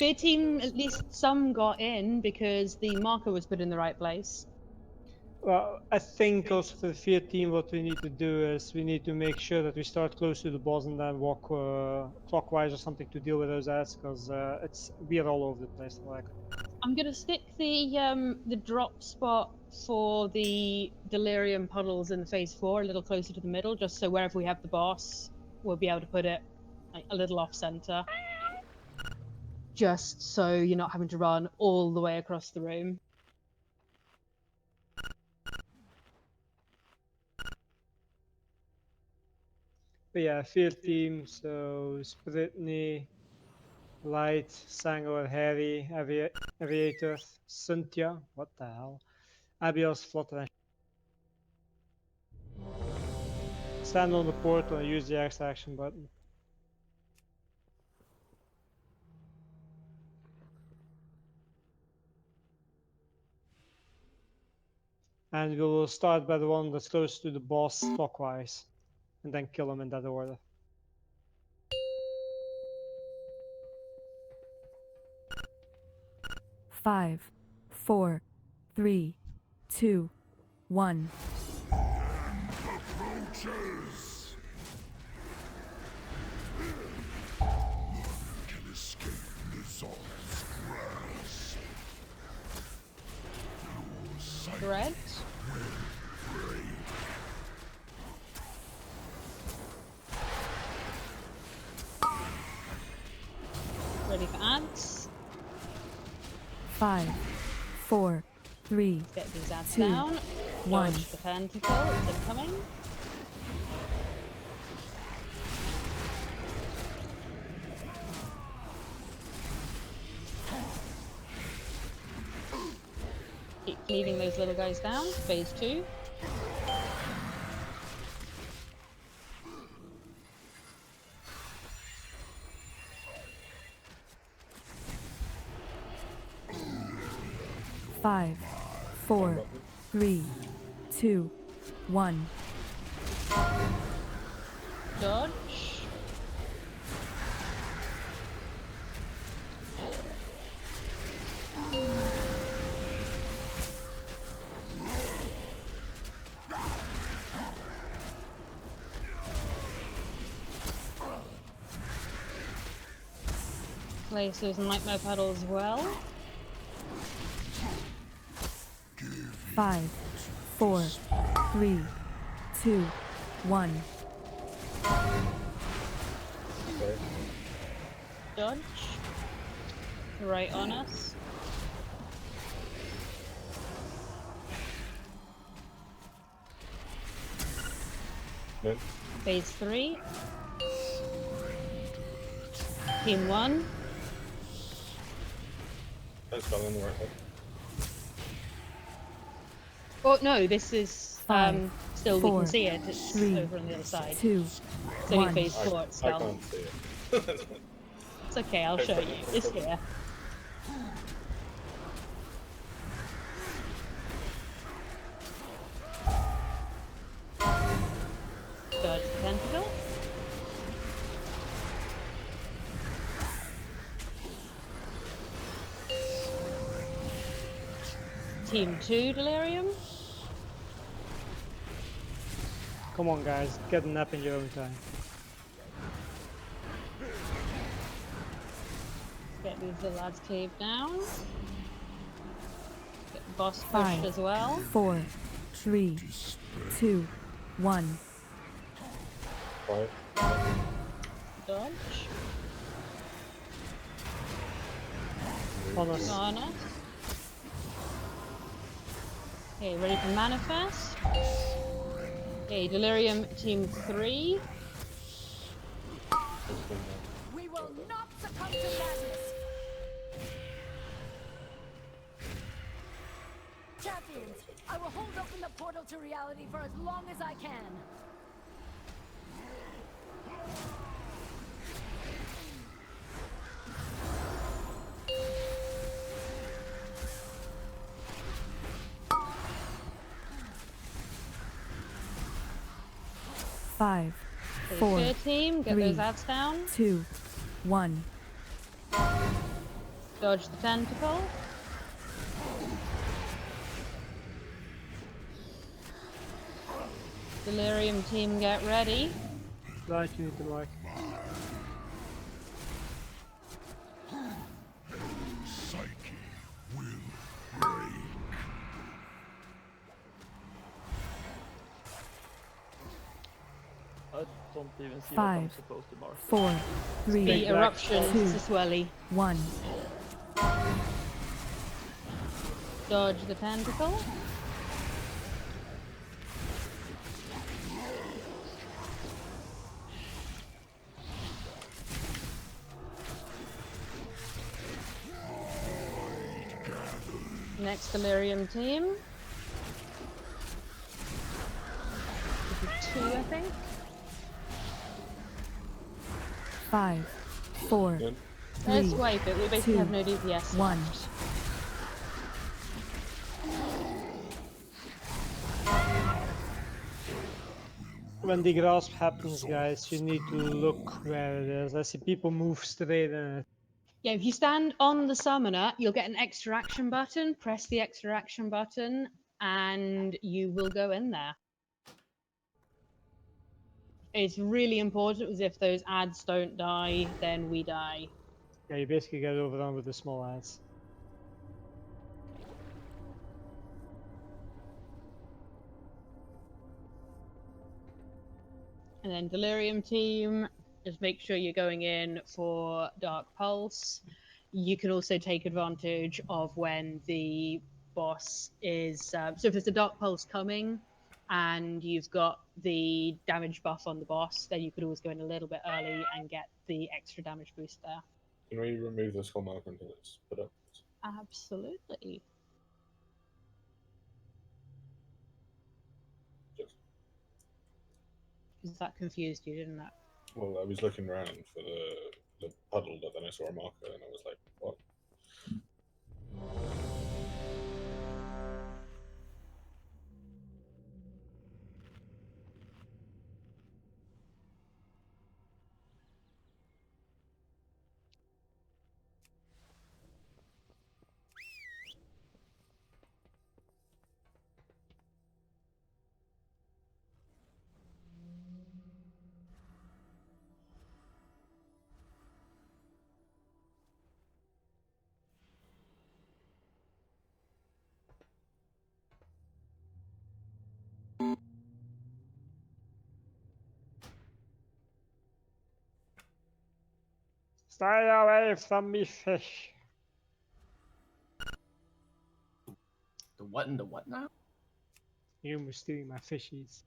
Fear team, at least some got in because the marker was put in the right place. Well, I think also for the Fear team, what we need to do is we need to make sure that we start close to the boss and then walk clockwise or something to deal with those ads, because we are all over the place. Like, I'm gonna stick the drop spot for the Delirium puddles in phase 4 a little closer to the middle, just so wherever we have the boss, we'll be able to put it like a little off center. Just so you're not having to run all the way across the room. but yeah, Fear team. So Spritney, Light, Sangor, Harry, Aviator, Cynthia. What the hell? Abios, Flutter, and stand on the portal and use the X action button. And we will start by the one that's close to the boss clockwise, and then kill him in that order. Five, 4, 3, 2, 1. Approaches. Nothing can escape Nizal's grasp. Red. Ready for ads. 5, 4, 3, Get these ads 2, down. 1. Dodge the tentacle, it's incoming. Keep cleaving those little guys down. Phase 2. Five, 4, 3, 2, 1. Dodge. Place those nightmare paddles as well. 5, 4, 3, 2, 1. Dodge. Right on us. Good. Phase 3. Team 1. That's fell in the right way. Oh no, this is 5, still we 4, can see it. It's 3, over on the other side. 2, It's only 1. phase 4 it's I fell. can't see it. It's okay, I'll show you. It's here. Dodge the tentacle. Team 2 Delirium. Come on, guys, get a nap in your own time. Get these little lads caved down. Get the boss pushed 5, as well. 4, 3, 2, 1. Right. Dodge. On us. On us. Okay, ready for manifest. Okay, Delirium Team 3. We will not succumb to madness. Champions, I will hold open the portal to reality for as long as I can. Five, Okay, 4, clear team, get 3, those ads down. 2, 1. Dodge the tentacle. Delirium team, get ready. Right, you need to like. Psyche will break. I don't even see what 5, I'm supposed to mark. 4, 3, The eruption, 2, Siswelly. 1. Dodge the tentacle. Next Delirium team. This is 2, I think. 5, 4, Let's 3, wipe it. We basically 2, have no DPS. 1. When the grasp happens, guys, you need to look where it is. I see people move straight in it. Yeah, if you stand on the summoner, you'll get an extra action button. Press the extra action button, and you will go in there. It's really important because if those ads don't die, then we die. Yeah, you basically get overrun with the small ads. And then Delirium team, just make sure you're going in for Dark Pulse. You can also take advantage of when the boss is... so if there's a Dark Pulse coming and you've got the damage buff on the boss, then you could always go in a little bit early and get the extra damage boost there. Can we remove the skull mark until it's put up? Absolutely. Because that confused you, didn't it? Well, I was looking around for the puddle, but then I saw a marker and I was like, what? Stay away from me, fish. The what and the what now? You were stealing my fishies.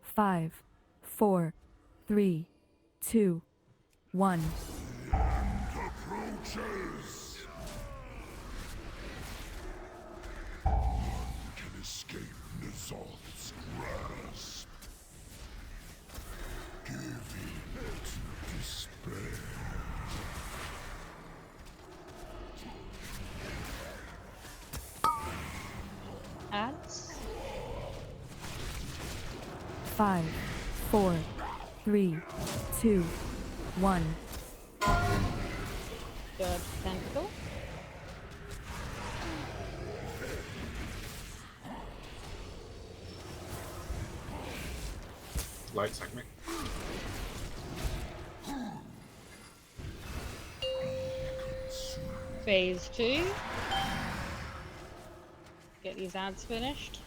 Five, 4, 3, 2, 1. Approaches. None can escape Nizal's grasp. Give in to despair. Ads. 5, 4, 3, 2, 1. Dodge tentacle. Light segment. Phase 2. Get these ads finished.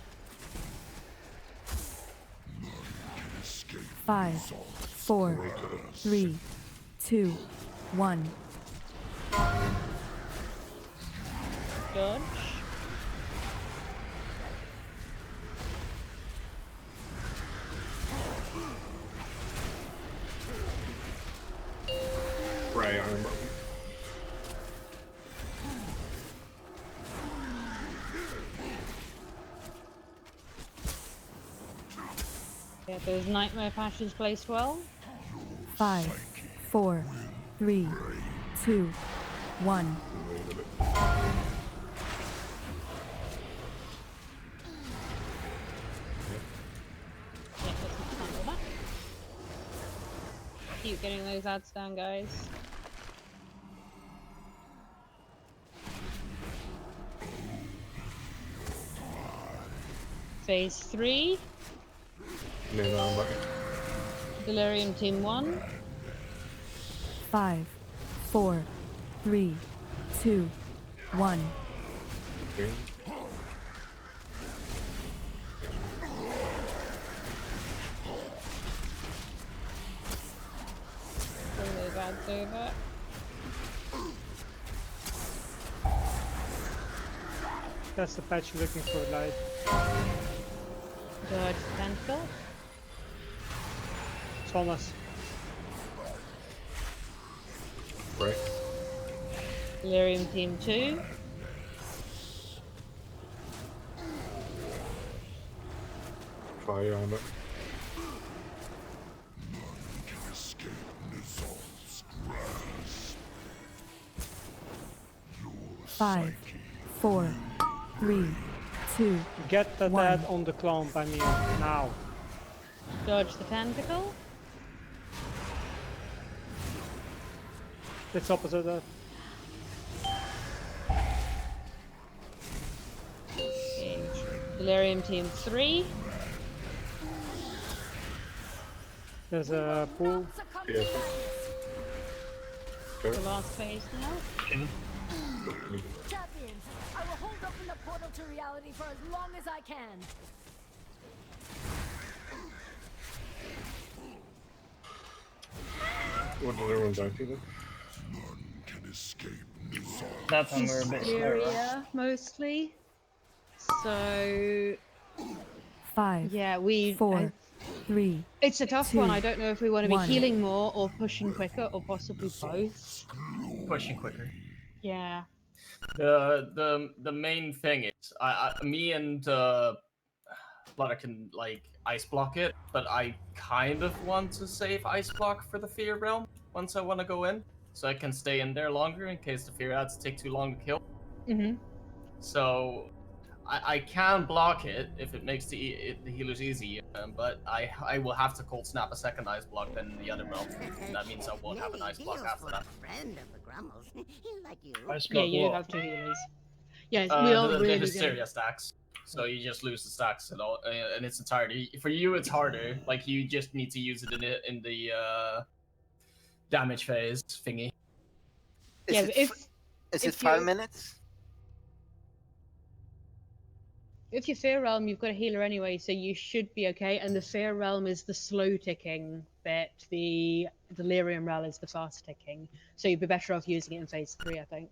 5, 4, 3, 2, 1. Dodge. Ray armor. Get those nightmare patches placed well. 5, 4, 3, 2, 1. Yeah, let's not handle that. Keep getting those ads down, guys. Phase 3. No, armor. Delirium Team 1. 5, 4, 3, 2, 1. Okay. Bring those ads over. That's the patch you're looking for, Light. Dodge tentacle. Thomas. Right. Delirium Team 2. Fire armor. Can escape Nizal's grasp. 5, 4, 3, 2, Get the 1. dad on the clamp, I mean, now. Dodge the tentacle. It's opposite of that. Delirium Team 3. There's a pool. Yeah. The last phase now. Champions, I will hold open the portal to reality for as long as I can. What did everyone die to then? None can escape Nizal. That time we're a bit slower. Hysteria, mostly. So 5, yeah, we 4, 3. it's a tough 2, one. I don't know if we want to be 1. healing more or pushing quicker or possibly both. Pushing quicker. Yeah. The main thing is me and Flutter can like ice block it, but I kind of want to save ice block for the fear realm once I want to go in, so I can stay in there longer in case the fear ads take too long to kill. Mhm. So I can block it if it makes the healers easy, but I will have to cold snap a second ice block then in the other realm. And that means I won't have an ice block after that. Friend of the Grummels. like you. Ice Yeah, block you what? have two healers. Yes, we are the really hysteria gonna... stacks. So you just lose the stacks and all in its entirety. For you, it's harder. Like you just need to use it in the damage phase thingy. Is it 5 minutes? If you're Fear Realm, you've got a healer anyway, so you should be okay. And the Fear Realm is the slow ticking bit. The Delirium Realm is the fast ticking. So you'd be better off using it in phase 3, I think.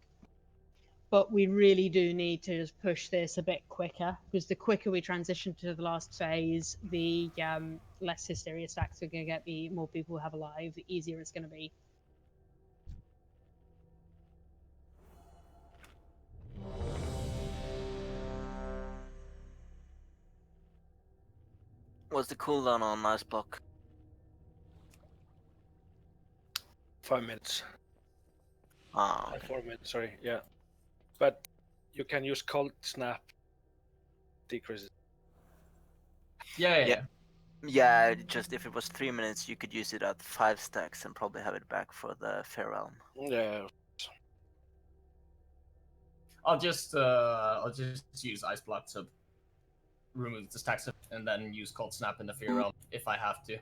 But we really do need to just push this a bit quicker, because the quicker we transition to the last phase, the less hysteria stacks we're going to get, the more people we have alive, the easier it's going to be. What's the cooldown on Ice Block? 5 minutes. Ah, okay. 4 minutes, sorry, yeah. But you can use Cold Snap, decreases. Yeah. Yeah, just if it was 3 minutes, you could use it at 5 stacks and probably have it back for the Fair Realm. Yeah. I'll just use Ice Block to remove the stacks and then use Cold Snap in the Fear Realm if I have to.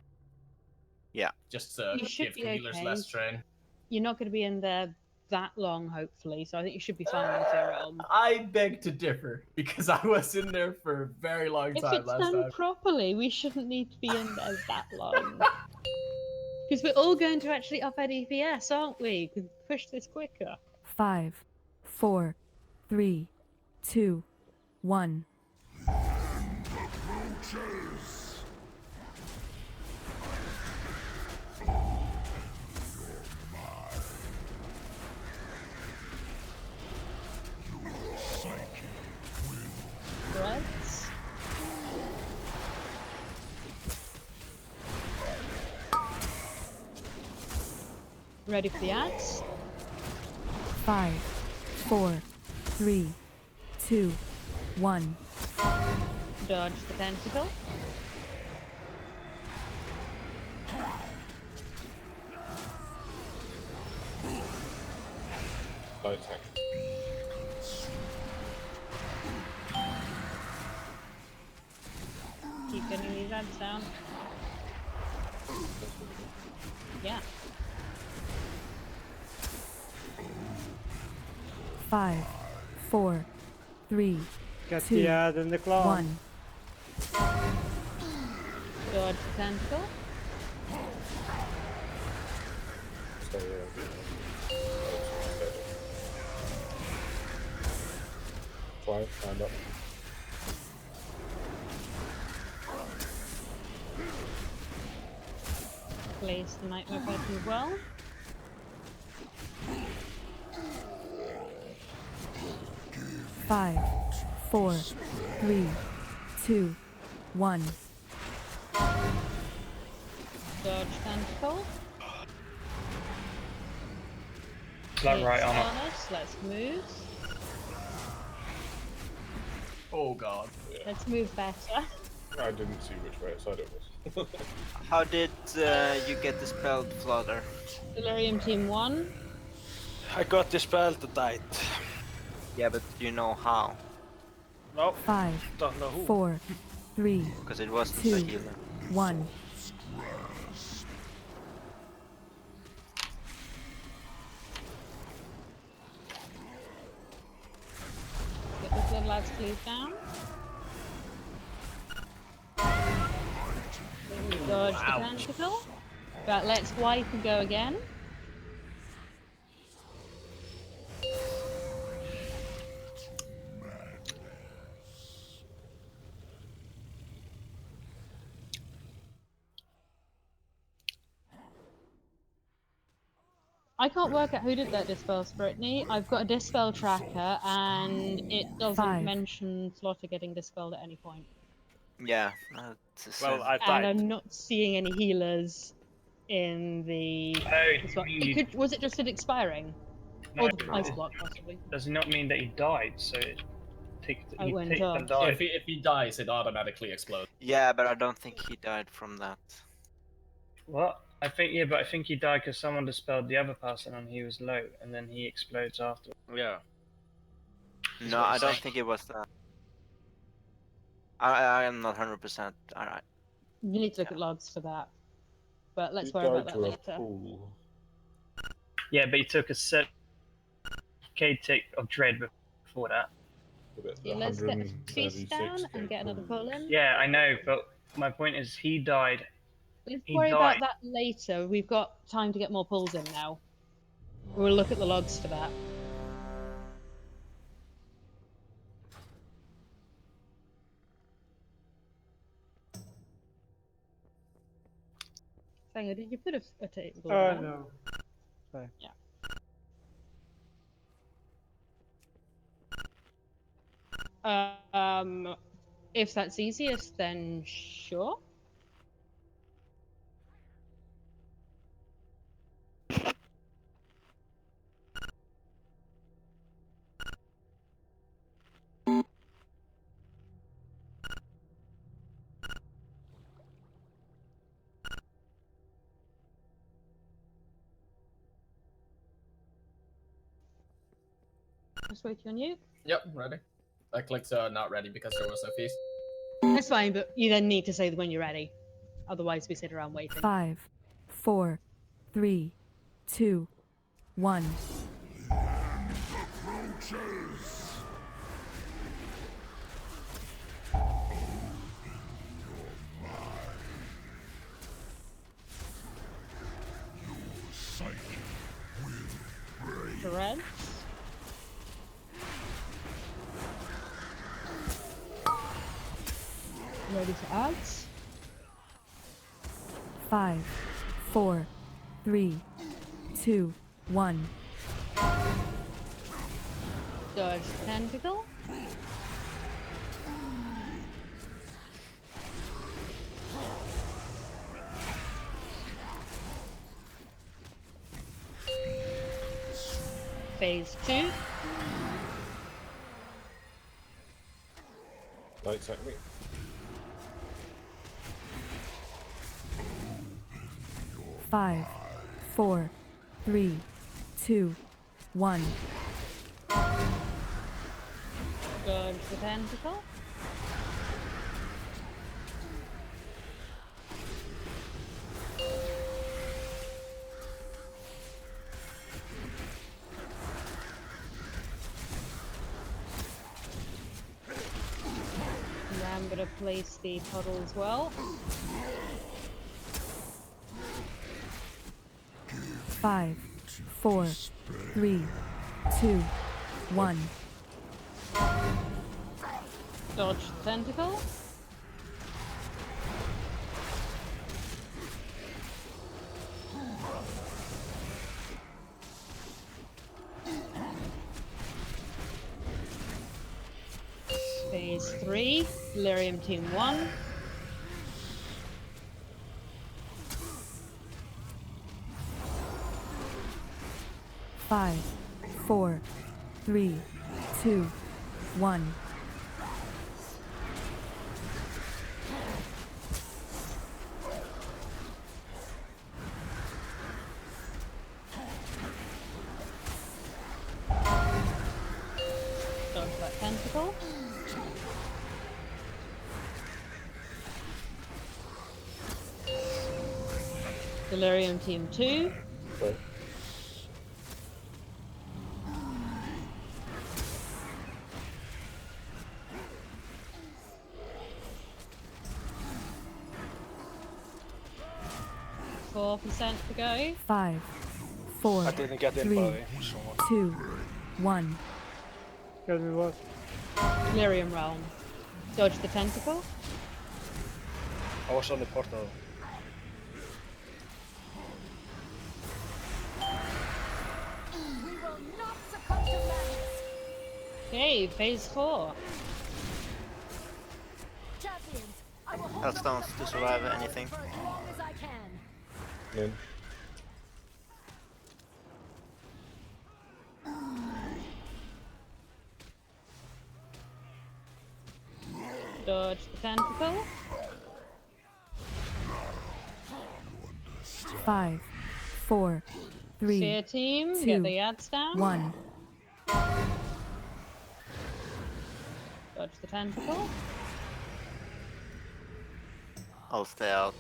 Yeah. Just to You should give be healers okay. less strain. You're not going to be in there that long, hopefully, so I think you should be fine in the Fear Realm. I beg to differ, because I was in there for a very long If time it's last done time. properly, we shouldn't need to be in there that long. Because we're all going to actually up our DPS, aren't we? We can push this quicker. 5, 4, 3, 2, 1. Threads. Ready for the axe? 5, 4, 3, 2, 1. Dodge the tentacle. Low attack. Keep getting these ads down. Yeah. 5, 4, 3, Get 2, the ad in the claw. 1. Dodge the tentacle. So, Fly, stand up. Place the nightmare bed as well. Five, 4, 3, 2, 1. Dodge tentacle. It's like right on it. Us. Let's move. Oh god. Let's move better. I didn't see which way side it was. How did you get dispelled, Flutter? Delirium Team 1. I got dispelled the night. Yeah, but do you know how? No. 5, Don't know who. 4, 3, Because it wasn't 2, the healer. 1. Get the blood lads please down. Dodge the tentacle. Right, let's wipe and go again. I can't work out who did that dispel, Brittany. I've got a dispel tracker and it doesn't 5. mention Slaughter getting dispelled at any point. Yeah. Well, I And died. I'm not seeing any healers in the. Was it just it expiring? No, Or the ice block, possibly. Does not mean that he died, so it ticked, I he went ticked off. and died. If he dies, it automatically explodes. Yeah, but I don't think he died from that. What? I think, yeah, but I think he died because someone dispelled the other person and he was low, and then he explodes after. Yeah. No, I don't think it was that. I am not 100%. Alright. You need to look at logs for that. But let's He worry died about that to a later. pool. Yeah, but he took a set K tick of dread before that. Yeah, let's get the feast down and get another pull in. Yeah, I know, but my point is he died. Let's He worry died. about that later. We've got time to get more pulls in now. We'll look at the logs for that. Sanger, did you put a table down? No. Sorry. Yeah. If that's easiest, then sure. Just waiting on you. Yep, ready. I clicked not ready because there was no feast. That's fine, but you then need to say when you're ready. Otherwise, we sit around waiting. 5, 4, 3, 2, 1. Threads. Ready to add. 5, 4, 3, 2, 1. Dodge tentacle. Phase 2. Light technique. Five, 4, 3, 2, 1. Dodge the tentacle. And I'm gonna place the puddle as well. 5, 4, 3, 2, 1. Dodge the tentacle. Phase 3, Lyrium Team 1. Five, 4, 3, 2, 1. Dodge that tentacle. Delirium Team 2. Right. %4 to go. 5, 4, I didn't get in 3, by someone. 2, 1. Tell me what? Lyrium Realm. Dodge the tentacle. I was on the portal. We will not succumb to madness. Okay, phase 4. Champions, I will hold Hellstones up to the survive fort anything. for as long as I can. In. Dodge the tentacle. 5, 4, 3, Sphere team, 2, get the ads down. 1. Dodge the tentacle. I'll stay out.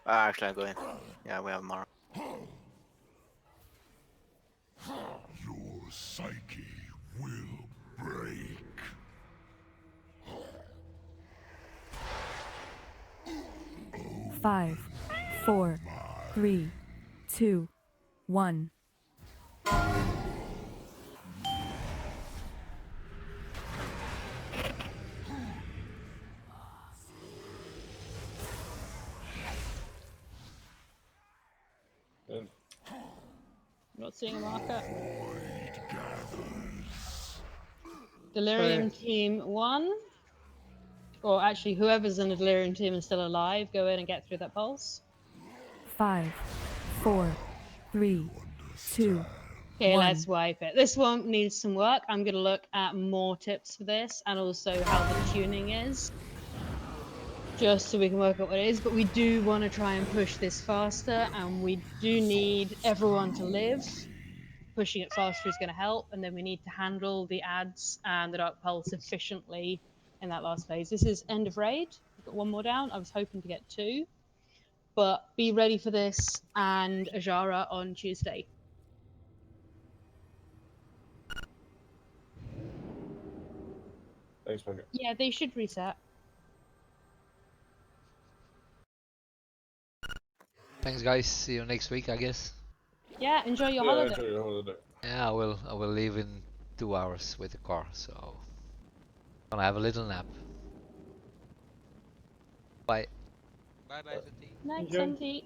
Actually, I'll go in. Yeah, we have Mara. Your Your psyche will break. Five, four, three, two, one. Not seeing a marker. Delirium team 1. Or actually, whoever's in the delirium team is still alive, go in and get through that pulse. 5, 4, 3, 2, Okay, 1. let's wipe it. This one needs some work. I'm going to look at more tips for this and also how the tuning is, just so we can work out what it is. But we do want to try and push this faster, and we do need everyone to live. Pushing it faster is going to help, and then we need to handle the ads and the Dark Pulse efficiently in that last phase. This is end of raid. We've got one more down. I was hoping to get 2, but be ready for this and Ajara on Tuesday. Thanks, Margaret. Yeah, they should reset. Thanks, guys. See you next week, I guess. Yeah, enjoy your holiday. Enjoy your holiday. Yeah, I will leave in 2 hours with the car, so gonna have a little nap. Bye. Bye bye, Sunti. Night, Sunti.